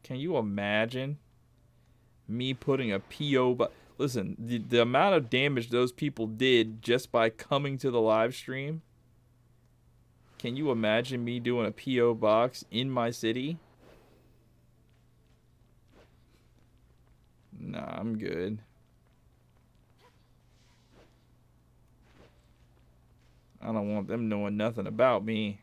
Can you imagine me putting a PO? But listen, the amount of damage those people did just by coming to the live stream. Can you imagine me doing a PO box in my city? Nah, I'm good. I don't want them knowing nothing about me.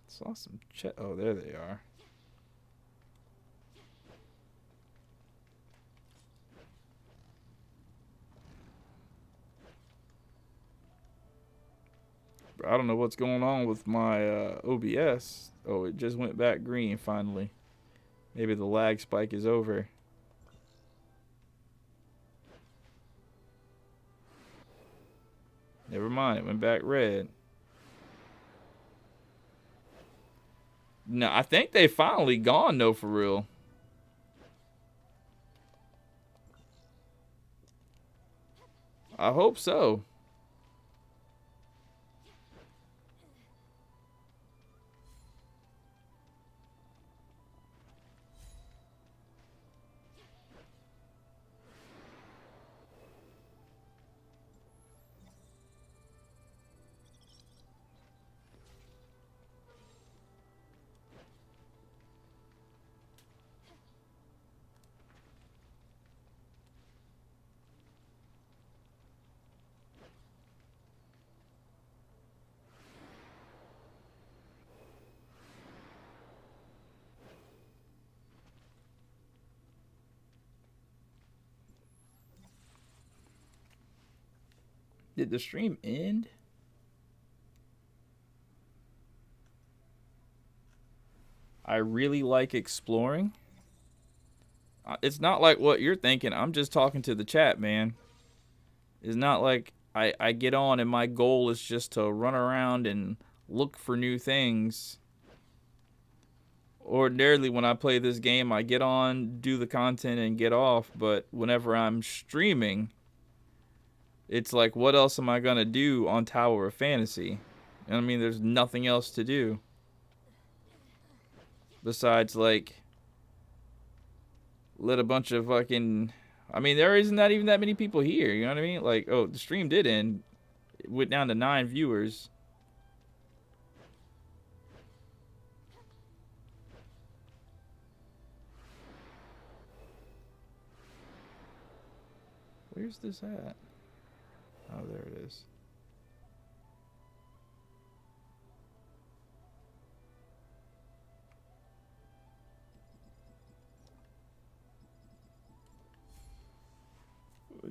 Saw some chat. Oh, there they are. I don't know what's going on with my OBS. Oh, it just went back green finally. Maybe the lag spike is over. Never mind, it went back red. No, I think they finally gone though, for real. I hope so. Did the stream end? I really like exploring. It's not like what you're thinking. I'm just talking to the chat, man. It's not like I get on and my goal is just to run around and look for new things. Ordinarily, when I play this game, I get on, do the content, and get off. But whenever I'm streaming, it's like, what else am I going to do on Tower of Fantasy? I mean, there's nothing else to do. Besides, like, let a bunch of fucking... I mean, there isn't that even that many people here, you know what I mean? Like, oh, the stream did end. It went down to 9 viewers. Where's this at? Oh, there it is.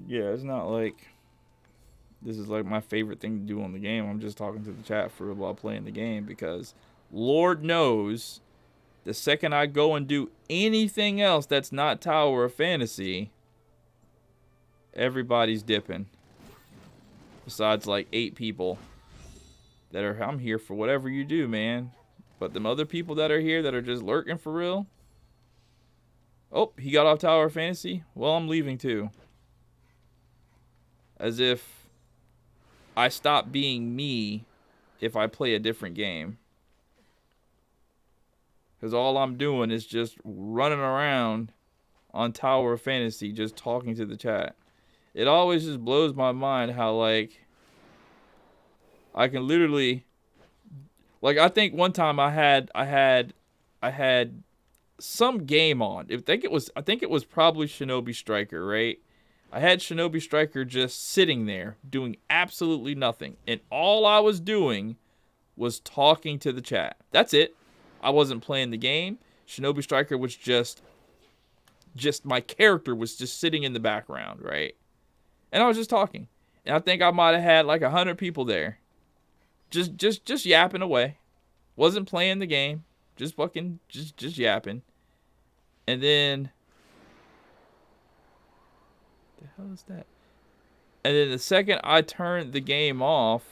Yeah, it's not like this is like my favorite thing to do on the game. I'm just talking to the chat for while playing the game because Lord knows the second I go and do anything else that's not Tower of Fantasy, everybody's dipping. Besides like 8 people that are, I'm here for whatever you do, man. But them other people that are here that are just lurking for real. Oh, he got off Tower of Fantasy? Well, I'm leaving too. As if I stop being me if I play a different game. Because all I'm doing is just running around on Tower of Fantasy just talking to the chat. It always just blows my mind how, like, I can literally... Like, I think one time I had some game on. I think it was probably Shinobi Striker, right? I had Shinobi Striker just sitting there doing absolutely nothing. And all I was doing was talking to the chat. That's it. I wasn't playing the game. Shinobi Striker was just my character was just sitting in the background, right? And I was just talking. And I think I might have had like 100 people there. just yapping away. Wasn't playing the game. Just fucking just yapping. And then the hell is that? And then the second I turned the game off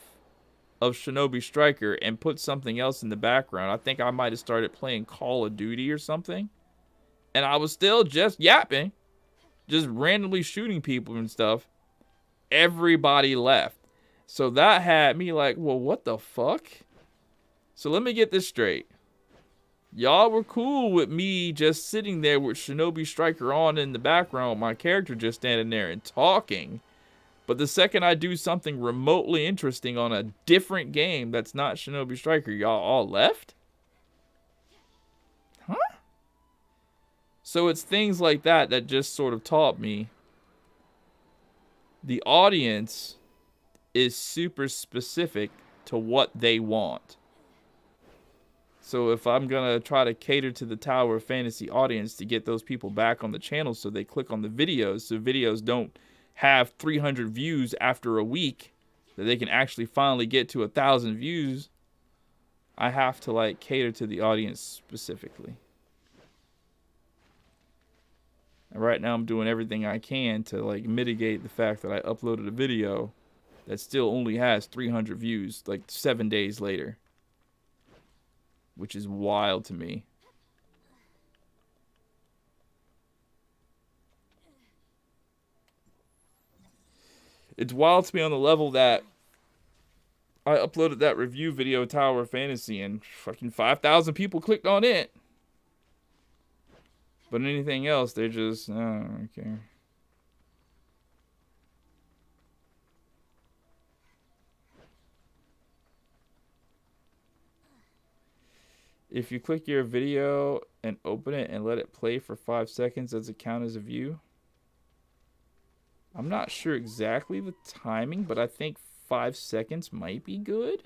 of Shinobi Striker and put something else in the background, I think I might have started playing Call of Duty or something. And I was still just yapping, just randomly shooting people and stuff. Everybody left. So that had me like, well, what the fuck? So let me get this straight. Y'all were cool with me just sitting there with Shinobi Striker on in the background, my character just standing there and talking. But the second I do something remotely interesting on a different game that's not Shinobi Striker, y'all all left? Huh? So it's things like that that just sort of taught me the audience is super specific to what they want. So if I'm going to try to cater to the Tower of Fantasy audience to get those people back on the channel so they click on the videos, so videos don't have 300 views after a week, that they can actually finally get to 1,000 views, I have to like cater to the audience specifically. And right now I'm doing everything I can to like mitigate the fact that I uploaded a video that still only has 300 views like 7 days later, which is wild to me. It's wild to me on the level that I uploaded that review video, Tower of Fantasy, and fucking 5,000 people clicked on it. But anything else, they're just, oh, okay. If you click your video and open it and let it play for 5 seconds, does it count as a view? I'm not sure exactly the timing, but I think 5 seconds might be good.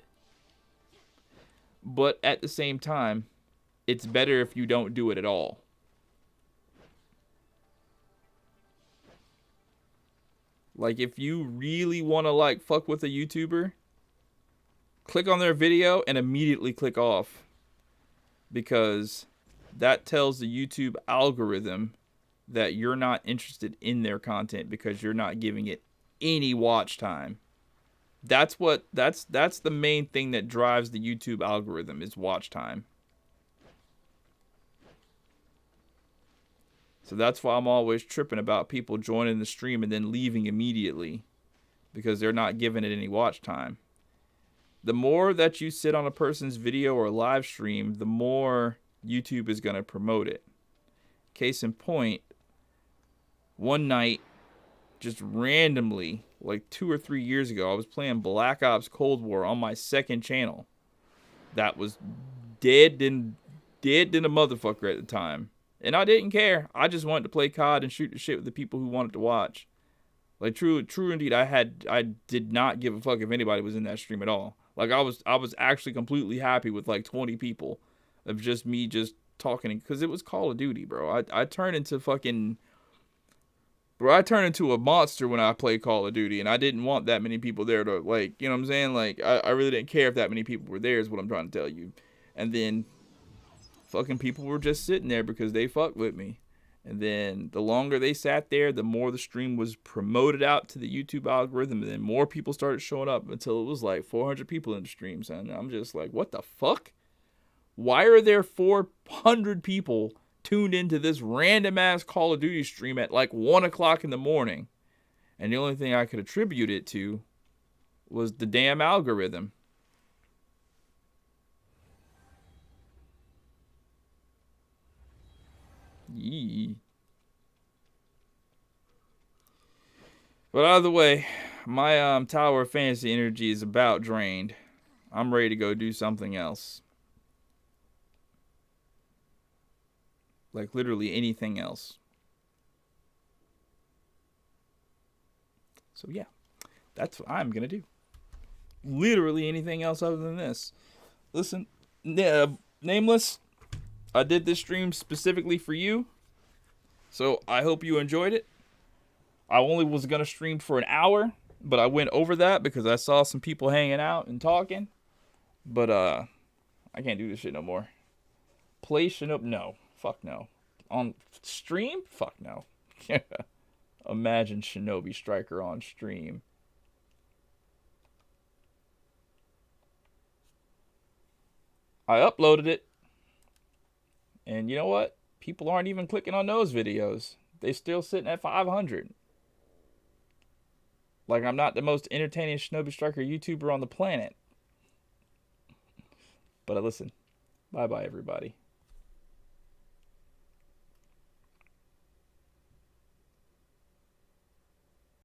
But at the same time, it's better if you don't do it at all. Like, if you really want to, like, fuck with a YouTuber, click on their video and immediately click off. Because that tells the YouTube algorithm that you're not interested in their content because you're not giving it any watch time. That's the main thing that drives the YouTube algorithm is watch time. So that's why I'm always tripping about people joining the stream and then leaving immediately because they're not giving it any watch time. The more that you sit on a person's video or live stream, the more YouTube is going to promote it. Case in point, one night, just randomly, like 2 or 3 years ago, I was playing Black Ops Cold War on my second channel. That was dead than a motherfucker at the time. And I didn't care. I just wanted to play COD and shoot the shit with the people who wanted to watch. Like, true indeed, I did not give a fuck if anybody was in that stream at all. Like, I was actually completely happy with like 20 people of just me just talking, because it was Call of Duty, bro. I turned into fucking, bro, I turned into a monster when I played Call of Duty, and I didn't want that many people there to, like, you know what I'm saying? Like, I really didn't care if that many people were there is what I'm trying to tell you. And then fucking people were just sitting there because they fucked with me. And then the longer they sat there, the more the stream was promoted out to the YouTube algorithm. And then more people started showing up until it was like 400 people in the stream. And I'm just like, what the fuck? Why are there 400 people tuned into this random ass Call of Duty stream at like 1 o'clock in the morning? And the only thing I could attribute it to was the damn algorithm. Yee. But either way, my Tower of Fantasy energy is about drained. I'm ready to go do something else. Like literally anything else. So yeah, that's what I'm gonna do. Literally anything else other than this. Listen, Nameless, I did this stream specifically for you, so I hope you enjoyed it. I only was going to stream for an hour, but I went over that because I saw some people hanging out and talking. But I can't do this shit no more. Play Shinobi? No. Fuck no. On stream? Fuck no. Imagine Shinobi Striker on stream. I uploaded it. And you know what? People aren't even clicking on those videos. They still sitting at 500. Like I'm not the most entertaining Shinobi Striker YouTuber on the planet. But listen. Bye-bye, everybody.